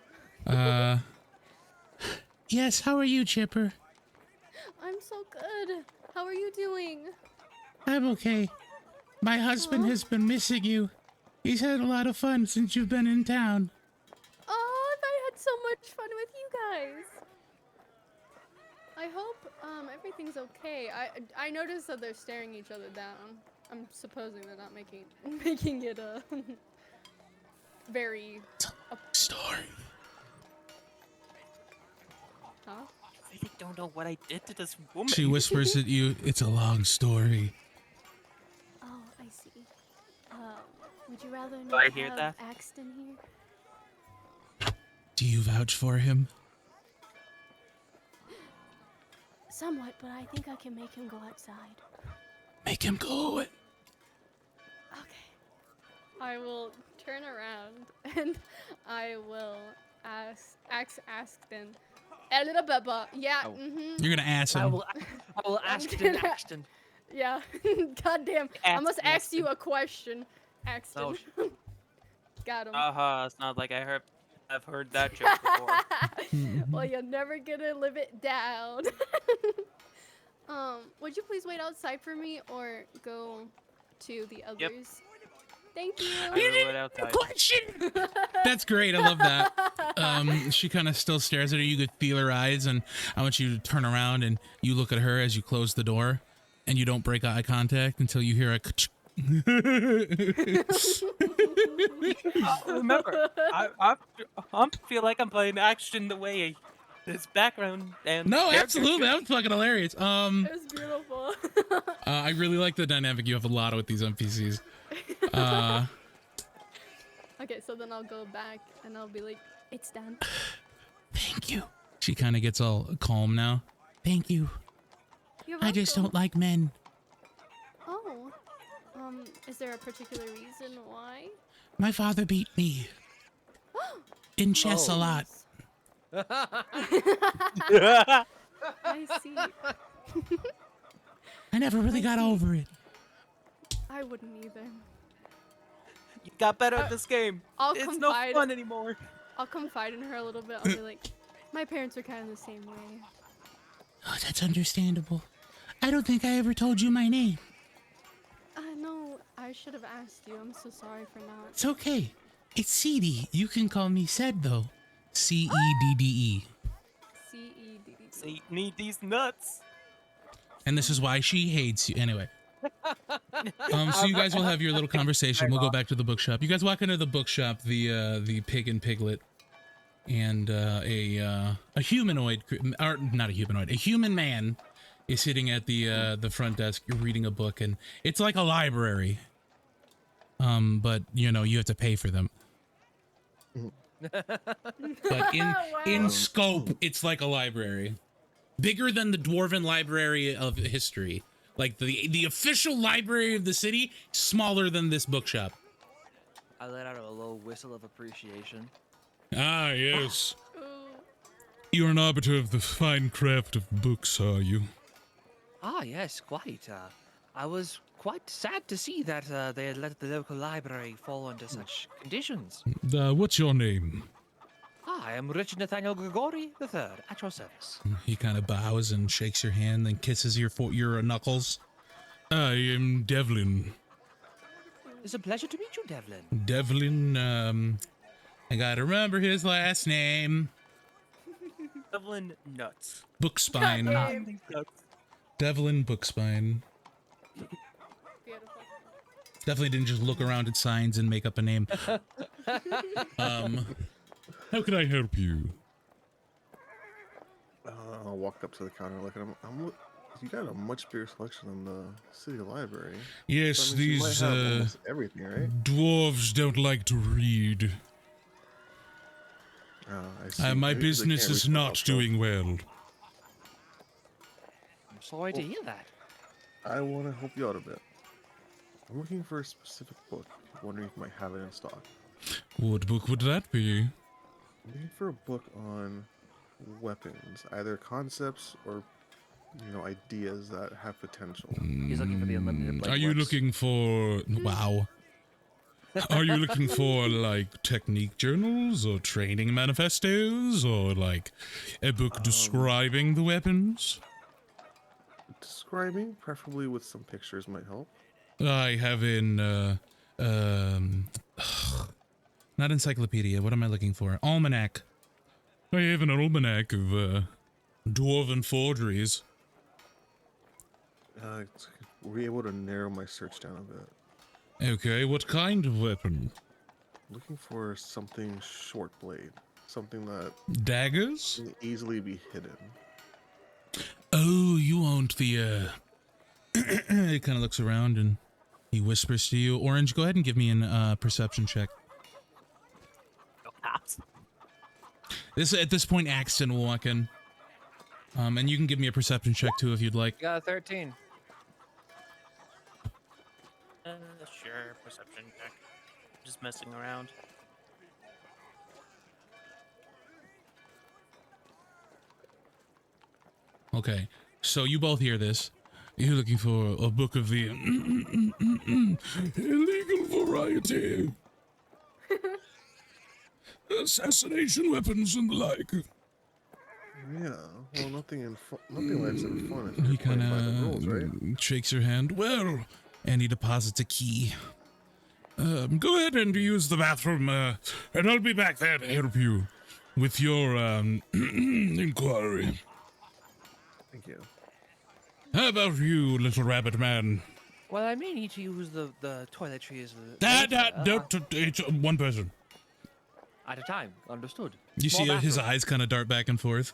Yes, how are you, Chipper? I'm so good. How are you doing? I'm okay. My husband has been missing you. He's had a lot of fun since you've been in town. Oh, I had so much fun with you guys. I hope everything's okay. I noticed that they're staring each other down. I'm supposing they're not making it very Story. huh? I really don't know what I did to this woman. She whispers at you, it's a long story. Oh, I see. Would you rather I not hear have that? Axton here? Do you vouch for him? Somewhat, but I think I can make him go outside. Make him go away. Okay. I will turn around and I will ask Axton. A little bit, yeah. Oh. You're gonna ask I him. will ask gonna- Axton. Yeah. God damn. I must ask Axton. you a question, Axton. Oh, Got him. It's not like I've heard that joke before. Well, you're never gonna live it down. Would you please wait outside for me or go to the others? Thank you. I will wait outside. Question. That's great. I love that. She kind of still stares at her. You could feel her eyes, and I want you to turn around and you look at her as you close the door, and you don't break eye contact until you hear a. Remember, I feel like I'm playing action the way this background and No, character absolutely. should. That was fucking hilarious. It was beautiful. I really like the dynamic you have a lot with these NPCs. Okay, so then I'll go back and I'll be like, it's done. Thank you. She kind of gets all calm now. Thank you. You're I just welcome. don't like men. Oh. Is there a particular reason why? My father beat me in chess a Oh. lot. I see. I never really got over it. I wouldn't either. You got better at this game. I'll It's confide. no fun anymore. I'll confide in her a little bit. I'll be like, my parents are kind of the same way. Oh, that's understandable. I don't think I ever told you my name. No, I should have asked you. I'm so sorry for not. It's okay. It's CD. You can call me Ced, though. Ceddde. C-E-D-D. See, need these nuts. And this is why she hates you. Anyway. So you guys will have your little conversation. We'll go back to the bookshop. You guys walk into the bookshop, the pig and piglet, and a humanoid, or not a humanoid, a human man is sitting at the front desk reading a book, and it's like a library. But you know you have to pay for them. But in scope, it's like a library, bigger than the Dwarven Library of History. Like the official library of the city, smaller than this bookshop. I let out a low whistle of appreciation. Ah, yes. Ooh. You're an arbiter of the fine craft of books, are you? Ah, yes, quite. I was quite sad to see that they had let the local library fall under such conditions. What's your name? I am Richard Nathaniel Grigori III, at your service. He kind of bows and shakes your hand, then kisses your knuckles. I am Devlin. It's a pleasure to meet you, Devlin. Devlin, I gotta remember his last name. Devlin nuts. Bookspine. Goddamn. Devlin Bookspine. Beautiful. Definitely didn't just look around at signs and make up a name. How can I help you? I'll walk up to the counter and look at him. You got a much bigger selection than the city library. Yes, So, I mean, you might these have almost everything, right? dwarves don't like to read. I see. My Maybe 'cause they business can't is reach the not top shelf. doing well. I'm sorry to hear that. I want to help you out a bit. I'm looking for a specific book. Wondering if you might have it in stock. What book would that be? I'm looking for a book on weapons, either concepts or ideas that have potential. He's looking for the unlimited blade Are you works. looking for... Wow. Are you looking for, like, technique journals or training manifestos or, like, a book describing the weapons? Describing, preferably with some pictures, might help. I have in, not encyclopedia. What am I looking for? Almanac. I have an almanac of, dwarven forgeries. Were you able to narrow my search down a bit? Okay, what kind of weapon? Looking for something short blade. Something that Daggers? can easily be hidden. Oh, you want the, He kind of looks around and he whispers to you. Orange, go ahead and give me an, perception check. At this point, Axton will walk in. And you can give me a perception check too if you'd like. Got a 13. Sure, perception check. Just messing around. Okay, so you both hear this. You're looking for a book of the illegal variety. Assassination weapons and the like. Yeah, well, nothing life's in fun if He you're kind playing by the rules, right? of shakes your hand. Well, and he deposits a key. Go ahead and use the bathroom, and I'll be back there to help you with your inquiry. Thank you. How about you, little rabbit man? Well, I may need to use the toiletries It's one person. at a time. Understood. You Small see his bathroom. eyes kind of dart back and forth.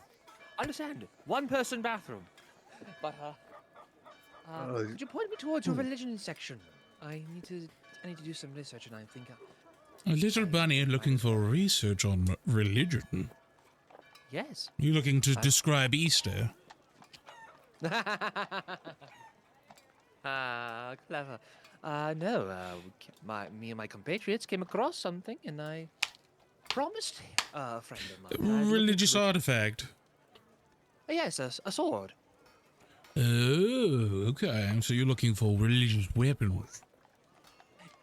Understand. One person bathroom. But could you point me towards your religion section? I need to do some research, and I think A little bunny looking for research on religion. yes. You looking to describe Easter? Clever. No. Me and my compatriots came across something, and I promised a friend of mine. I'd look Religious into it. artifact. Yes, a sword. Oh, okay. So you're looking for religious weapons.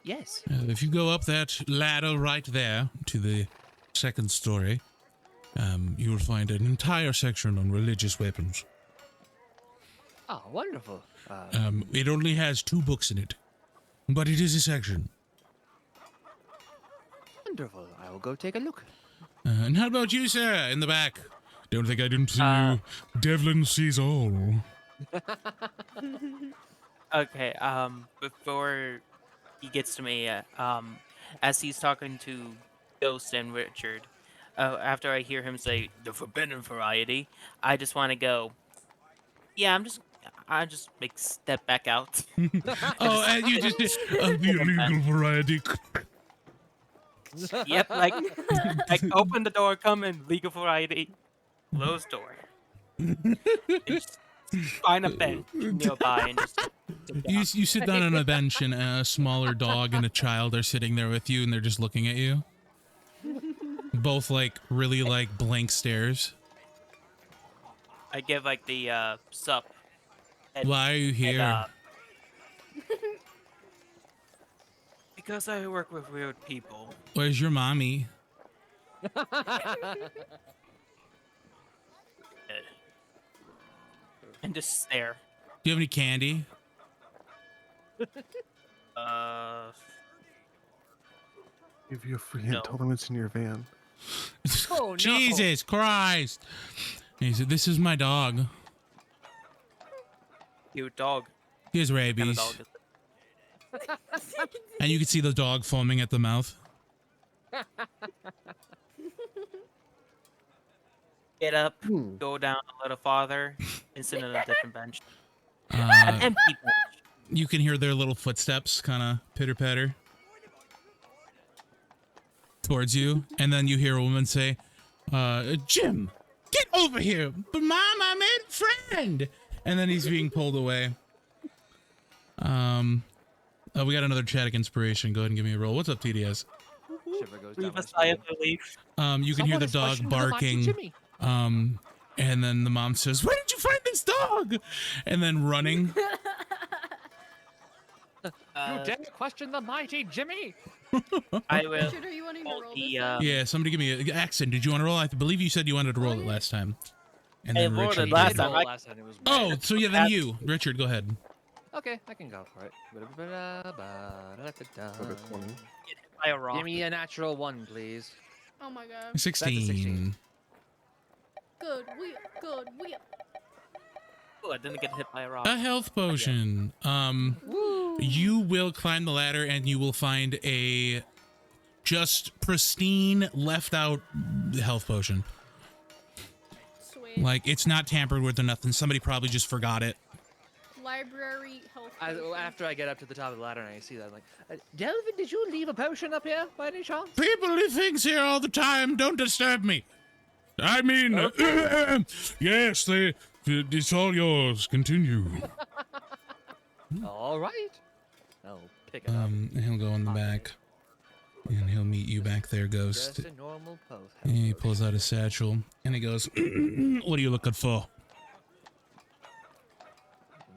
Yes. If you go up that ladder right there to the second story, you will find an entire section on religious weapons. Ah, wonderful. It only has 2 books in it, but it is a section. Wonderful. I will go take a look. And how about you, sir, in the back? Don't think I didn't see you. Devlin sees all. Okay, before he gets to me, as he's talking to Ghost and Richard, after I hear him say the forbidden variety, I just want to go, yeah, I just like step back out. Oh, and you just the illegal variety. Yep, like open the door, come in, legal variety, close door. And just find a bench nearby and just sit down. You sit down on a bench and a smaller dog and a child are sitting there with you and they're just looking at you. Both like really like blank stares. I give like the sup, Why are you here? Because I work with weird people. Where's your mommy? And just stare. Do you have any candy? Give you a free hint. No. Tell them it's in your van. Oh, no. Jesus Christ! And he said, "This is my dog. Cute dog. He has What kind rabies." of dog is it? And you can see the dog foaming at the mouth. Get up, Hmm. go down a little farther, and sit on a different bench. An Uh, empty bench. you can hear their little footsteps kind of pitter patter towards you, and then you hear a woman say, "Jim, get over here! But Mom, I made a friend!" And then he's being pulled away. We got another Chadic inspiration. Go ahead and give me a roll. What's up, TDS? Shiver goes down Leave my a sigh of spine. relief. You can hear Someone the is dog questioning the mighty barking. Jimmy. And then the mom says, "Where did you find this dog?" And then running. You dare question the mighty Jimmy? I will. Richard, are you wanting to roll roll the, this? Then? Yeah, somebody give me an accent. Did you want to roll? I believe you said you wanted to roll Oh, it yeah. last time. And I then rolled Richard it did. last Did time. roll last time, it was Oh, bad. so yeah, then you. Richard, go ahead. Okay, I can go for it. Like a 20. By a rock. Give me a natural 1, please. Oh my god. 16. Good wheel. Good wheel. Oh, I didn't get hit by a rock. A health potion. You will climb the ladder and you will find a just pristine left out health potion. Sweet. Like it's not tampered with or nothing. Somebody probably just forgot it. Library health. potion. After I get up to the top of the ladder and I see that, I'm like, Delvin, did you leave a potion up here by any chance? People leave things here all the time. Don't disturb me. I mean, yes, it's all yours. Continue. All right. I'll pick it up. And he'll go in the back. And he'll meet you back there, Ghost. Just a normal post. And he pulls out his satchel. And he goes, "What are you looking for?"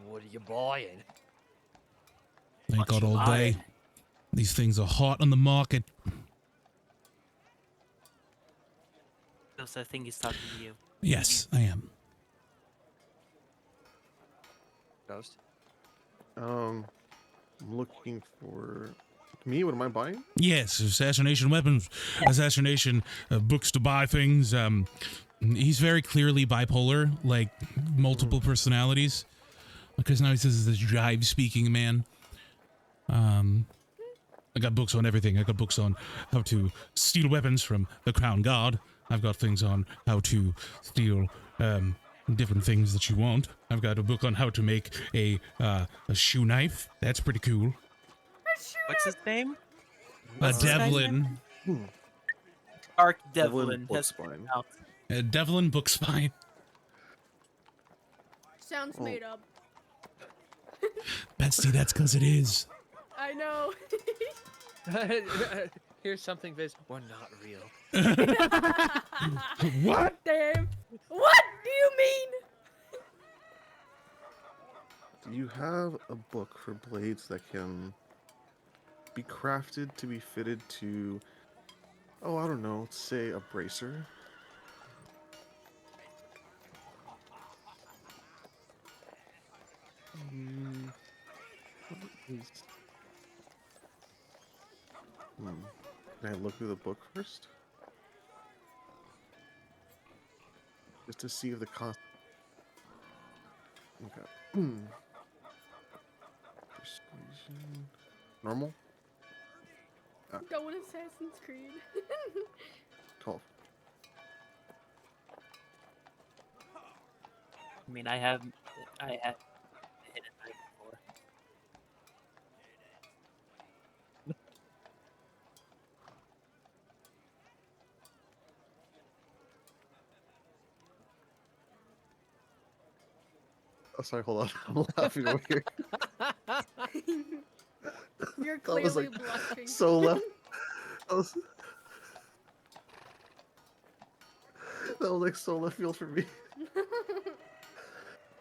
What are you buying? Ain't got all day. These things are hot on the market. Because I think he's talking to you. Yes, I am. Ghost? I'm looking for me. What am I buying? Yes, assassination weapons, assassination books to buy things. He's very clearly bipolar, like multiple personalities. Because now he says he's this jive-speaking man. I got books on everything. I got books on how to steal weapons from the Crown Guard. I've got things on how to steal different things that you want. I've got a book on how to make a shoe knife. That's pretty cool. What's his name? Devlin. Dark Devlin. Has Bookspine. out. Devlin Bookspine. Sounds Oh. made up. Betsy, that's because it is. I know. Here's something Viz. We're not real. What? Damn. What do you mean? Do you have a book for blades that can be crafted to be fitted to, oh, I don't know, let's say a bracer? What is... Can I look through the book first? Just to see if the cost. Okay. Persuasion. Normal? Go in Assassin's Creed. 12. I mean, I have hit it right before. Oh, sorry, hold on. I'm laughing over here. You're That was clearly like blushing. so left. That was, that was like so left field for me.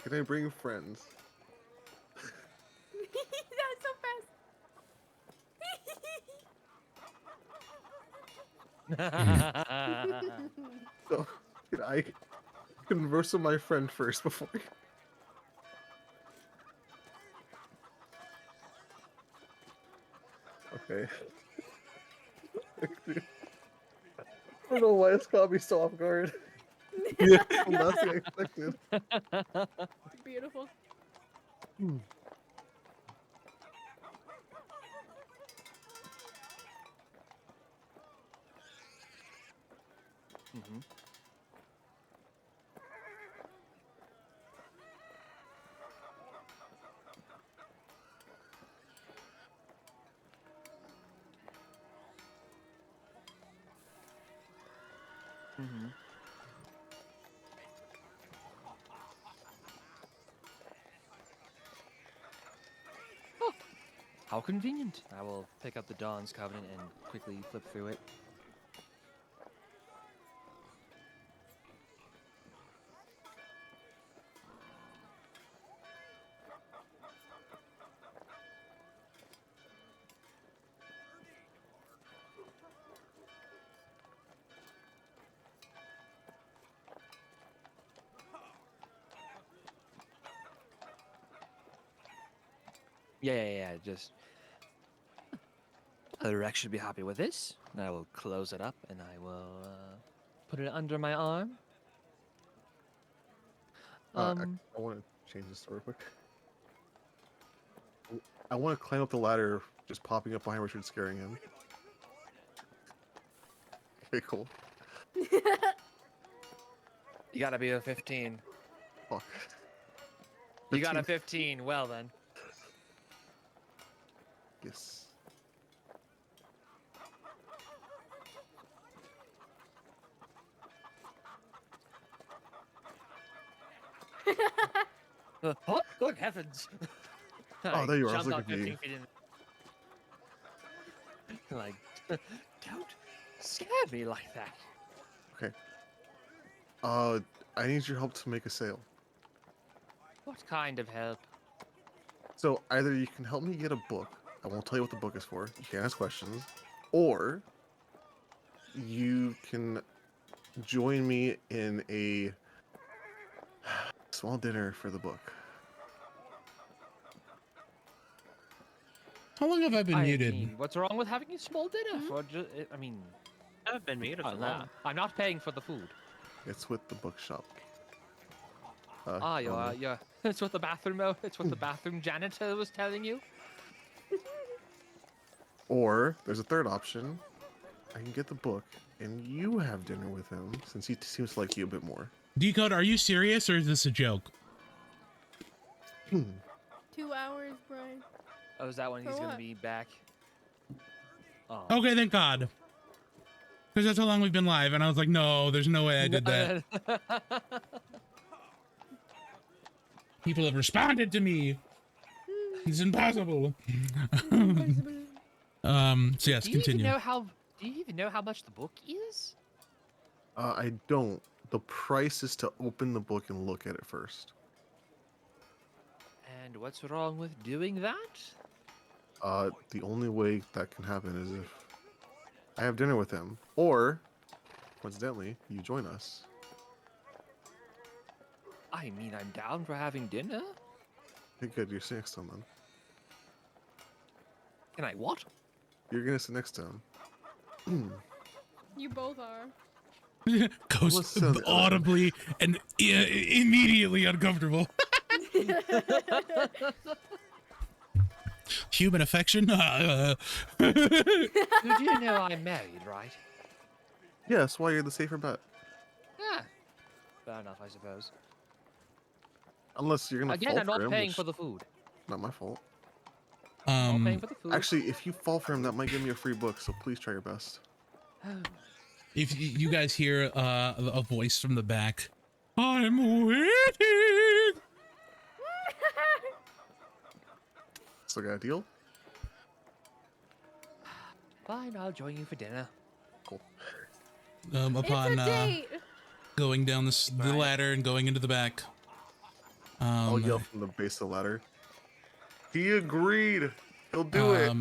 Can I bring friends? So, can I converse with my friend first before? Okay. I don't know why it's caught me so off guard. Yeah, last thing I expected. Beautiful. Hmm. Mhm. Mhm. Oh, how convenient. I will pick up the Dawn's Covenant and quickly flip through it. Yeah. Just Rex should be happy with this. And I will close it up and I will put it under my arm. I want to change this real quick. I want to climb up the ladder, just popping up behind Richard, scaring him. Okay, cool. You gotta be a 15. Fuck. You got a 15. 15. Well then. Yes. Oh, good heavens! Oh, there you are. I was Jumped looking out for you. 15 feet in. Like, don't scare me like that. Okay. I need your help to make a sale. What kind of help? So either you can help me get a book. I won't tell you what the book is for. You can't ask questions. Or you can join me in a small dinner for the book. How long have I been muted? mean, what's wrong with having a small dinner? For I mean, I've been muted for that. I'm not paying for the food. It's with the bookshop. Yeah. It's what the bathroom. It's what the bathroom janitor was telling you. Or there's a third option. I can get the book and you have dinner with him since he seems to like you a bit more. Decode, are you serious or is this a joke? 2 hours, Brian. Oh, is that when For he's gonna what? be back? Oh. Okay, thank God. Because that's how long we've been live, and I was like, no, there's no way I did that. People have responded to me. It's impossible. So yes, Do you continue. even know how? Do you even know how much the book is? I don't. The price is to open the book and look at it first. And what's wrong with doing that? The only way that can happen is if I have dinner with him, or coincidentally, you join us. I mean, I'm down for having dinner. Okay, good. You're next to him then. Can I what? You're gonna sit next to him. You both are. Goes Listen, audibly and immediately uncomfortable. Human affection? You do know I'm married, right? Yeah, that's why you're the safer bet. Yeah. Fair enough, I suppose. Unless you're gonna Again, fall I'm for not him, paying which for the food. not my fault. I'm not paying for the food. Actually, if you fall for him, that might give me a free book. So please try your best. If you guys hear a voice from the back, I'm waiting. So got a deal? Fine, I'll join you for dinner. Cool. Upon It's a date. going down the ladder and going into the back. I'll yell from the base of the ladder. He agreed. He'll do it.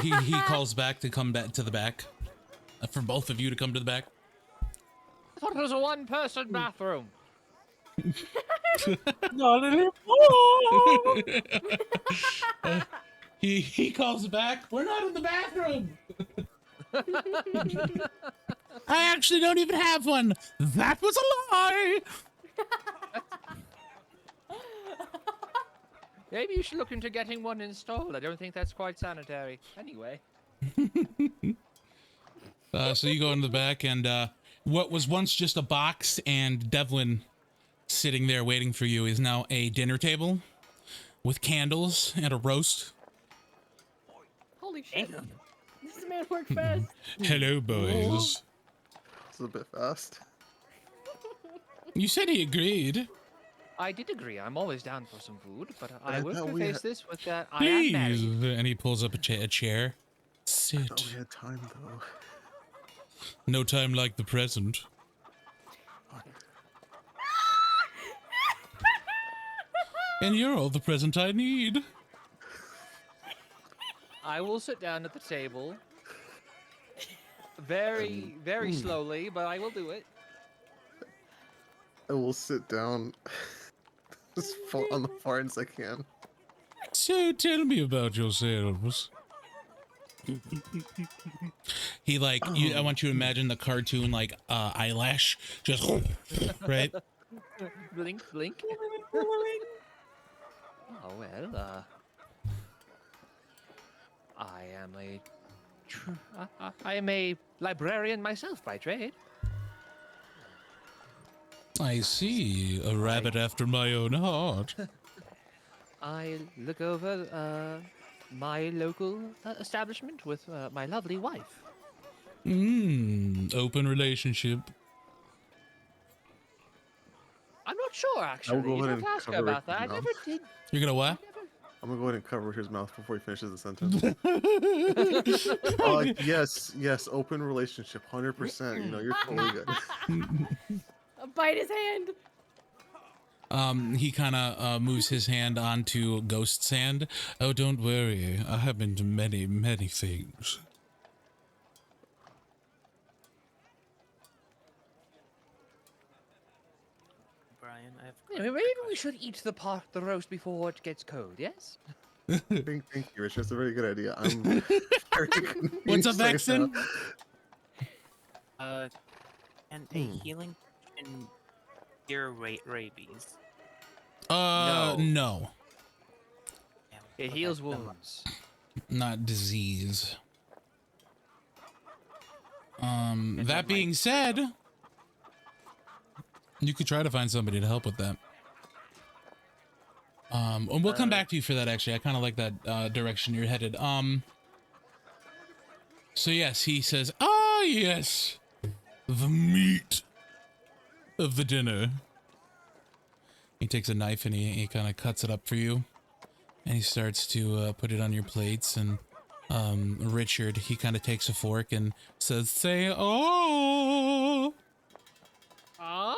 He calls back to come back to the back. for both of you to come to the back. I thought it was a one-person bathroom. Not anymore. He calls back. We're not in the bathroom. I actually don't even have one. That was a lie. Maybe you should look into getting one installed. I don't think that's quite sanitary. Anyway. So you go in the back, and what was once just a box and Devlin sitting there waiting for you is now a dinner table with candles and a roast. Holy shit. This man worked fast. Hello, boys. It's a bit fast. You said he agreed. I did agree. I'm always down for some food, but I I will thought we preface had- this with that I am Please. married. And he pulls up a chair. I Sit. thought we had time though. No time like the present. And you're all the present I need. I will sit down at the table. Very, very slowly, but I will do it. I will sit down as far on the far as I can. So tell me about yourselves. He like I want you to imagine the cartoon like eyelash just right. Blink, blink. Oh well. I am a librarian myself by trade. I see, a rabbit after my own heart. I look over my local establishment with my lovely wife. Open relationship. I'm not sure actually. go You ahead don't and have to ask her cover about it that. I now. never did. You're gonna what? I'm gonna go ahead and cover his mouth before he finishes the sentence. Yes, open relationship, 100%. You know, you're totally good. Bite his hand. He kind of moves his hand onto Ghost's hand. Oh, don't worry. I have been to many, many things. Brian, I have. Anyway, maybe we should eat the roast before it gets cold. Yes. Thank you, Rich. That's a very good idea. I'm very What's up, confused right Vexen? now. And a healing and cure rabies. No. Damn, It okay, heals never mind. wounds. Not disease. And That that being said, you could try to find somebody to help with that. And we'll come back to you for that, actually. I kind of like that direction you're headed. So yes, he says, "Ah, yes, the meat of the dinner." He takes a knife and he kind of cuts it up for you. And he starts to put it on your plates. And Richard, he kind of takes a fork and says, "Say, oh." Ah?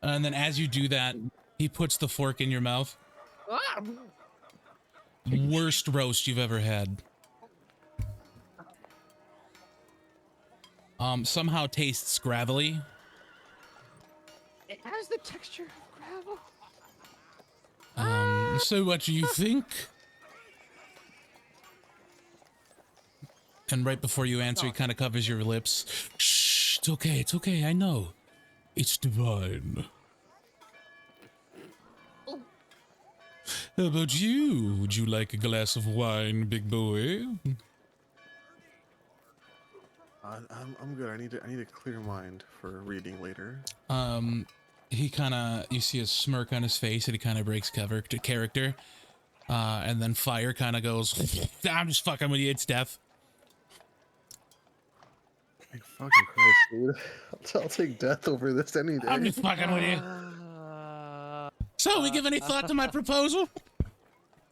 And then as you do that, he puts the fork in your mouth. Ah! Worst roast you've ever had. Somehow tastes gravelly. It has the texture of gravel. So what do you think? And right before you answer, he kind of covers your lips. Shh, it's okay, I know. It's divine. How about you? Would you like a glass of wine, big boy? I'm good. I need a clear mind for reading later. He kind of, you see a smirk on his face and he kind of breaks character. And then Fire kind of goes, "I'm just fucking with you, it's death." Like, fucking Christ, dude. I'll take death over this any day. I'm just fucking with you. So, we give any thought to my proposal?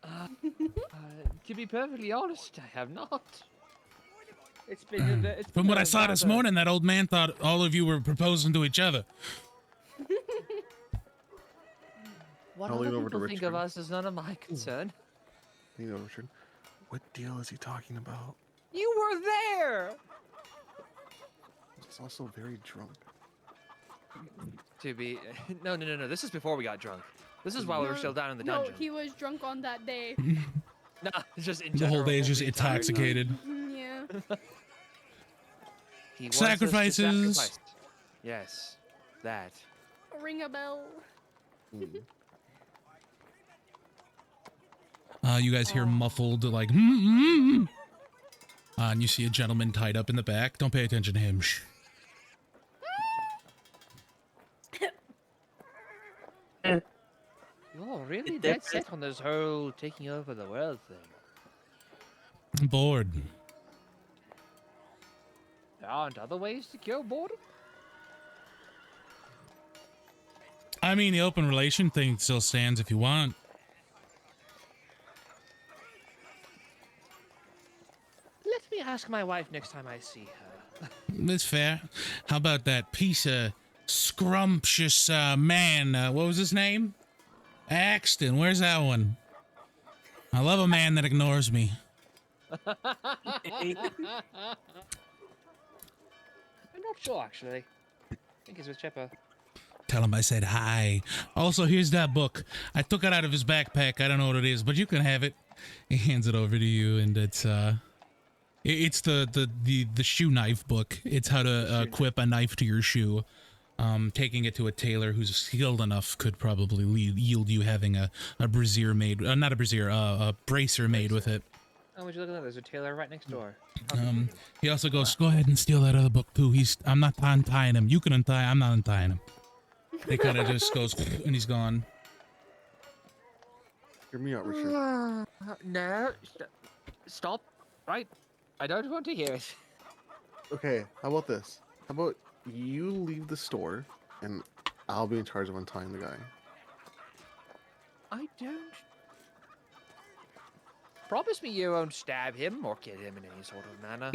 To be perfectly honest, I have not. It's been. From what I saw this morning, that old man thought all of you were proposing to each other. What I'll lean other over to people think of Richard. us is none of my concern. You know, Richard. What deal is he talking about? You were there. was also very drunk. To be no. This is before we got drunk. This is while we were No, still down in the no, dungeon. he was drunk on that day. No, just in The general. whole day is just the entire time. intoxicated. Yeah. He wants us to Sacrifices. sacrifice. Yes, that. Ring a bell. Mm. You guys hear muffled like, and you see a gentleman tied up in the back. Don't pay attention to him. Shh. You're really dead set on this whole taking over the world thing. I'm bored. There aren't other ways to cure boredom? I mean, the open relation thing still stands if you want. Let me ask my wife next time I see her. That's fair. How about that piece of scrumptious man? What was his name? Axton. Where's that one? I love a man that ignores me. I'm not sure, actually. I think he's with Chipper. Tell him I said hi. Also, here's that book. I took it out of his backpack. I don't know what it is, but you can have it. He hands it over to you, and it's the shoe knife book. It's how to equip a knife to your shoe. Taking it to a tailor who's skilled enough could probably yield you having a brassiere made, not a brassiere, a bracer made with it. Oh, would you look at that? There's a tailor right next door. He also goes, go ahead and steal that other book too. I'm not untying him. You can untie. I'm not untying him. He kind of just goes, and he's gone. Hear me out, Richard. No, stop. Right. I don't want to hear it. Okay, how about this? How about you leave the store, and I'll be in charge of untying the guy. I don't. Promise me you won't stab him or kill him in any sort of manner.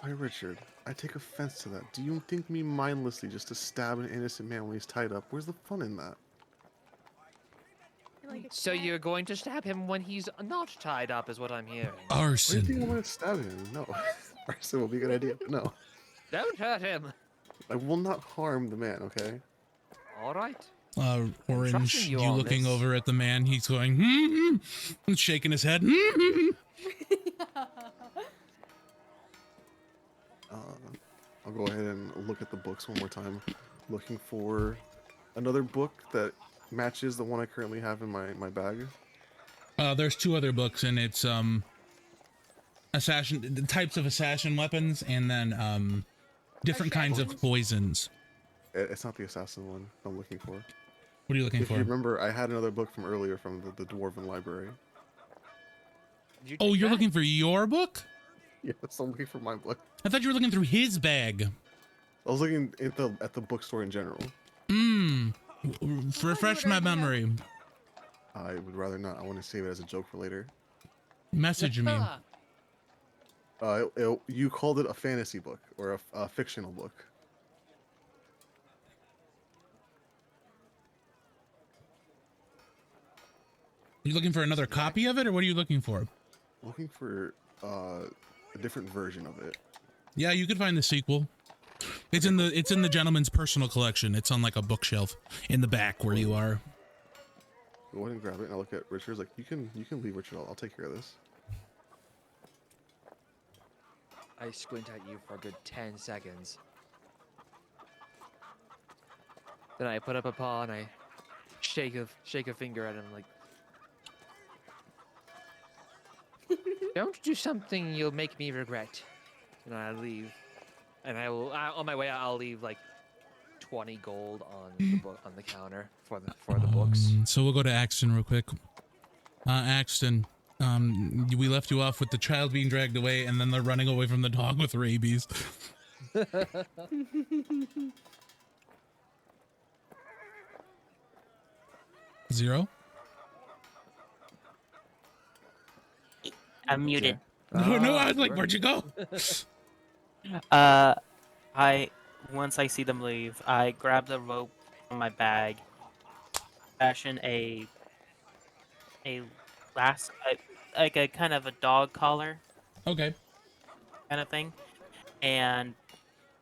Why, Richard? I take offense to that. Do you think me mindlessly just to stab an innocent man when he's tied up? Where's the fun in that? Like a So cat. you're going to stab him when he's not tied up, is what I'm hearing. Why do you think I'm Arson. gonna stab him? No. Arson will be a good idea, but no. Don't hurt him. I will not harm the man, okay? All right. Orange, trusting you you on looking this. over at the man. He's going, and shaking his head. I'll go ahead and look at the books one more time. Looking for another book that matches the one I currently have in my bag. There's two other books, and it's the types of assassin weapons, and then different kinds of poisons. It's not the assassin one I'm looking for. What are you looking If for? you remember, I had another book from earlier from the Dwarven Library. Did you Oh, take you're that? looking for your book? Yes, I'm looking for my book. I thought you were looking through his bag. I was looking at the bookstore in general. Refresh my memory. I would rather not. I want to save it as a joke for later. Message me. You called it a fantasy book or a fictional book. You looking for another copy of it, or what are you looking for? Looking for a different version of it. Yeah, you could find the sequel. It's in the gentleman's personal collection. It's on like a bookshelf in the back where you are. Go ahead and grab it, and I look at Richard's like, you can leave, Richard. I'll take care of this. I squint at you for a good 10 seconds. Then I put up a paw and I shake a finger at him like, don't do something you'll make me regret. And I leave. And on my way out, I'll leave like 20 gold on the book on the counter for the books. So we'll go to Axton real quick. Axton, we left you off with the child being dragged away, and then they're running away from the dog with rabies. Zero? I'm muted. No, I was like, where'd you go? Once I see them leave, I grab the rope from my bag, fashion a like a kind of a dog collar Okay. kind of thing, and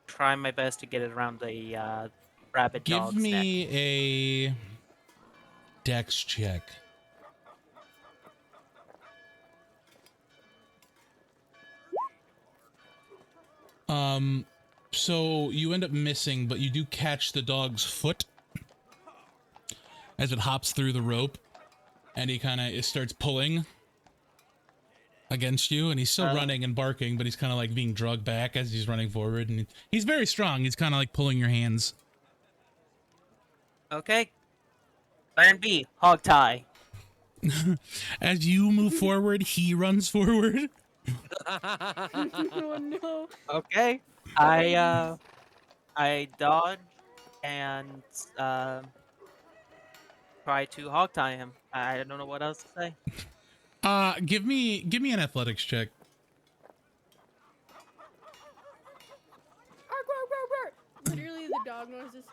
try my best to get it around the rabid Give dog's neck. me a dex check. So you end up missing, but you do catch the dog's foot as it hops through the rope, and he kind of starts pulling against you, and he's still running and barking, but he's kind of like being drugged back as he's running forward, and he's very strong. He's kind of like pulling your hands. Okay. Plan B, hog tie. As you move forward, he runs forward. Oh no. Okay. I dodge and try to hog tie him. I don't know what else to say. Give me an athletics check. Arg, arg, arg, arg. Literally the dog noises.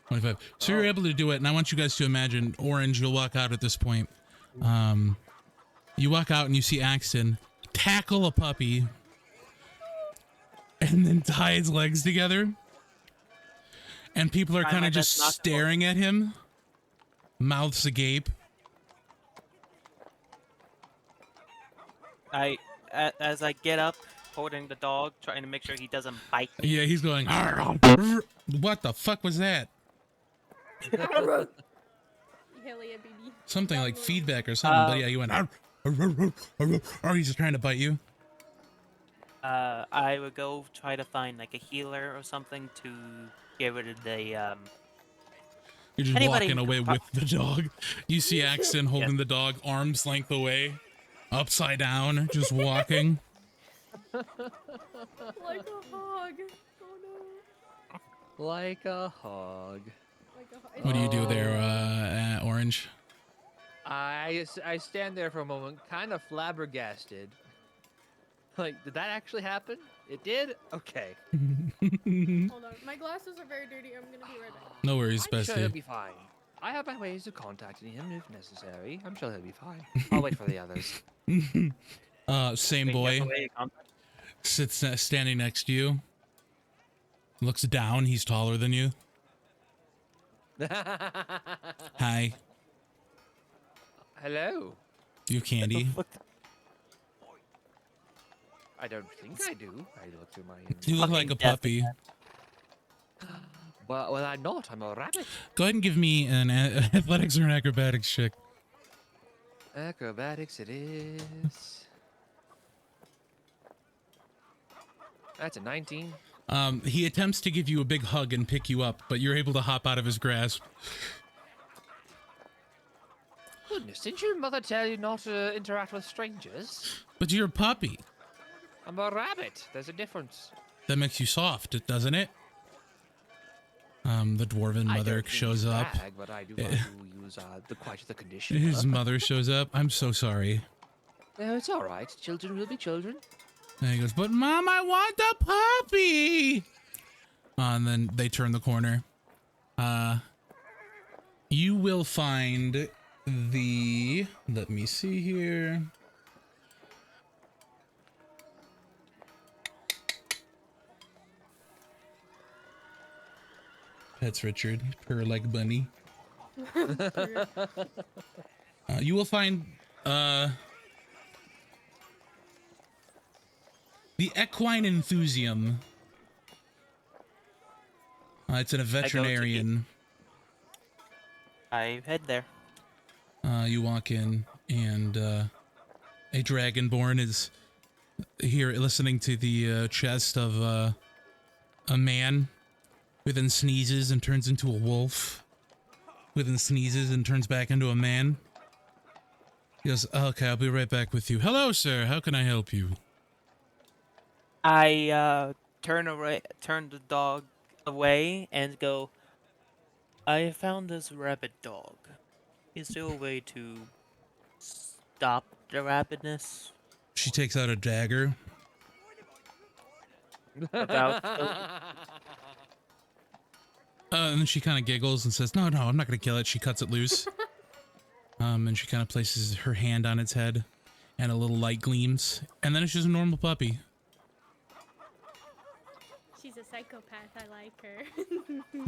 25. So you're able to do it, and I want you guys to imagine, Orange, you'll walk out at this point. You walk out and you see Axton tackle a puppy and then tie his legs together. And people are Try kind my of just best not to staring at him, mouths agape. As I get up, holding the dog, trying to make sure he doesn't bite me. Yeah, he's going, what the fuck was that? Hell yeah, baby. Something Dog like noise. feedback or something, but yeah, you went, or he's just trying to bite you. I would go try to find like a healer or something to get rid of the You're just Anybody walking who away could with the dog. You see Axton holding the dog arm's length away, upside down, just walking. Like a hog. Oh no. Like a hog. Like a hog. What do you do there, Orange? I stand there for a moment, kind of flabbergasted. Like, did that actually happen? It did? Okay. Hold on. My glasses are very dirty. I'm gonna be right back. No worries, I'm sure he'll bestie. be fine. I have my ways of contacting him if necessary. I'm sure he'll be fine. I'll wait for the others. Same Wait, boy you have a way of contact- sits standing next to you. Looks down. He's taller than you. Hi. Hello. Do you have candy? I don't think I do. I look through my. You look like a Fucking death puppy. Well, I'm not. I'm a rabbit. Go ahead and give me an athletics or an acrobatics check. Acrobatics it is. That's a 19. He attempts to give you a big hug and pick you up, but you're able to hop out of his grasp. Goodness, didn't your mother tell you not to interact with strangers? But you're a puppy. I'm a rabbit. There's a difference. That makes you soft, doesn't it? The dwarven I mother don't mean shows to up. brag, but I do want to use quite the condition. His mother shows up. I'm so sorry. No, it's all right. Children will be children. And he goes, but Mom, I want the puppy. And then they turn the corner. You will find the, let me see here. Pets Richard, per leg bunny. You will find the equine enthusiasm. It's a veterinarian. I head there. You walk in, and a dragonborn is here listening to the chest of a man, who then sneezes and turns into a wolf, who then sneezes and turns back into a man. He goes, okay, I'll be right back with you. Hello, sir. How can I help you? I turn the dog away and go, I found this rabbit dog. Is there a way to stop the rabidness? She takes out a dagger. Without And then she kind of giggles and says, no, I'm not going to kill it. She cuts it loose. And she kind of places her hand on its head, and a little light gleams. And then it's just a normal puppy. She's a psychopath. I like her.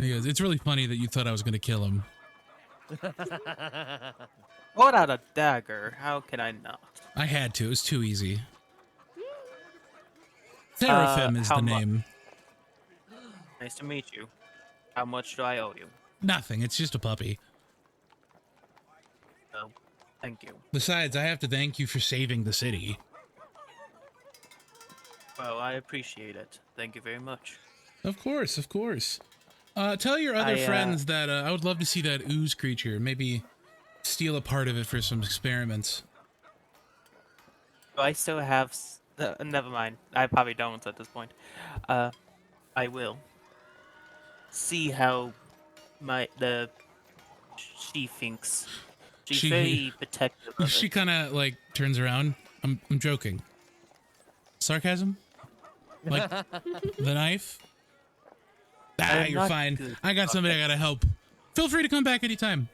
He goes, it's really funny that you thought I was going to kill him. Pull out a dagger. How can I not? I had to. It was too easy. Seraphim is how the mu- name. Nice to meet you. How much do I owe you? Nothing. It's just a puppy. Oh, thank you. Besides, I have to thank you for saving the city. Well, I appreciate it. Thank you very much. Of course, of course. Tell your other friends that I would love to see that ooze creature. Maybe steal a part of it for some experiments. Do I still have... never mind. I probably don't at this point. I will. See how she thinks. She's very protective of She it. kind of like turns around. I'm joking. Sarcasm? Like the knife? Ah, I'm you're not fine. good. I got somebody I gotta help. Feel free to come back anytime.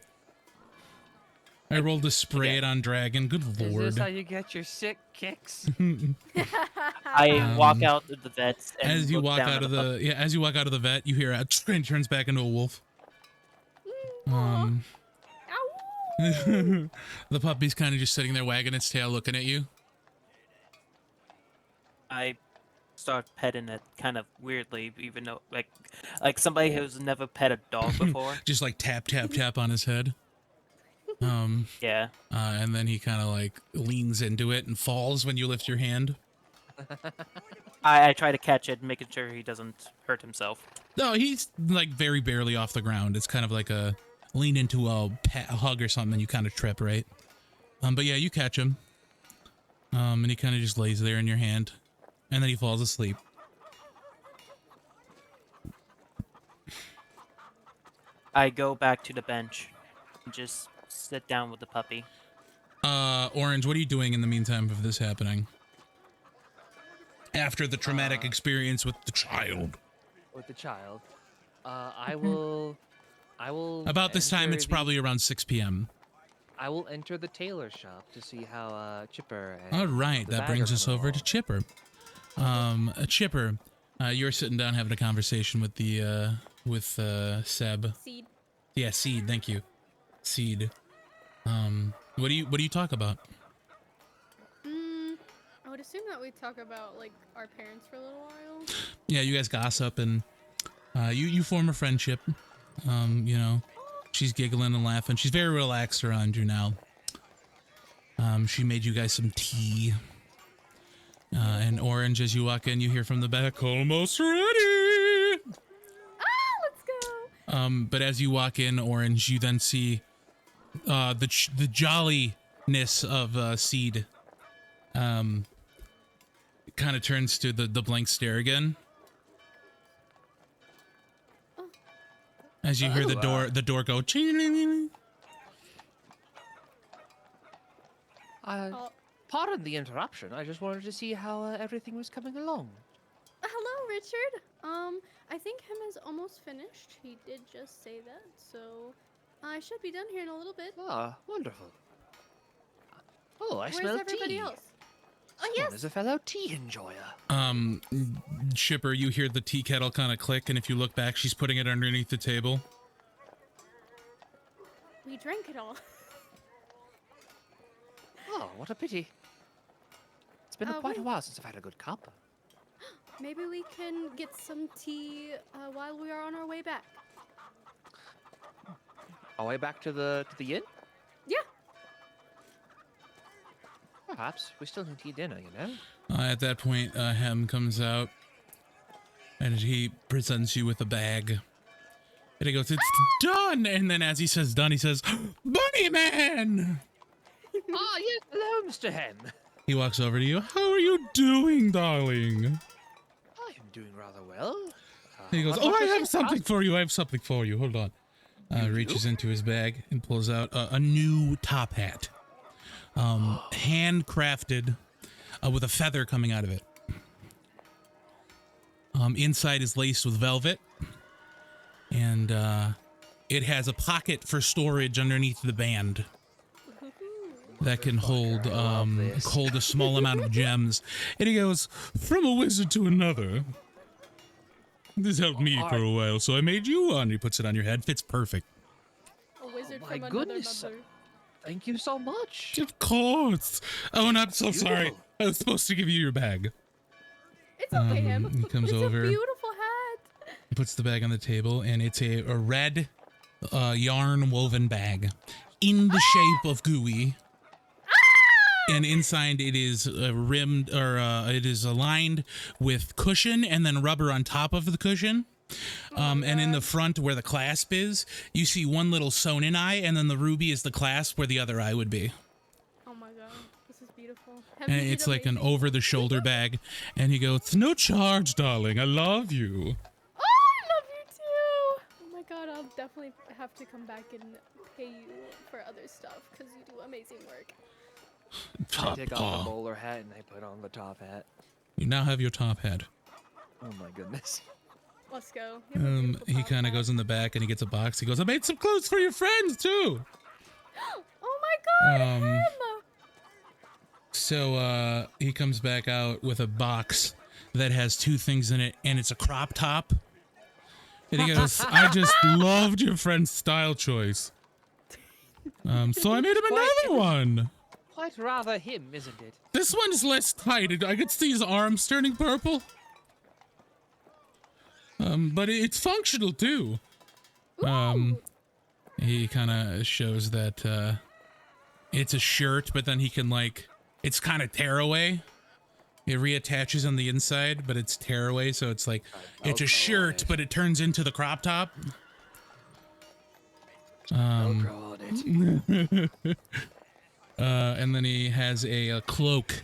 I rolled to spray it on Dragon. Good Is lord. this how you get your sick kicks? I walk out of the vets and As you look walk down out at of the the as you walk out of the vet, you hear a and turns back into a wolf. Ow. The puppy's kind of just sitting there wagging its tail, looking at you. I start petting it kind of weirdly, even though like somebody who's never pet a dog before. Just like tap tap tap on his head. Yeah. And then he kind of like leans into it and falls when you lift your hand. I try to catch it, making sure he doesn't hurt himself. No, he's like very barely off the ground. It's kind of like a lean into a hug or something. You kind of trip, right? But yeah, you catch him. And he kind of just lays there in your hand, and then he falls asleep. I go back to the bench and just sit down with the puppy. Orange, what are you doing in the meantime of this happening? After the traumatic experience with the child. With the child. I will About this time, enter it's the- probably around 6 p.m. I will enter the tailor shop to see how Chipper and All right, the that bag brings are us coming over to along. Chipper. Chipper, you're sitting down having a conversation with the Seb. Seed. Yeah, Seed. Thank you, Seed. What do you talk about? I would assume that we talk about like our parents for a little while. Yeah, you guys gossip and you form a friendship. You know, she's giggling and laughing. She's very relaxed around you now. She made you guys some tea. And Orange, as you walk in, you hear from the back, almost ready. Let's go. But as you walk in, Orange, you then see the jolliness of Seed. Kind of turns to the blank stare again. As you hear the door go. Ching. Pardon the interruption. I just wanted to see how everything was coming along. Hello, Richard. I think him is almost finished. He did just say that, so I should be done here in a little bit. Ah, wonderful. Oh, I Where's smell everybody tea. else? Oh, Someone yes. is a fellow tea enjoyer. Chipper, you hear the tea kettle kind of click, and if you look back, she's putting it underneath the table. We drank it all. Oh, what a pity. It's been quite a wait. while since I've had a good cup. Maybe we can get some tea while we are on our way back. Our way back to the inn? Yeah. Perhaps. We still need to eat dinner, you know? At that point, Hem comes out, and he presents you with a bag. And he goes, "It's done!" And then as he says done, he says, "Bunny Man!" Ah, yes. Hello, Mr. Hem. He walks over to you. "How are you doing, darling?" I am doing rather well. He goes, what "Oh, about I have yourself? something for you. I have something for you. Hold on." Reaches into his bag and pulls out a new top hat. Handcrafted with a feather coming out of it. Inside is laced with velvet. And it has a pocket for storage underneath the band that can hold a small amount of gems. And he goes, "From a wizard to another." This helped me for a while, so I made you one. He puts it on your head. Fits perfect. A wizard my from another goodness. mother. Thank you so much. Of course. Oh, and I'm so sorry. Beautiful. I was supposed to give you your bag. It's okay, him. He comes It's over. a beautiful hat. He puts the bag on the table, and it's a red yarn woven bag in the shape of gooey. And inside it is rimmed, or it is aligned with cushion and then rubber on top of the cushion. And in the front where the clasp is, you see one little sewn in eye, and then the ruby is the clasp where the other eye would be. Oh my god, this is beautiful. And it's like an over-the-shoulder bag. And he goes, "No charge, darling. I love you." Oh, I love you too. Oh my god, I'll definitely have to come back and pay you for other stuff because you do amazing work. I take off the bowler hat and I put on the top hat. You now have your top hat. Oh my goodness. Let's go. You have a beautiful He top kind of hat. goes in the back and he gets a box. He goes, "I made some clothes for your friends too." Oh my god, him! So he comes back out with a box that has two things in it, and it's a crop top. And he goes, "I just loved your friend's style choice. So I made him another one. Quite rather him, isn't it? This one's less tight. I could see his arms turning purple. But it's functional too." He kind of shows that it's a shirt, but then he can it's kind of tearaway. It reattaches on the inside, but it's tearaway, so it's like it's a shirt, but it turns into the crop top. Velcro on it. And then he has a cloak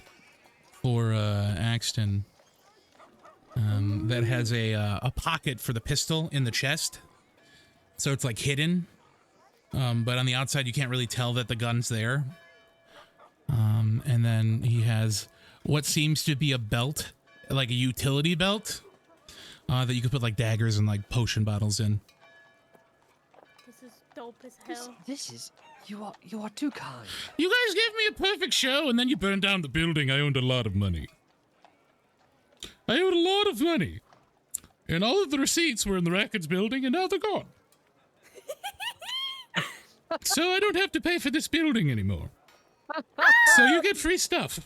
for Axton that has a pocket for the pistol in the chest, so it's like hidden. But on the outside, you can't really tell that the gun's there. And then he has what seems to be a belt, like a utility belt, that you could put like daggers and like potion bottles in. This is dope as hell. This is you are too kind. You guys gave me a perfect show, and then you burned down the building. I owned a lot of money. I owed a lot of money. And all of the receipts were in the records building, and now they're gone. So I don't have to pay for this building anymore. So you get free stuff.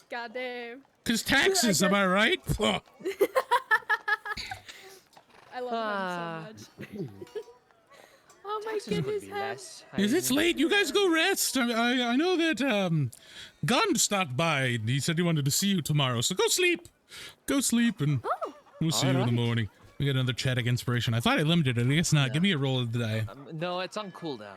Goddamn. Because taxes, am I right? I love him so much. Oh my Taxes would goodness, be him. less. It's late. You guys go rest. I know that Gund stopped by. And he said he wanted to see you tomorrow. So go sleep. Go sleep, and we'll see you in the Alright. morning. We got another Chedic inspiration. I thought I limited it. I guess not. Give me a roll of the die. No, it's on cooldown.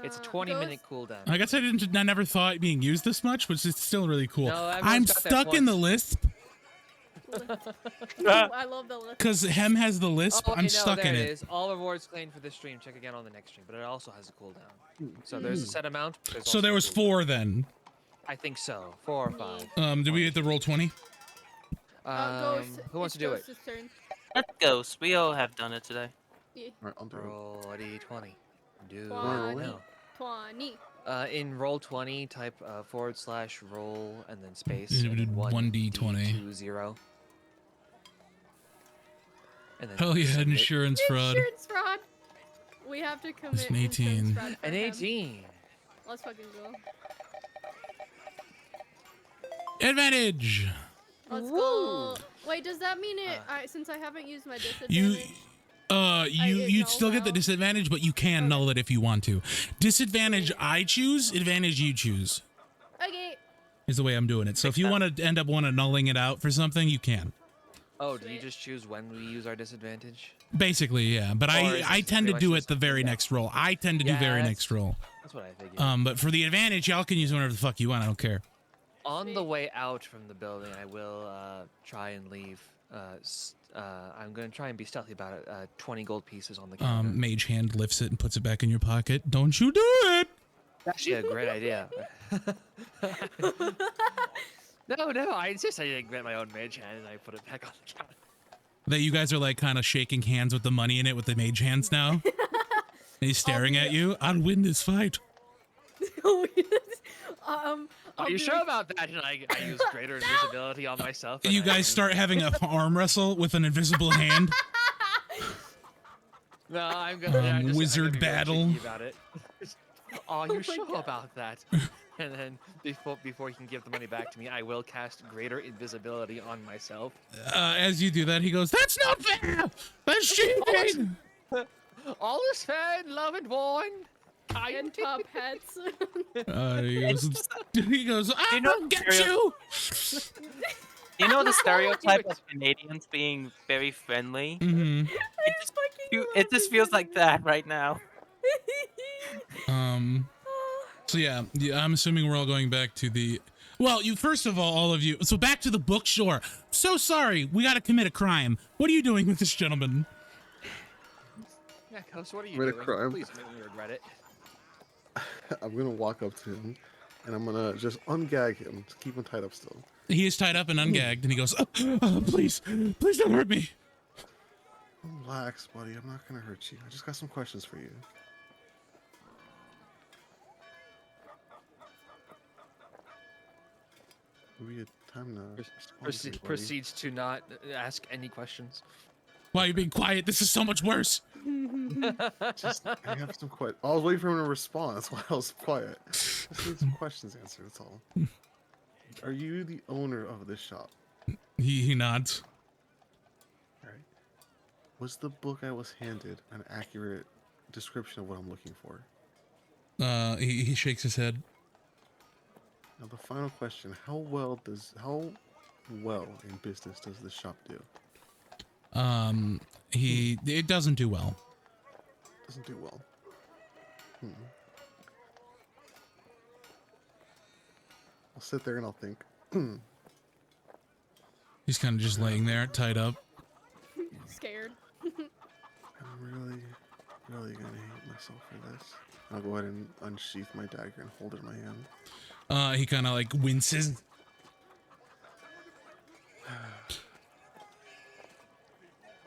It's a 20-minute cooldown. I guess I never thought it being used this much, which is still really cool. No, everyone's I'm got that stuck in once. the lisp I love the list. because Hem has the lisp. Oh, okay, I'm no, stuck there in it it. is. All rewards claimed for this stream. Check again on the next stream, but it also has a cooldown. So there's a set amount. There's So also there a was cooldown. 4 then. I think so. 4 or 5. Did we get the roll 20? Ghost, Who wants to it's do it? Ghost's turn. Ghost. We all have done it today. Yeah. Alright, I'll do it. Roll a d20. Do 20. now. 20. In roll 20, type / roll and then space. You and did then 1d20. 20. And then Hell yeah, submit. insurance fraud. Insurance fraud. We have to commit It's an 18. insurance fraud for An him. 18. Let's fucking go. Advantage. Let's go. Wait, does that mean it? Since I haven't used my You disadvantage. you'd null still get the now? disadvantage, but you can null it if you want to. Disadvantage I choose, advantage you choose. Okay. Is the way I'm doing it. So if you want to end up nulling it out for something, you can. Oh, do you Sweet. just choose when we use our disadvantage? Basically, yeah. But Or I is I this tend to pretty do much it just- the very yeah. next roll. I tend to do Yeah, very that's- next roll. That's what I figured. But for the advantage, y'all can use whatever the fuck you want. I don't care. On the Sweet. way out from the building, I will try and leave. I'm going to try and be stealthy about it. 20 gold pieces on the counter. Mage hand lifts it and puts it back in your pocket. Don't you do it! Actually, a great idea. No, I insist I didn't get my own mage hand and I put it back on the counter. That you guys are like kind of shaking hands with the money in it with the mage hands now. And he's staring at you. I'll win this fight. Are I'll you be sure like, about that? And I use greater invisibility on myself. and You I- guys start having a arm wrestle with an invisible hand. No, I'm gonna. I'm gonna Wizard be really battle. cheeky about it. Are you my sure God. about that? And then before he can give the money back to me, I will cast greater invisibility on myself. As you do that, he goes, "That's not fair. That's cheating." All is fair in love and wine. and top hats. He goes, You know, "I'll get you." You know the Do stereotype it. of Canadians being very friendly? hmm It just feels like that right now. So yeah, I'm assuming we're all going back to the. Well, you first of all of you. So back to the bookstore. So sorry, we got to commit a crime. What are you doing with this gentleman? Yeah, Coach, what are you Commit a doing? crime. Please make me regret it. I'm gonna walk up to him, and I'm gonna just ungag him, to keep him tied up still. He is tied up and ungagged, and he goes, please don't hurt me." Relax, buddy. I'm not gonna hurt you. I just got some questions for you. We had time to respond to you, buddy. Proceeds to not ask any questions. Why are you being quiet? This is so much worse. Just, I have some questions. I was waiting for him to respond. That's why I was quiet. Just need some questions answered. That's all. Are you the owner of this shop? He nods. All right. Was the book I was handed an accurate description of what I'm looking for? He shakes his head. Now the final question: how well in business does this shop do? It doesn't do well. Doesn't do well. I'll sit there and I'll think. He's kind of just laying there, tied up. Scared. I'm really gonna hate myself for this. I'll go ahead and unsheath my dagger and hold it in my hand. He kind of like winces.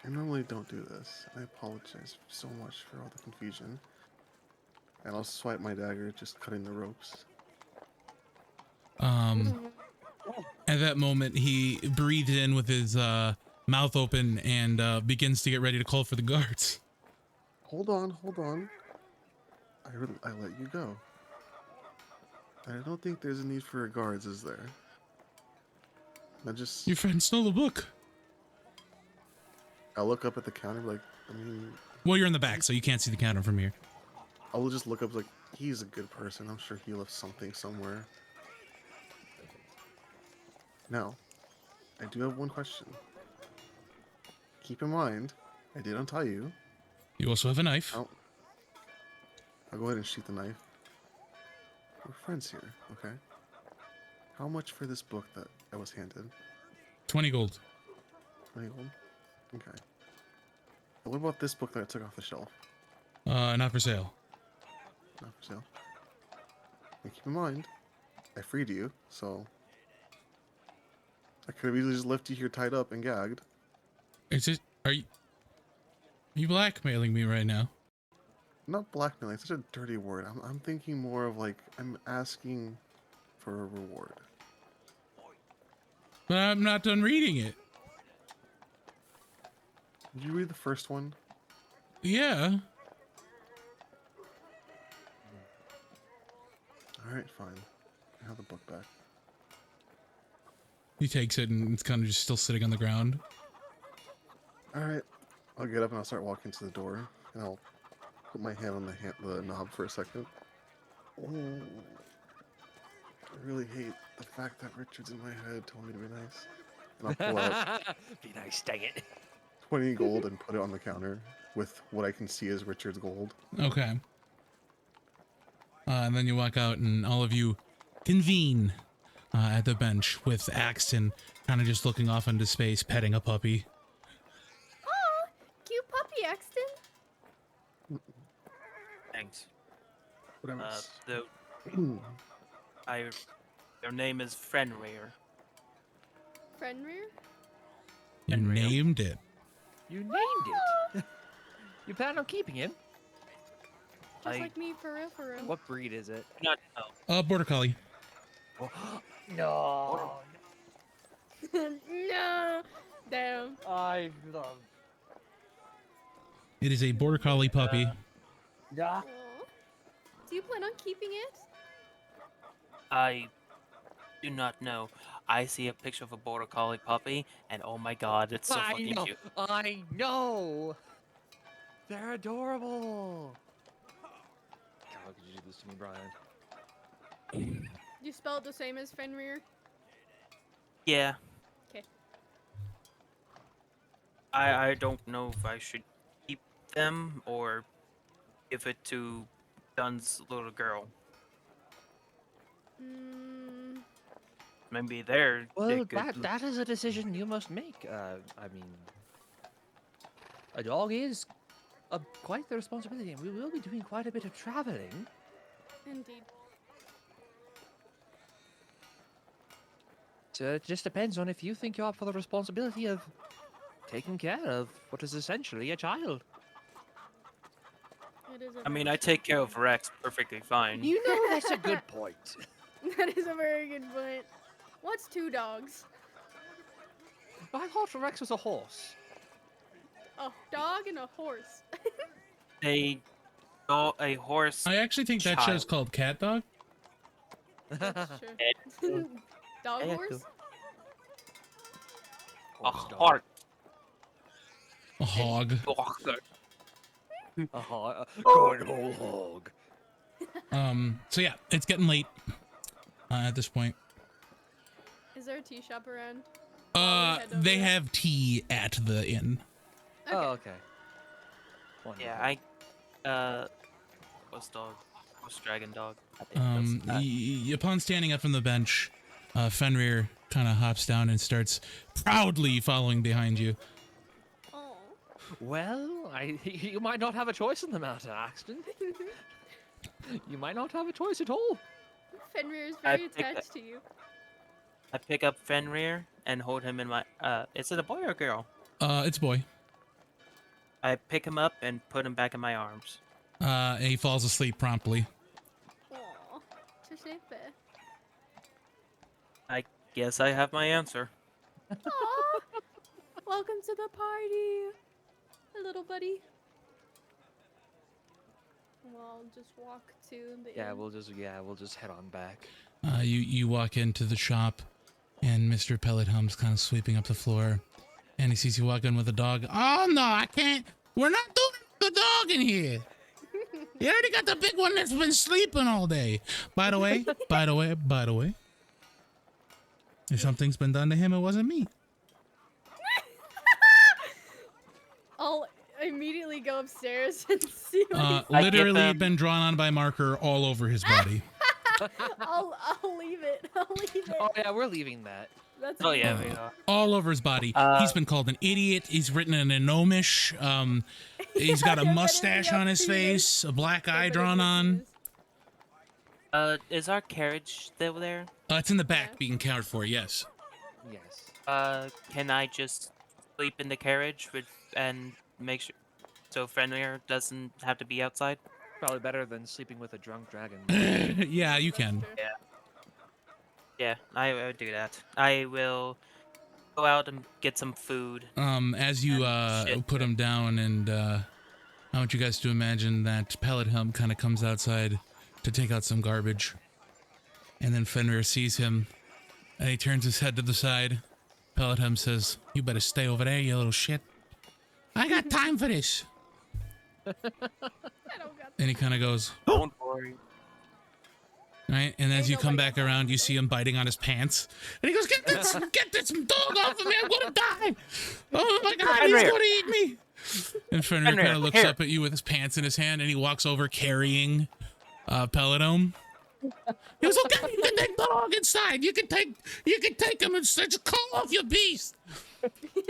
I normally don't do this. I apologize so much for all the confusion. And I'll swipe my dagger, just cutting the ropes. At that moment, he breathes in with his mouth open and begins to get ready to call for the guards. Hold on. I let you go. I don't think there's a need for guards, is there? I just... Your friend stole the book. I'll look up at the counter like, Well, you're in the back, so you can't see the counter from here. I will just look up like, he's a good person. I'm sure he left something somewhere. Now, I do have one question. Keep in mind, I did untie you. You also have a knife. I'll go ahead and sheath the knife. We're friends here, okay? How much for this book that I was handed? 20 gold. 20 gold? Okay. And what about this book that I took off the shelf? Not for sale. Not for sale. And keep in mind, I freed you, so I could have easily just left you here tied up and gagged. Are you blackmailing me right now? Not blackmailing, it's such a dirty word. I'm thinking more of like, I'm asking for a reward. But I'm not done reading it. Did you read the first one? Yeah. Alright, fine. I have the book back. He takes it and it's kind of just still sitting on the ground. Alright. I'll get up and I'll start walking to the door. And I'll put my hand on the knob for a second. Oh, I really hate the fact that Richard's in my head told me to be nice. And I'll pull out Be nice, dang it. 20 gold and put it on the counter with what I can see as Richard's gold. Okay. And then you walk out and all of you convene at the bench with Axton kind of just looking off into space, petting a puppy. Oh, cute puppy, Axton. Thanks. What I was- Your name is Fenrir. Fenrir? You Unreal. named it. You named it. You plan on keeping him? Just I- like me, for real, for real. What breed is it? Not Border Collie. No. No. Damn. I love. It is a border collie puppy. Yeah. Aw. Do you plan on keeping it? I do not know. I see a picture of a border collie puppy, and oh my god, it's so I fucking know. cute. I know. They're adorable. How could you do this to me, Brian? You spell it the same as Fenrir? Yeah. 'Kay. I don't know if I should keep them or give it to Dun's little girl. Mm, Maybe they Well, could. that is a decision you must make. I mean, a dog is quite the responsibility, and we will be doing quite a bit of traveling. indeed. So it just depends on if you think you're up for the responsibility of taking care of what is essentially a child. It is a I mean, very I take small care of thing. Rex perfectly fine. You know that's a good point. That is a very good point. What's 2 dogs? I thought Rex was a horse. A dog and a horse. A horse. I actually think that show's Child. called Cat Dog. That's true. Dog I have horse? A Horse dog. heart. A hog. A going whole hog. So yeah, it's getting late at this point. Is there a tea shop around? head over They there? have tea at the inn. Okay. Oh, okay. Wonderful. Yeah, what's dog? What's dragon dog? I think that's that. Upon standing up from the bench, Fenrir kind of hops down and starts proudly following behind you. Aw. Well, you might not have a choice in the matter, Axton. You might not have a choice at all. Fenrir is I very pick attached to you. I pick up Fenrir and hold him in my. Is it a boy or a girl? It's a boy. I pick him up and put him back in my arms. And he falls asleep promptly. Aw. Giuseppe. I guess I have my answer. Aw. Welcome to the party, little buddy. Well, I'll just walk to the Yeah, inn. we'll just head on back. You walk into the shop, and Mr. Pellethelm's kind of sweeping up the floor, and he sees you walk in with a dog. Oh no, I can't. We're not doing the dog in here. You already got the big one that's been sleeping all day. By the way, if something's been done to him, it wasn't me. I'll immediately go upstairs and see what I get Literally them. been drawn on by marker all over his body. I'll leave it. I'll leave it. Oh yeah, we're leaving that. That's Oh yeah, Uh, we are. All over his body. He's been called an idiot. He's written an anomish. He's got a Yeah, but mustache it's on a his penis. face, a black Yeah, eye but drawn it's a on. penis. Is our carriage still there? It's in the back Yeah. being cared for, yes. Yes. Can I just sleep in the carriage and make sure so Fenrir doesn't have to be outside? Probably better than sleeping with a drunk dragon. Yeah, you That's can. true. Yeah, I will do that. I will go out and get some food. As you Shit. put him down, and I want you guys to imagine that Pellethelm kind of comes outside to take out some garbage. And then Fenrir sees him, and he turns his head to the side. Pellethelm says, "You better stay over there, you little shit. I got time for this." I don't got And he kind of goes, Don't worry. right? And as Ain't you come nobody back around, you see him biting on his pants. And he goes, get this dog off of me. I'm going to die. Oh my God, he's Fenrir. going to eat me. And Fenrir Fenrir, kind of looks here. up at you with his pants in his hand, and he walks over carrying Pelletome. He goes, okay, you can take dog inside. You can take him inside. Just call off your beast.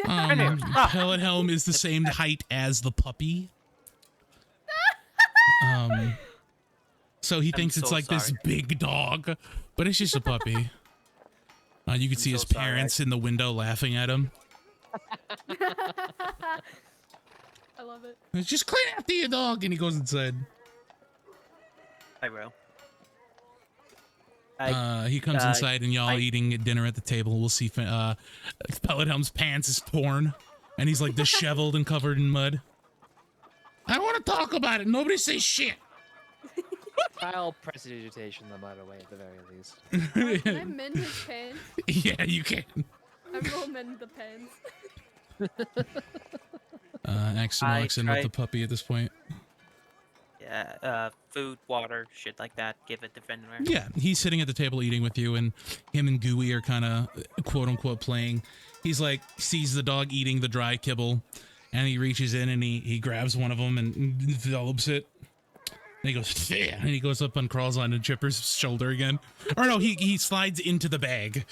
Pellethelm is the same height as the puppy. So he thinks it's so like this sorry. big dog, but it's just a puppy. You can see his so sorry. parents in the window laughing at him. I love it. It's just clean after your dog, and he goes inside. I will. He comes uh, inside and y'all I- eating dinner at the table. We'll see Pellethelm's pants is torn and he's like disheveled and covered in mud. I don't want to talk about it. Nobody say shit. I'll prestidigitation them right away at the very least. Can I mend his pants? Yeah, you can. I will mend the pants. Axton I walks in with tried- the puppy at this point. Yeah, food, water, shit like that. Give it to Fenrir. Yeah, he's sitting at the table eating with you, and him and Gooey are kind of quote unquote playing. He's like sees the dog eating the dry kibble, and he reaches in and he grabs one of them and envelops it. And he goes, yeah, and he goes up and crawls onto Chipper's shoulder again. Or no, he slides into the bag.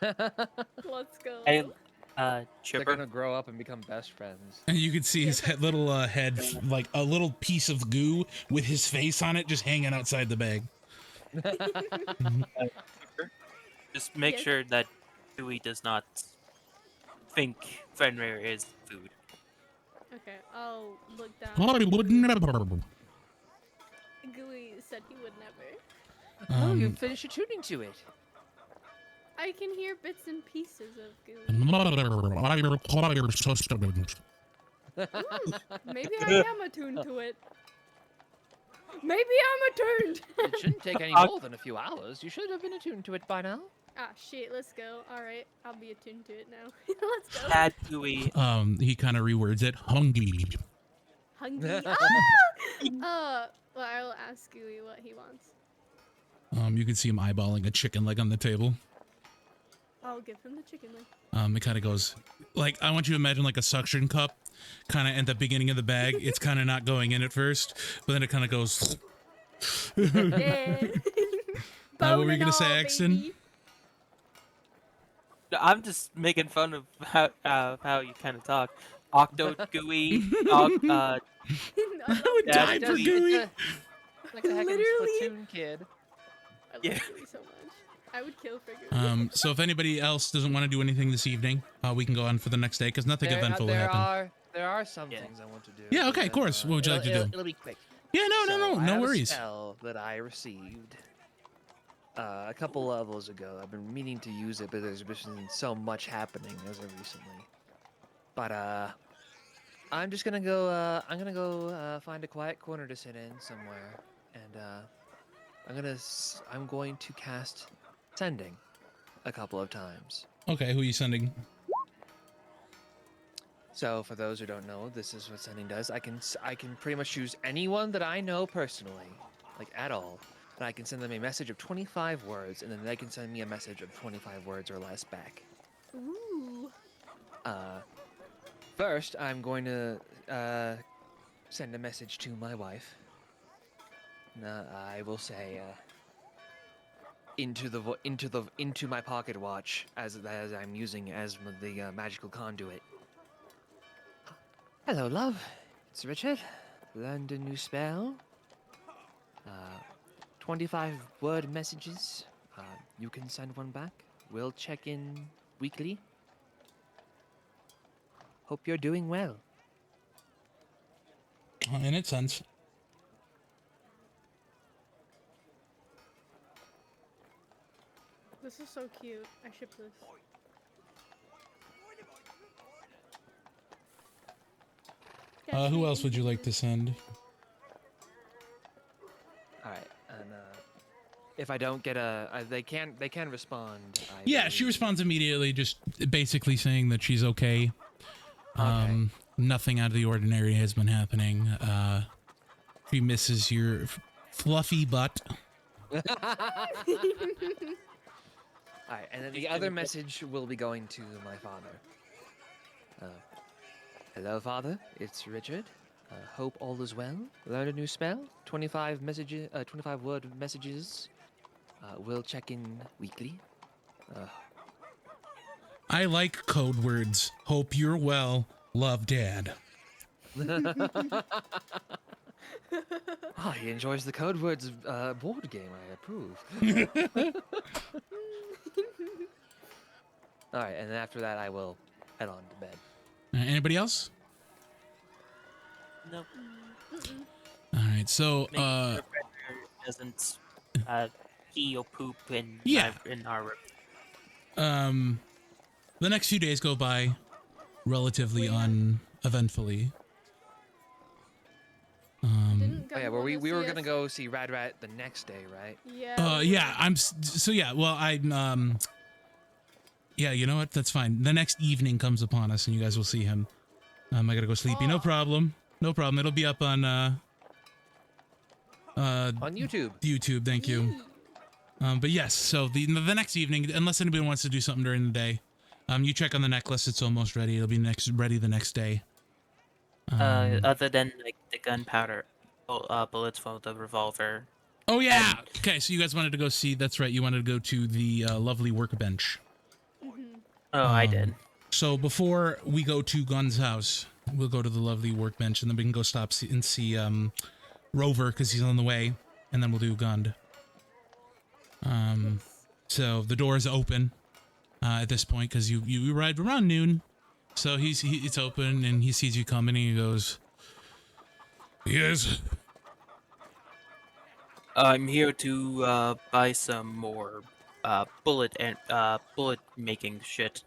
Let's go. Hey, They're Chipper. gonna grow up and become best friends. And you can see his little head, like a little piece of goo with his face on it, just hanging outside the bag. Just make Yes. sure that Dewey does not think Fenrir is food. Okay, I'll look down. I would never. Gooey said he would never. Oh, you Um, finished tuning to it. I can hear bits and pieces of Gooey. Maybe I am attuned to it. Maybe I'm attuned. It shouldn't take any more than a few hours. You should have been attuned to it by now. Ah, shit, let's go. Alright, I'll be attuned to it now. Let's go. Had Dewey. He kind of rewords it. Hungry. Hungry. Well, I'll ask Gooey what he wants. You can see him eyeballing a chicken leg on the table. I'll give him the chicken leg. It kind of goes like, I want you to imagine like a suction cup, kind of at the beginning of the bag. It's kind of not going in at first, but then it kind of goes. Yeah. What were you Bone gonna and say, all, Axton? baby. I'm just making fun of how you kind of talk. Octo Gooey. I would Yeah, die it's for just- Gooey. Like a heckin' Literally. Splatoon kid. I love Yeah. Gooey so much. I would kill for Gooey. So if anybody else doesn't want to do anything this evening, we can go on for the next day because nothing eventful will happen. There are some Yeah. things I want to do. Yeah, okay, of but, course. What would you like to do? It'll be quick. Yeah, no, So, I no have worries. A spell that I received a couple levels ago. I've been meaning to use it, but there's been so much happening as of recently. But I'm just gonna go. I'm gonna go find a quiet corner to sit in somewhere, and I'm going to cast sending a couple of times. Okay, who are you sending? So for those who don't know, this is what sending does. I can pretty much choose anyone that I know personally, like at all, and I can send them a message of 25 words, and then they can send me a message of 25 words or less back. Ooh. First, I'm going to send a message to my wife. I will say into my pocket watch as I'm using as the magical conduit. Hello, love. It's Richard. Learned a new spell. 25 word messages. You can send one back. We'll check in weekly. Hope you're doing well. And it sends. This is so cute. I ship this. Who else would you like to send? All right, and if I don't get they can respond. I Yeah, she believe. responds immediately, just basically saying that she's okay. Nothing out of the ordinary has been happening. She misses your fluffy butt. All right, and then the other message will be going to my father. Hello, Father. It's Richard. Hope all is well. Learn a new spell. 25 messages. 25 word messages. We'll check in weekly. I like code words. Hope you're well. Love, Dad. Ah, he enjoys the code words board game. I approve. All right, and then after that, I will head on to bed. Anybody else? Nope. All right, so Make sure Fenrir doesn't pee or poop in Yeah. in our The next few days go by relatively uneventfully. Didn't Oh yeah, Guns well, wanna we were see gonna us- go see Rad Rat the next day, right? Yeah. Yeah, so yeah, well, yeah, you know what? That's fine. The next evening comes upon us and you guys will see him. I gotta go sleepy. No Oh. problem. No problem. It'll be up on, On YouTube. YouTube. Thank you. Yee. But yes, so the next evening, unless anybody wants to do something during the day, you check on the necklace. It's almost ready. It'll be ready the next day. other than like the gunpowder bullets from the revolver. Oh yeah. Okay, so you guys wanted to go see. That's right. You wanted to go to the lovely workbench. Oh, I did. So before we go to Gun's house, we'll go to the lovely workbench, and then we can go and see Rover because he's on the way, and then we'll do Gund. So the door is open at this point because you arrived around noon, so it's open and he sees you coming and he goes, "Yes." I'm here to buy some more bullet making shit.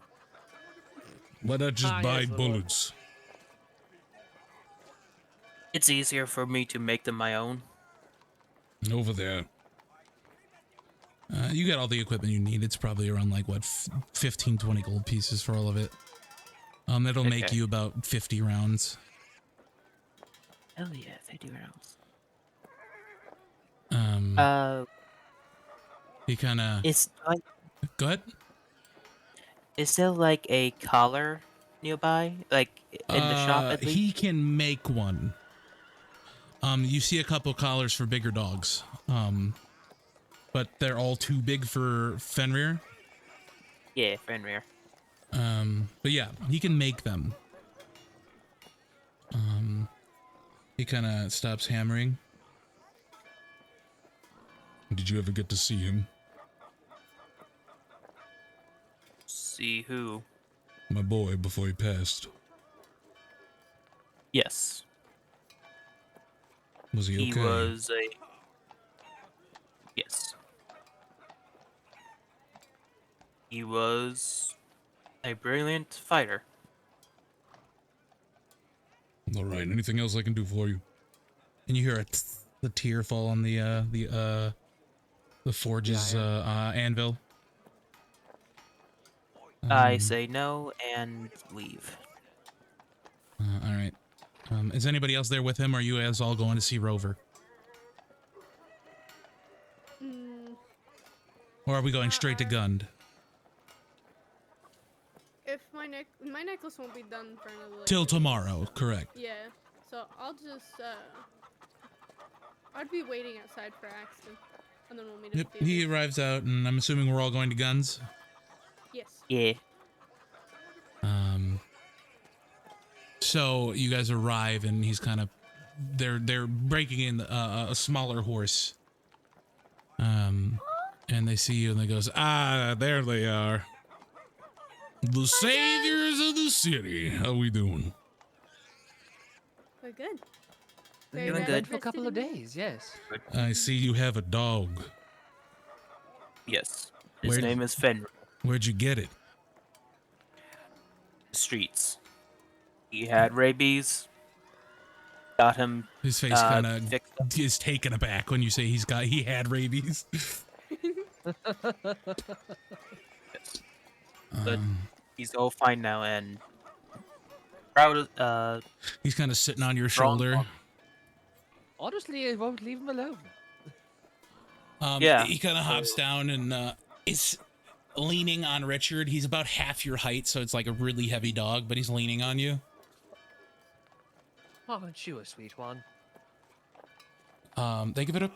Why not just buy yes, little- bullets? It's easier for me to make them my own. Over there. You got all the equipment you need. It's probably around like what 15, 20 gold pieces for all of it. It'll make Okay. you about 50 rounds. Hell yeah, 50 rounds. He kind of Is like go ahead. is there like a collar nearby, like in the shop at least? He can make one. You see a couple collars for bigger dogs. But they're all too big for Fenrir. Yeah, Fenrir. But yeah, he can make them. He kind of stops hammering. Did you ever get to see him? See who? My boy before he passed. Yes. Was he okay? He was a. Yes. He was a brilliant fighter. All right. Anything else I can do for you? And you hear the tear fall on the forge's anvil. I say no and leave. All right. Is anybody else there with him? Or are you guys all going to see Rover? Or are we going straight to Gund? If my necklace won't be done for another like, Till 2 tomorrow, correct. Yeah. So I'll just I'd be waiting outside for Axton, and then we'll meet Yep, at the he theater. arrives out, and I'm assuming we're all going to Guns. Yes. Yeah. So you guys arrive, and he's kind of they're breaking in a smaller horse. And they see you, and they goes, there they are, the saviors of the city. How we doing? We're good. Been Doing doing good. for a couple of days, yes. I see you have a dog. Yes. His Where- name is Fenrir. Where'd you get it? Streets. He had rabies. Got him. His face kind of fixed up. is taken aback when you say he had rabies. But he's all fine now and proud of, He's kind of sitting on your Strong shoulder. dog. Honestly, I won't leave him alone. Yeah. He kind of hops down and is leaning on Richard. He's about half your height, so it's like a really heavy dog, but he's leaning on you. Aren't you a sweet one? They give it a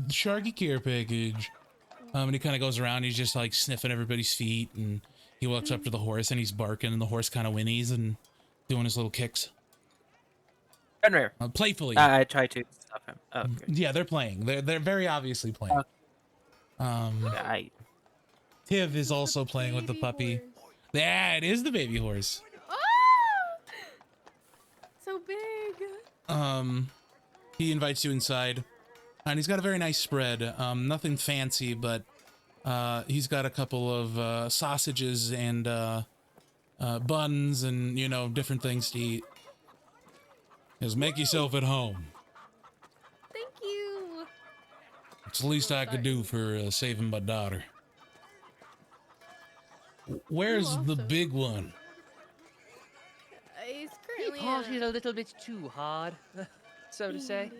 Sharky care package. And he kind of goes around. He's just like sniffing everybody's feet, and he walks up to the horse and he's barking, and the horse kind of whinnies and doing his little kicks, Fenrir. playfully. I tried to stop him. Oh, okay. Yeah, they're playing. They're very obviously playing. Tiv is also playing with the Baby puppy. horse. Yeah, it is the baby horse. Oh! So big. He invites you inside. And he's got a very nice spread. Nothing fancy, but he's got a couple of sausages and buns and, you know, different things to eat. Just make yourself at home. Thank you. It's the least I could do for saving my daughter. Where's the also. big one? He's He currently partied a little bit too hard, so to say.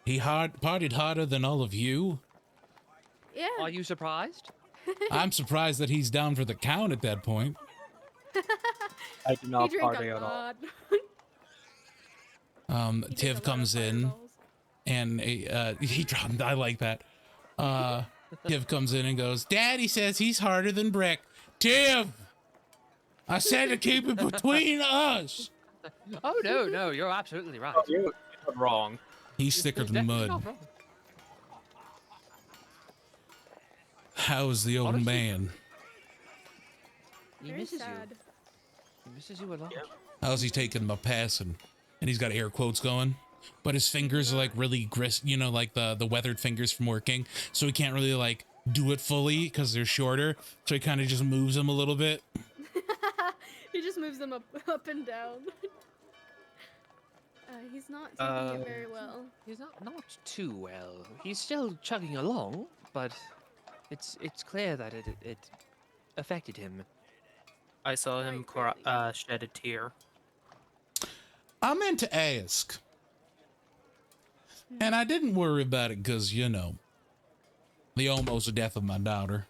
He partied harder than all of you? Yeah. Are you surprised? I'm surprised that he's down for the count at that point. I do He not drank party a at all. lot. He did a lot Tiv of comes in fireballs. and he dropped. I like that. Tiv comes in and goes, Daddy says he's harder than brick. Tiv! I said to keep it between us. Oh no, you're absolutely right. You're wrong. He's thicker You're than definitely mud. not wrong. How's the old Honestly- man? He Very misses sad. you. He misses you a lot. How's he taking my passing? And he's got air quotes going, but his fingers are like really you know, like the weathered fingers from working. So he can't really like do it fully because they're shorter. So he kind of just moves them a little bit. He just moves them up and down. He's not taking it very well. He's not too well. He's still chugging along, but it's clear that it affected him. I saw him Quite shed a tear. I meant to ask. And I didn't worry about it because, you know, the almost death of my daughter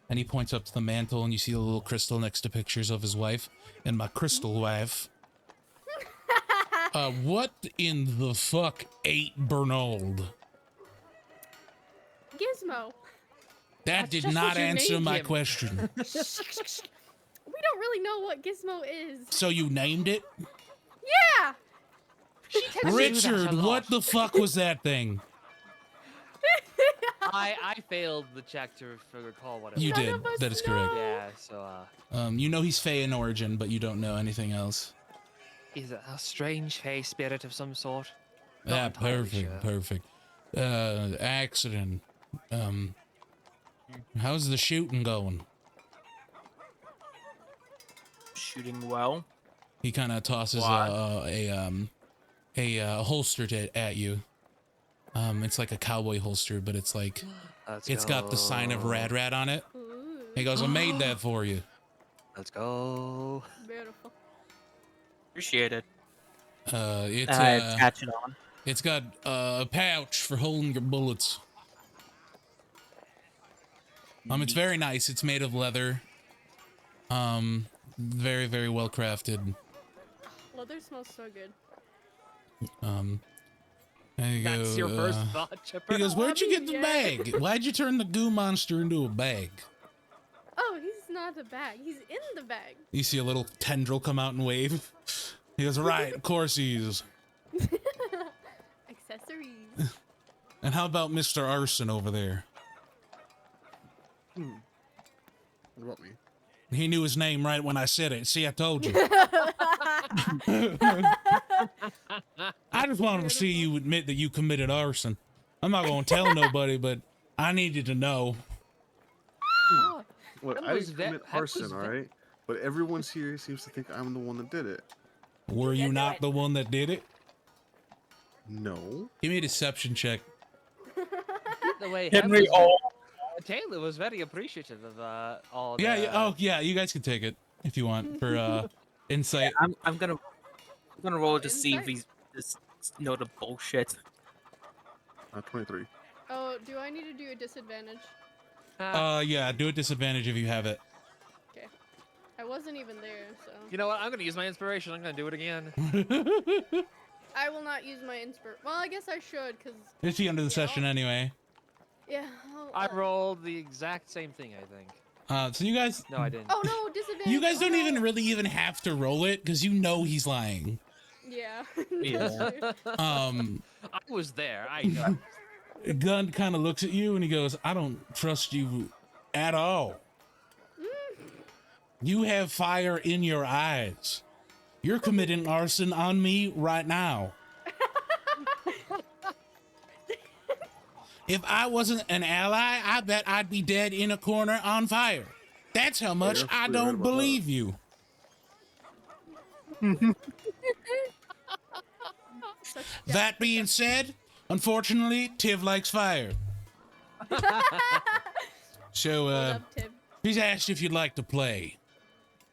and he points up to the mantle and you see a little crystal next to pictures of his wife and my crystal wife. What in the fuck ate Bernald? Gizmo. That That's did just not what you answer named my him. question. We don't really know what Gizmo is. So you named it? Yeah. Richard, what the fuck was that thing? I failed the check to recall what it You was. did. of us That is correct. know. Yeah, so You know he's Fey in origin, but you don't know anything else. he's a strange fey spirit of some sort. Not Yeah, entirely perfect, sure. perfect. Accident. How's the shooting going? Shooting well. He kind of tosses Why? a holster at you. It's like a cowboy holster, but it's like it's got the sign of Rad Rat on it. Ooh, He goes, "I made that for you." Let's go. beautiful. Appreciate it. It's Attach it on. it's got a pouch for holding your bullets. It's very nice. It's made of leather. Very, very well crafted. Leather smells so good. There you That's go. your first thought, Chipper. He goes, "Where'd you get the Yeah. bag? Why'd you turn the goo monster into a bag?" Oh, he's not a bag. He's in the bag. You see a little tendril come out and wave. He goes, "Right, of course he is." Accessories. And how about Mr. Arson over there? What about me? He knew his name right when I said it. See, I told you. I just wanted to see you admit that you committed arson. I'm not going to tell nobody, but I needed to know. What, That I was didn't ve- commit that arson, was ve- alright? But everyone's here seems to think I'm the one that did it. Were you do not it. the one that did it? No. Give me a deception check. The way Henry, oh, Taylor was very appreciative of all. Yeah, the, yeah. Oh, yeah. You guys can take it if you want for insight. I'm gonna roll to see if Insight? he's just know the bullshit. 23. Oh, do I need to do a disadvantage? Yeah. Do a disadvantage if you have it. Okay. I wasn't even there, so. You know what? I'm gonna use my inspiration. I'm gonna do it again. I will not use my inspir. Well, I guess I should, cause It's the end of the session anyway. yeah. I rolled the exact same thing, I think. So you guys, No, I didn't. Oh no, disadvantage. you guys Oh, don't no. even really even have to roll it because you know he's lying. Yeah. Yeah. That's true. I was there. I know. Gunn kind of looks at you and he goes, "I don't trust you at all. You have fire in your eyes. You're committing arson on me right now." If I wasn't an ally, I bet I'd be dead in a corner on fire. That's how much you're I right don't about that. believe you. Such That being said, unfortunately, Tiv likes fire. So, Hold up, Tim. she's asked if you'd like to play.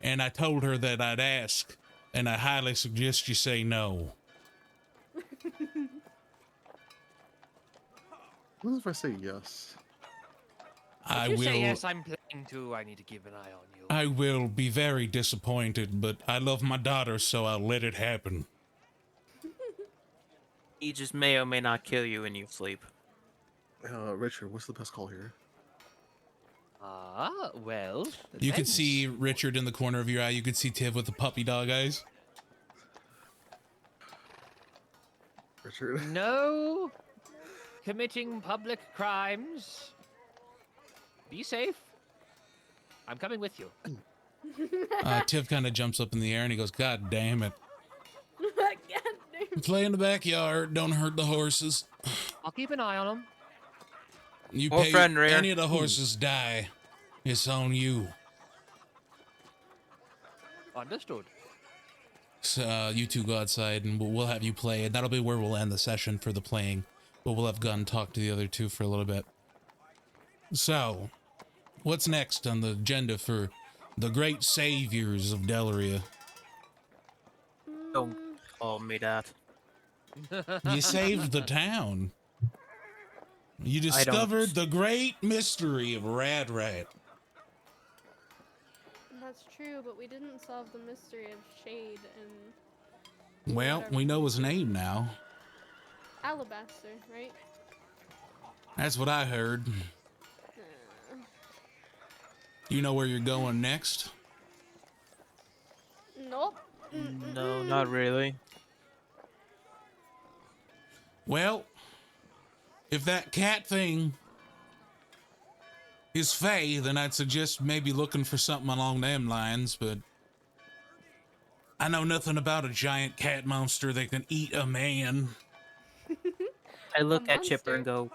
And I told her that I'd ask, and I highly suggest you say no. What if I say yes? I If you say will. yes, I'm playing too. I need to keep an eye on you. I will be very disappointed, but I love my daughter, so I'll let it happen. He just may or may not kill you in your sleep. Richard, what's the best call here? Well. You could depends. see Richard in the corner of your eye. You could see Tiv with the puppy dog eyes. Richard? No committing public crimes. Be safe. I'm coming with you. Tiv kind of jumps up in the air and he goes, God damn it. God damn. Play in the backyard. Don't hurt the horses. I'll keep an eye on them. You Or pay friend rear. any of the horses die. It's on you. Understood. So you two go outside and we'll have you play. And that'll be where we'll end the session for the playing. But we'll have Gunn talk to the other two for a little bit. So, what's next on the agenda for the great saviors of Delaria? Don't call me that. You saved the town. You I don't- discovered the great mystery of Rad Rat. That's true, but we didn't solve the mystery of Shade and Well, we know his name now. Alabaster, right? That's what I heard. You know where you're going next? Nope. No, not really. Well, if that cat thing is Fae, then I'd suggest maybe looking for something along them lines, but I know nothing about a giant cat monster that can eat a man. I look A at Chipper and monster.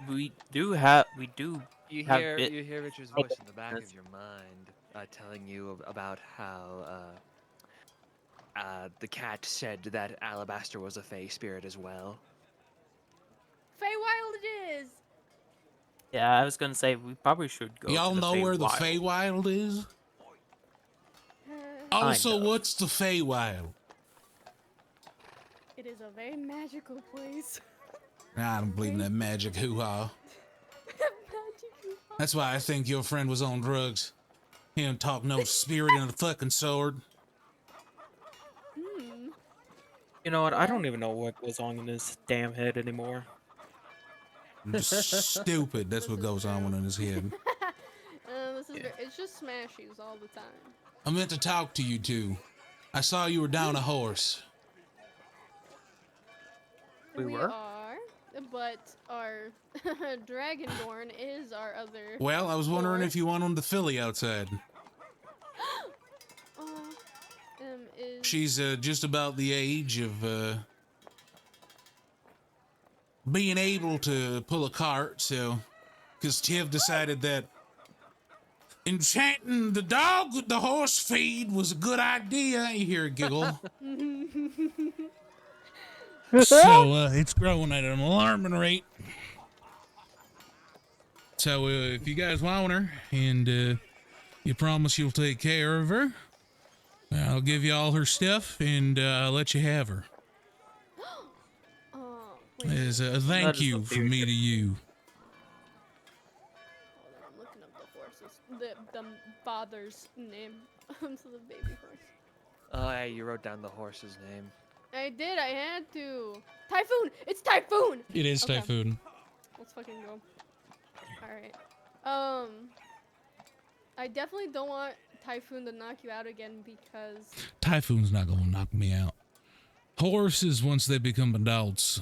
go, we do have You Have hear bit- you hear Richard's like voice in the back this. of your mind, telling you about how the cat said that Alabaster was a fey spirit as well. Feywild it is. Yeah, I was gonna say we probably should go. Y'all to the know where the Feywild. Feywild is? Uh, Also, Kinda. what's the Feywild? it is a very magical place. I don't believe in that magic hoo-ha. Magical. That's why I think your friend was on drugs. He don't talk no spirit in a fucking sword. You know what? I don't even know what goes on in his damn head anymore. Just stupid. That's what goes on in his head. This is it's just smashies all the time. I meant to talk to you two. I saw you were down a horse. We were? are, but our Dragonborn is our other. Well, I was wondering if you want on the filly outside. Is She's just about the age of being able to pull a cart, so because Tiv decided that enchanting the dog with the horse feed was a good idea. You hear a giggle. So it's growing at an alarming rate. So if you guys want her and you promise you'll take care of her, I'll give you all her stuff and I'll let you have her. wait, As a That thank is you the from me to you. hold on, I'm looking up the horses. The father's name. So the baby horse. Oh, hey, you wrote down the horse's name. I did. I had to. Typhoon. It's Typhoon. It is Okay. Typhoon. Let's fucking go. All right. I definitely don't want Typhoon to knock you out again because Typhoon's not gonna knock me out. Horses, once they become adults,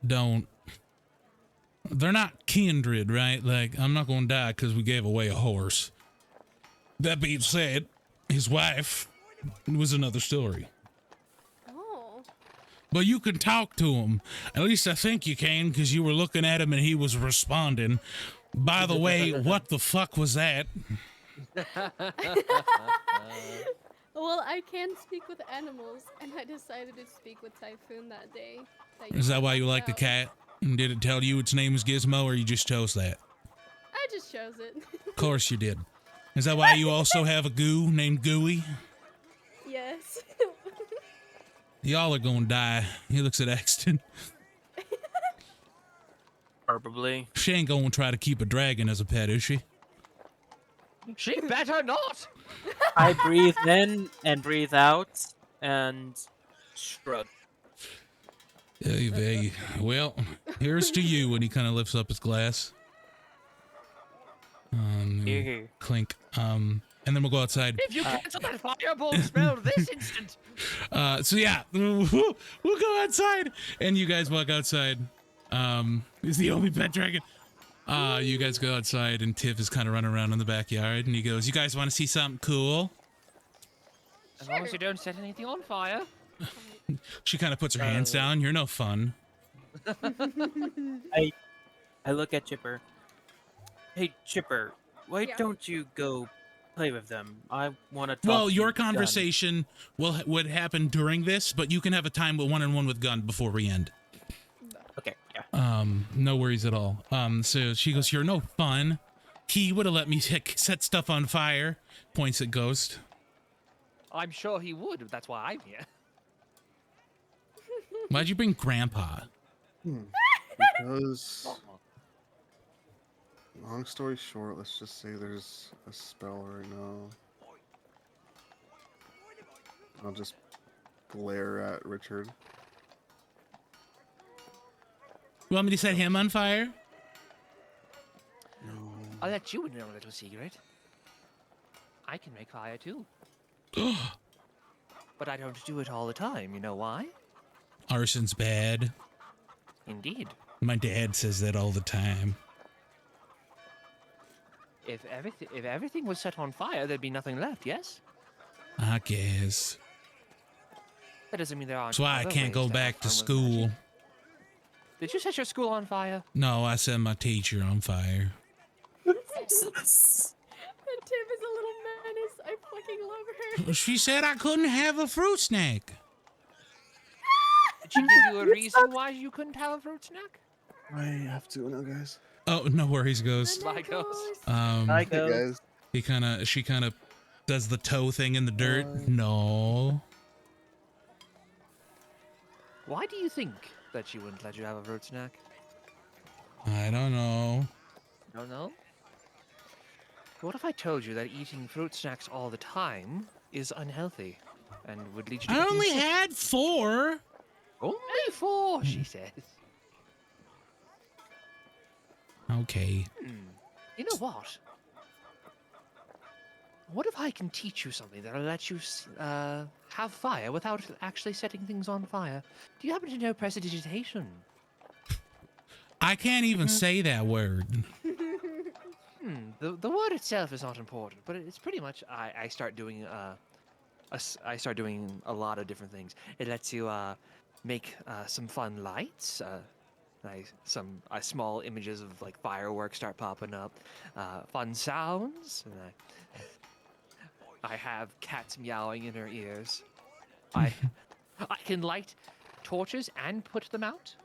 don't. They're not kindred, right? Like, I'm not gonna die because we gave away a horse. That being said, his wife was another story. oh, But you can talk to him. At least I think you can, because you were looking at him and he was responding. By the way, what the fuck was that? Well, I can speak with animals, and I decided to speak with Typhoon that day. Is that why you like the out. cat? And did it tell you its name is Gizmo, or you just chose that? I just chose it. Of course you did. Is that why you also have a goo named Gooey? Yes. Y'all are gonna die. He looks at Axton. Probably. She ain't gonna try to keep a dragon as a pet, is she? She better not. I breathe in and breathe out and shrug. Hey, well, here's to you. And he kind of lifts up his glass. Here, here. Clink. And then we'll go outside. If you cancel that fireball spell this instant. So yeah, we'll go outside, and you guys walk outside. He's the only pet dragon. You guys go outside, and Tiff is kind of running around in the backyard, and he goes, "You guys want to see something cool?" As long as you don't set anything on fire. She kind of puts her hands down. You're no fun. I look at Chipper. Hey, Chipper, why Yeah. don't you go play with them? I want to talk. Well, to your Gun. conversation would happen during this, but you can have a time with one-on-one with Gun before we end. Okay, yeah. No worries at all. So she goes, "You're no fun. He would have let me set stuff on fire." Points at Ghost. I'm sure he would. That's why I'm here. Why'd you bring Grandpa? Because, long story short, let's just say there's a spell right now. I'll just glare at Richard. You want me to set him on fire? No. I'll let you in on a little secret. I can make fire too. But I don't do it all the time. You know why? Arson's bad. Indeed. My dad says that all the time. If everything was set on fire, there'd be nothing left. Yes. I guess. That doesn't mean there aren't. That's why I other can't ways go have back to fun with school. magic. Did you set your school on fire? No, I set my teacher on fire. And Tim is a little menace. I fucking love her. She said I couldn't have a fruit snack. Did she give you a reason why you couldn't have a fruit snack? I have to now, guys. Oh, no worries, Ghost. Bye, Ghost. Hi, Hey, Ghost. guys. She kind of does the toe thing in the dirt. No. Why do you think that she wouldn't let you have a fruit snack? I don't know. Don't know. What if I told you that eating fruit snacks all the time is unhealthy and would lead you to I getting only sick? had 4. Only 4, she says. Okay. You know what? What if I can teach you something that'll let you have fire without actually setting things on fire? Do you happen to know prestidigitation? I can't even say that word. The word itself is not important, but it's pretty much I start doing I start doing a lot of different things. It lets you make some fun lights. Some small images of like fireworks start popping up. Fun sounds. And I have cats meowing in her ears. I can light torches and put them out.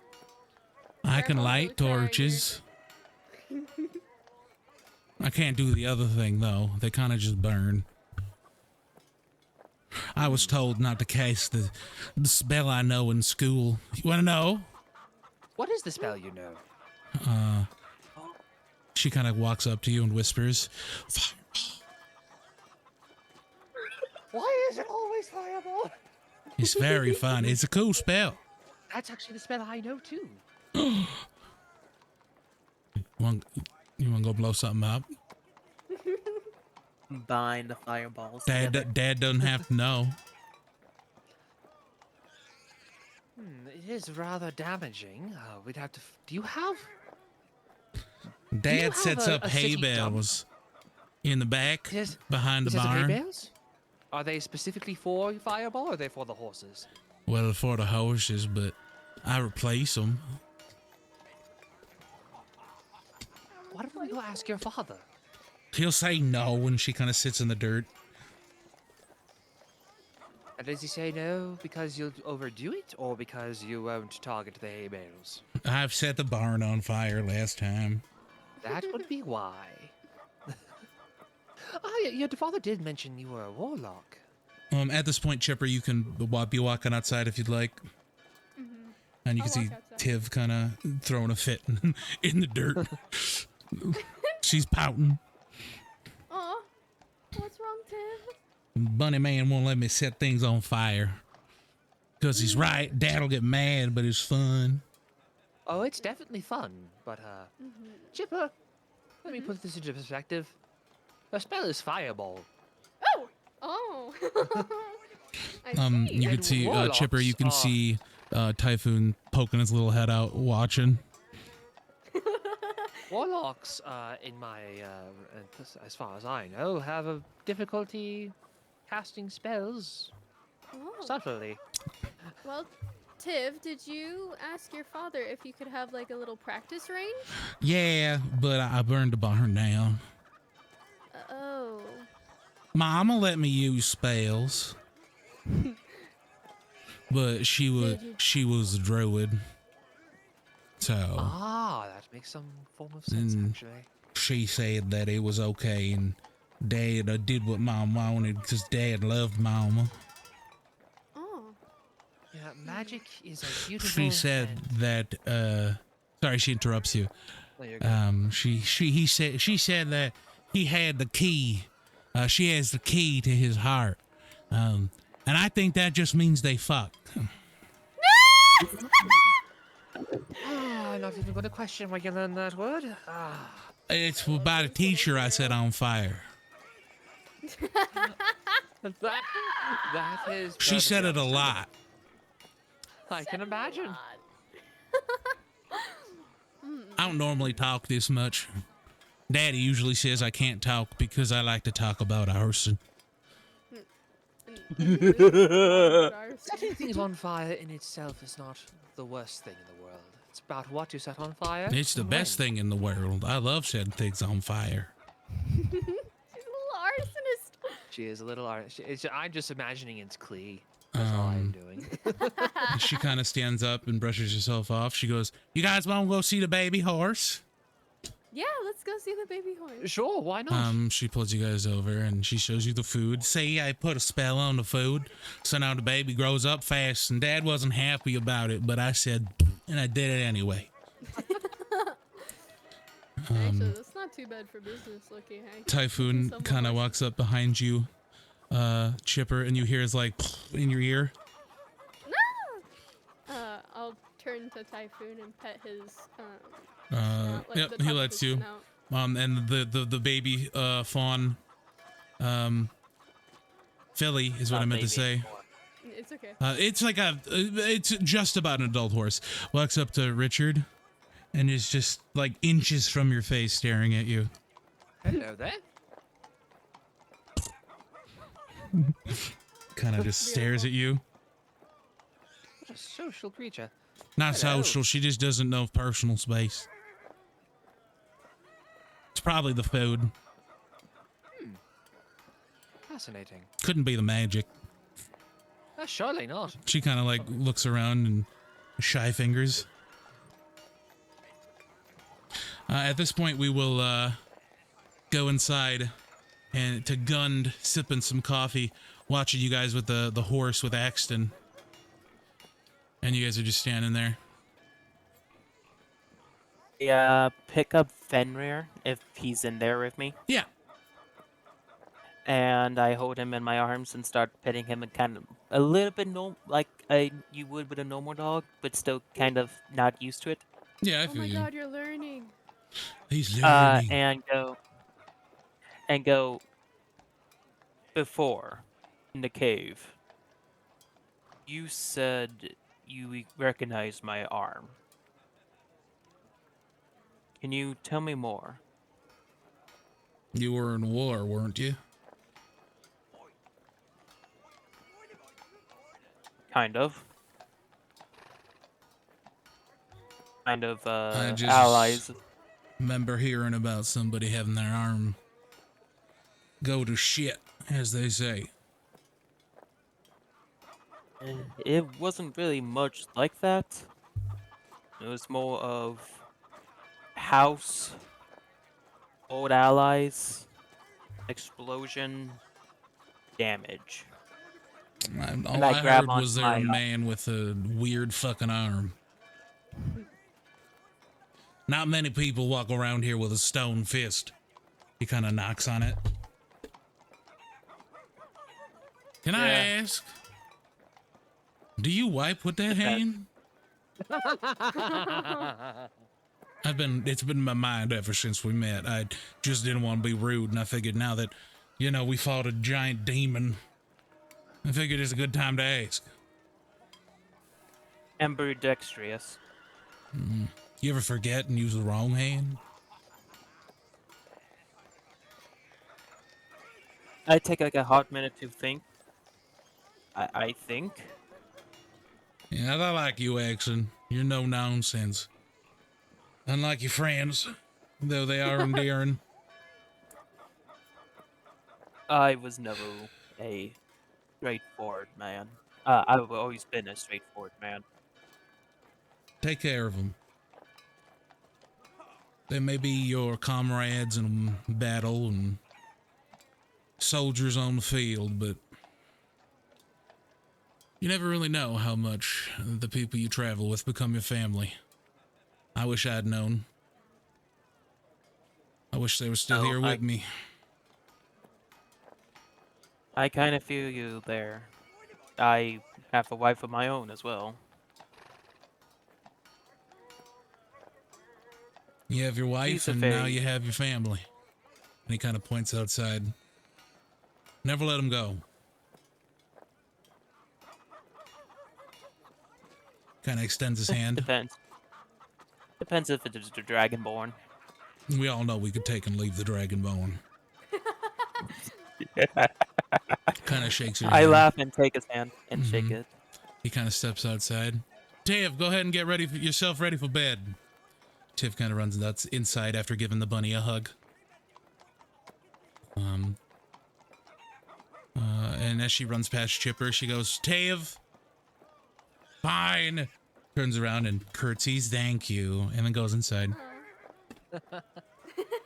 I can Grandma's light so tired. torches. I can't do the other thing, though. They kind of just burn. I was told not to cast the spell I know in school. You want to know? What is the spell you know? She kind of walks up to you and whispers, Why is it always fireball? "It's very fun. It's a cool spell." That's actually the spell I know too. You want to go blow something up? Combine the fireballs. Dad doesn't have to know. It is rather damaging. We'd have to. Do you have? Dad have sets a up hay city dump? bales in the back Yes. behind the Is it hay barn. bales? Are they specifically for fireball or are they for the horses? Well, for the horses, but I replace them. Why don't we go ask your father? He'll say no when she kind of sits in the dirt. And does he say no because you'll overdo it, or because you won't target the hay bales? I've set the barn on fire last time. That would be why. Your father did mention you were a warlock. At this point, Chipper, you can be walking outside if you'd like. And you I'll can see walk outside. Tiv kind of throwing a fit in the dirt. She's pouting. Aw, what's wrong, Tim? Bunny Man won't let me set things on fire. Because he's right. Dad'll get mad, but it's fun. Oh, it's definitely fun, but Chipper, let me put this into perspective. The spell is fireball. Oh. I see. You can And see Chipper. You can warlocks are- see Typhoon poking his little head out, watching. Warlocks, in my, as far as I know, have a difficulty casting spells Oh. subtly. Well, Tiv, did you ask your father if you could have like a little practice range? Yeah, but I burned the barn down. Oh. Mama let me use spells, but she was a druid, so That makes some form of sense, actually. she said that it was okay, and Dad did what Mom wanted because Dad loved Mama. Oh. Yeah, magic is a beautiful. She said that. Sorry, she interrupts you. No, you're good. She said that he had the key. She has the key to his heart. And I think that just means they fuck. I'm not even going to question why you learned that word. It's about a teacher I set on fire. That is. She said it a perfectly lot. I can imagine. I don't normally talk this much. Daddy usually says I can't talk because I like to talk about arson. Setting things on fire in itself is not the worst thing in the world. It's about what you set on fire. It's the and best when. thing in the world. I love setting things on fire. She's a little arsonist. She is a little. I'm just imagining it's Klee. That's all I'm doing. She kind of stands up and brushes herself off. She goes, "You guys want to go see the baby horse?" Yeah, let's go see the baby horse. Sure, why not? She pulls you guys over and she shows you the food. See, I put a spell on the food, so now the baby grows up fast. And Dad wasn't happy about it, but I said, and I did it anyway. Actually, that's not too bad for business looking. Typhoon Someone kind of walks up behind you, Chipper, and you hear his like in your ear. I'll turn to Typhoon and pet his. Yep, the he top of lets his you. snout. And the baby fawn, filly is what I meant to say. It's okay. It's like it's just about an adult horse. Walks up to Richard, and is just like inches from your face, staring at you. Hello there. Kind of just stares at you. What a social creature. Not Hello. social. She just doesn't know personal space. It's probably the food. Fascinating. Couldn't be the magic. Surely not. She kind of like looks around and shy fingers. At this point, we will go inside and to Gund, sipping some coffee, watching you guys with the horse with Axton. And you guys are just standing there. Yeah, pick up Fenrir if he's in there with me, Yeah. and I hold him in my arms and start petting him and kind of a little bit like you would with a normal dog, but still kind of not used to it. Yeah, I Oh feel my you. god, you're learning. He's learning. And go before in the cave. You said you recognized my arm. Can you tell me more? You were in war, weren't you? Kind of. kind of I just allies. remember hearing about somebody having their arm go to shit, as they say. It wasn't really much like that. It was more of house, old allies, explosion, damage. All And I I grab heard onto was there a my man with a weird fucking arm. Not many people walk around here with a stone fist. He kind of knocks on it. Can I ask? Do you wipe with that hand? It's been in my mind ever since we met. I just didn't want to be rude, and I figured now that, we fought a giant demon, I figured it's a good time to ask. ambidextrous. You ever forget and use the wrong hand? I take like a hot minute to think. I think. Yeah, I like you, Axon. You're no nonsense. Unlike your friends, though they are endearing. I was never a straightforward man. I've always been a straightforward man. Take care of them. They may be your comrades in battle and soldiers on the field, but you never really know how much the people you travel with become your family. I wish I'd known. I wish they were still here with me. I kind of feel you there. I have a wife of my own as well. You have your wife, She's a and now very- you have your family. And he kind of points outside. Never let him go. Kind of extends his hand. Depends. Depends if it is the Dragonborn. We all know we could take and leave the Dragonborn. Kind of shakes your I hand. laugh and take his hand and shake it. He kind of steps outside. Tiff, go ahead and get yourself ready for bed. Tiff kind of runs nuts inside after giving the bunny a hug. And as she runs past Chipper, she goes, Tav, fine. Turns around and curtsies, thank you, and then goes inside.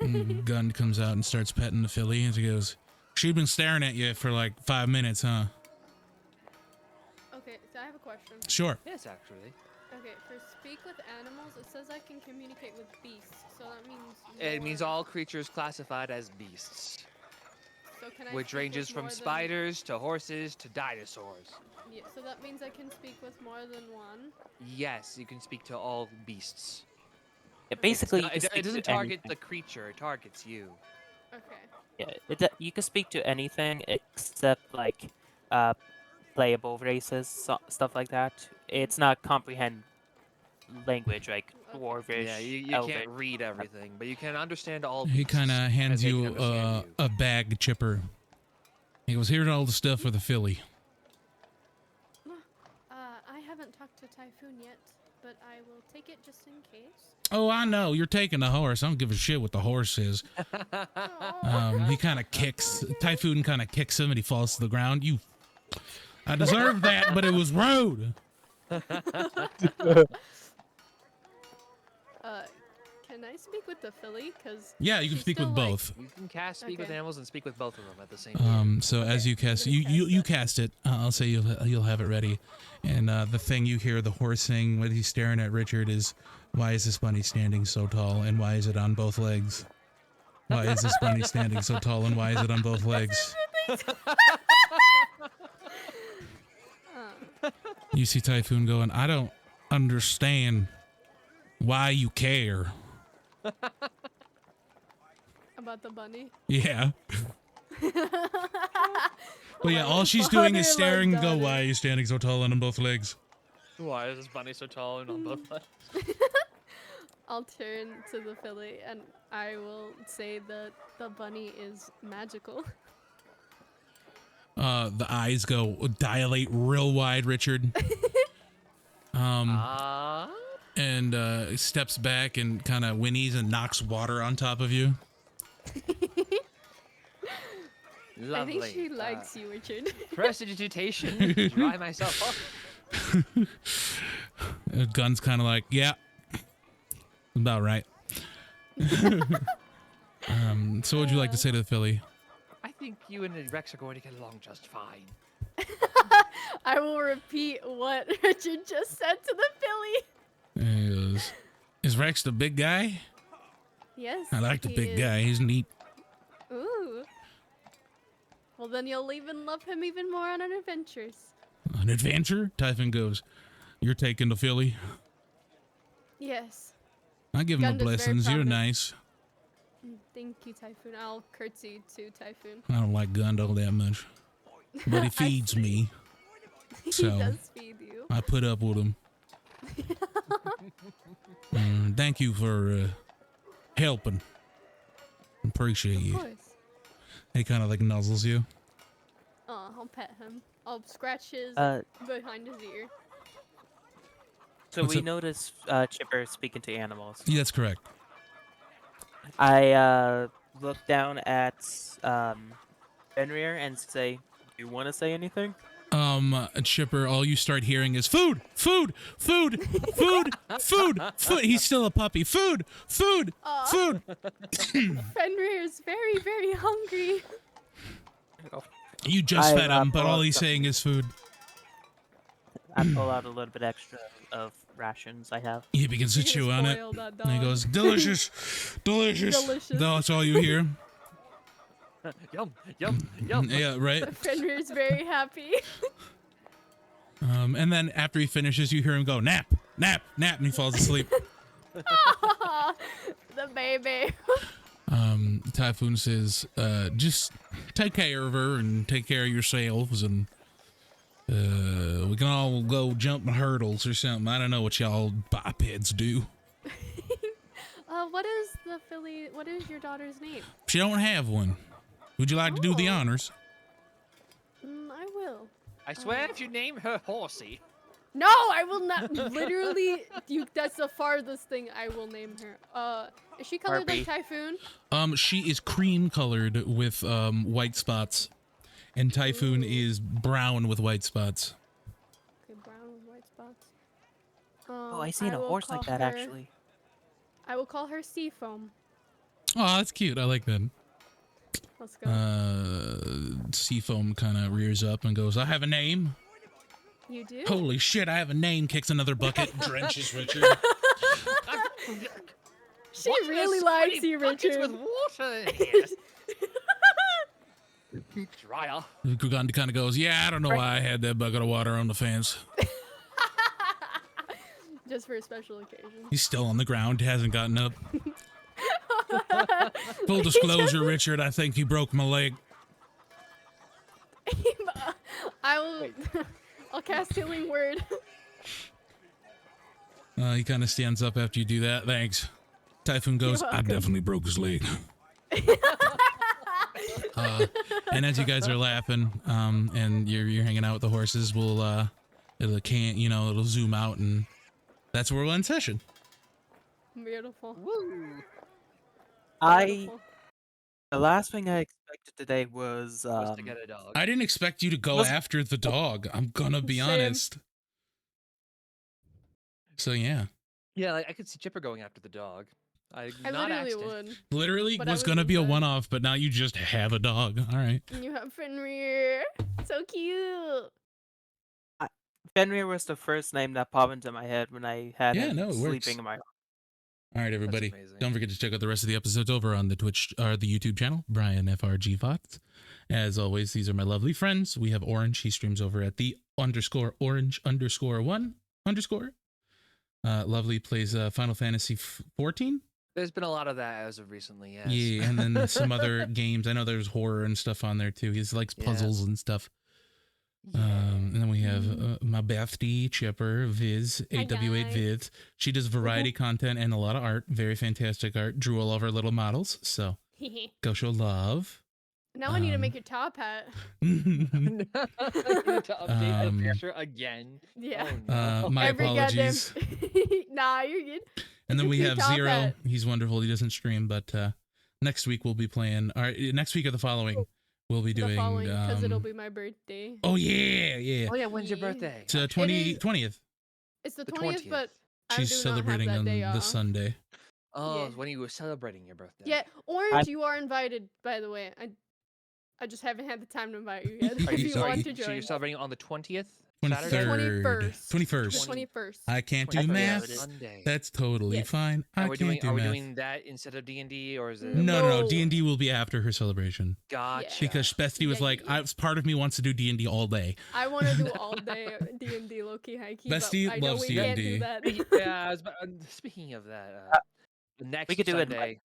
And Gun comes out and starts petting the filly, and she goes, she'd been staring at you for like 5 minutes, huh? Okay, so I have a question. Sure. Yes, actually. Okay, for speak with animals, it says I can communicate with beasts, so that means It means more- all creatures classified as beasts, So can I which speak ranges with from more than- spiders to horses to dinosaurs. Yeah, so that means I can speak with more than one. Yes, you can speak to all beasts. Basically, you No, can it speak doesn't to target anything. the creature; it targets you. Okay. Yeah, you can speak to anything except like playable races, stuff like that. It's not comprehend language like dwarvish, Yeah, you elvish. can't read everything, but you can understand all. He beasts, kind of hands as they can you understand you. a bag, Chipper. He goes, here's all the stuff for the filly. I haven't talked to Typhoon yet, but I will take it just in case. Oh, I know. You're taking the horse. I don't give a shit what the horse is. He kind of kicks. Typhoon kind of kicks him and he falls to the ground. I deserved that, but it was rude. Can I speak with the filly? Cause Yeah, you can she's speak with still, like- both. You can cast speak with Okay. animals and speak with both of them at the same time. So as you cast, I'm gonna you cast cast it. I'll say you'll have it ready. And the thing you hear the horse saying when he's staring at Richard is, "Why is this bunny standing so tall? And why is it on both legs? Why is this bunny standing so tall? And why is it on both legs?" You see Typhoon going, "I don't understand why you care." About the bunny. Yeah. But yeah, all she's doing is staring and go, "Why are you standing so tall and on both legs?" Why is this bunny so tall and on both legs? I'll turn to the filly and I will say that the bunny is magical. The eyes go dilate real wide, Richard. and steps back and kind of whinnies and knocks water on top of you. Lovely. I think she likes you, Richard. Prestidigitation. Dry myself off. Gun's kind of like, yeah, about right. So what'd you like to say to the filly? I think you and Rex are going to get along just fine. I will repeat what Richard just said to the filly. He goes, is Rex the big guy? Yes. I like the he big is. guy. He's neat. Ooh. Well, then you'll even love him even more on our adventures. An adventure? Typhon goes, you're taking the filly. Yes. I give him a Gunda's very blessings. proud You're of him. nice. Thank you, Typhoon. I'll curtsy to Typhoon. I don't like Gundle that much, but he feeds me. So He does feed you. I put up with him. Thank you for helping. Appreciate Of you. course. He kind of like nuzzles you. I'll pet him. I'll scratch his behind his ear. So What's we up? noticed Chipper speaking to animals. Yeah, that's correct. I look down at Fenrir and say, "Do you want to say anything?" Chipper, all you start hearing is food, food, food, food, food, food. He's still a puppy. Food, food, Aw. food. Fenrir is very, very hungry. You just I, fed him, but pull all out he's some- saying is food. I pull out a little bit extra of rations I have. He begins to You're chew gonna on it. spoil that And he dog. goes, delicious, delicious. Delicious. That's all you hear. Yum, yum, yum. Yeah, right. Fenrir's very happy. And then after he finishes, you hear him go, nap, nap, nap, and he falls asleep. The baby. Typhoon says, just take care of her and take care of yourselves, and we can all go jumping hurdles or something. I don't know what y'all bipeds do. What is your daughter's name? She don't have one. Would you like to do the Oh. honors? I will. I swear if you name her Horsey. No, I will not. Literally, that's the farthest thing I will name her. Is she colored Barbie. like Typhoon? She is cream colored with white spots, and Typhoon is brown with white spots. Okay, brown with white spots. Oh, I seen a will horse like call that her- actually. I will call her Seafoam. Oh, that's cute. I like that. Let's go. Seafoam kind of rears up and goes, I have a name. You do? Holy shit, I have a name. Kicks another bucket, drenches Richard. She What are really so likes many you, buckets Richard. with water in here? Dryer. Gugan kind of goes, yeah, I don't know why I had that bucket of water on the fence. Just for a special occasion. He's still on the ground, hasn't gotten up. Full disclosure, Richard, I think you broke my leg. I will. I'll cast Healing Word. He kind of stands up after you do that. Thanks. Typhoon goes, You're I welcome. definitely broke his leg. And as you guys are laughing, and you're hanging out with the horses, it'll zoom out, and that's where we'll end session. Beautiful. Woo. Beautiful. The last thing I expected today was Was to get a dog. I didn't expect you to go Was- after the dog. I'm gonna be Same. honest. So yeah, Yeah, like, I could see Chipper going after the dog. I not literally accident. would. literally But I was gonna wouldn't be a say. one-off, but now you just have a dog. All right. And you have Fenrir. So cute. Fenrir was the first name that popped into my head when I had Yeah, him no, it works. sleeping in my. All right, everybody. amazing. Don't forget to check out the rest of the episodes over on the Twitch or the YouTube channel, Brian FRG Fox. As always, these are my lovely friends. We have Orange. He streams over at the _orange_1_. Lovely plays Final Fantasy 14. There's been a lot of that as of recently, yes. Yeah, and then some other games. I know there's horror and stuff on there too. He likes Yeah. puzzles and stuff. And then we have my bestie Chipper Viz Hi, 8W8 guys. Viz. She does variety content and a lot of art. Very fantastic art. Drew all of our little models. So go show love. Now I need to make your top hat. I need to update that Um, picture again. Yeah. Oh, no. My Every goddamn- apologies. Nah, you're good. And then we Your have top Zero. hat. He's wonderful. He doesn't stream, but next week we'll be playing. All right, next week or the following, we'll be doing. The following, because it'll be my birthday. Oh yeah, yeah. Oh yeah, when's your Yeah. birthday? It's It 20th. It's the The 20th, but I She's do celebrating not have on that day the off. Sunday. Oh, Yeah. it's when you were celebrating your birthday. Yeah, Orange, you are invited, by the way. I just haven't had the time to invite you yet. Are if you, you so, are want you, to so join. you're celebrating on the 20th? 23rd. Saturday? 21st. 21st. The 21st. I can't do I forget math. what it is. Sunday. That's totally Yes. fine. I And we're can't doing, do are we math. doing that instead of D&D or is it? No. No. D&D will be after her celebration Gotcha. because Bestie was Yeah, like, yeah. part of me wants to do D&D all day. I want to do all day D&D low-key, high-key, Bestie but I know loves we can't D&D. do that. Yeah, speaking of that, next We could do it. Sunday.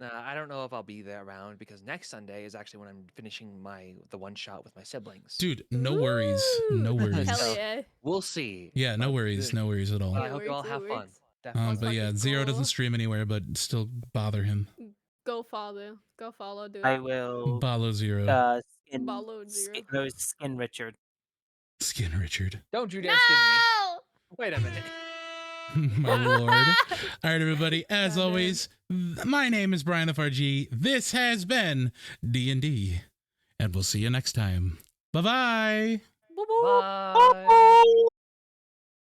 I don't know if I'll be there around because next Sunday is actually when I'm finishing the one shot with my siblings. Dude, no worries. No Ooh, worries. Hell So, yeah. We'll see. Yeah, no but worries. the- No worries at all. but I No hope you all worries, no have fun. worries. Definitely. But yeah, fucking Zero doesn't cool. stream anywhere, but still bother him. Go follow. Go follow, dude. I will Follow Zero. Follow Zero. skin Richard. Skin Richard. Don't you dare skin me. No! Wait a minute. My lord. All right, everybody. As Goddamn. always, my name is Brian FRG. This has been D&D, and we'll see you next time. Bye-bye. Boo-boo. Bye.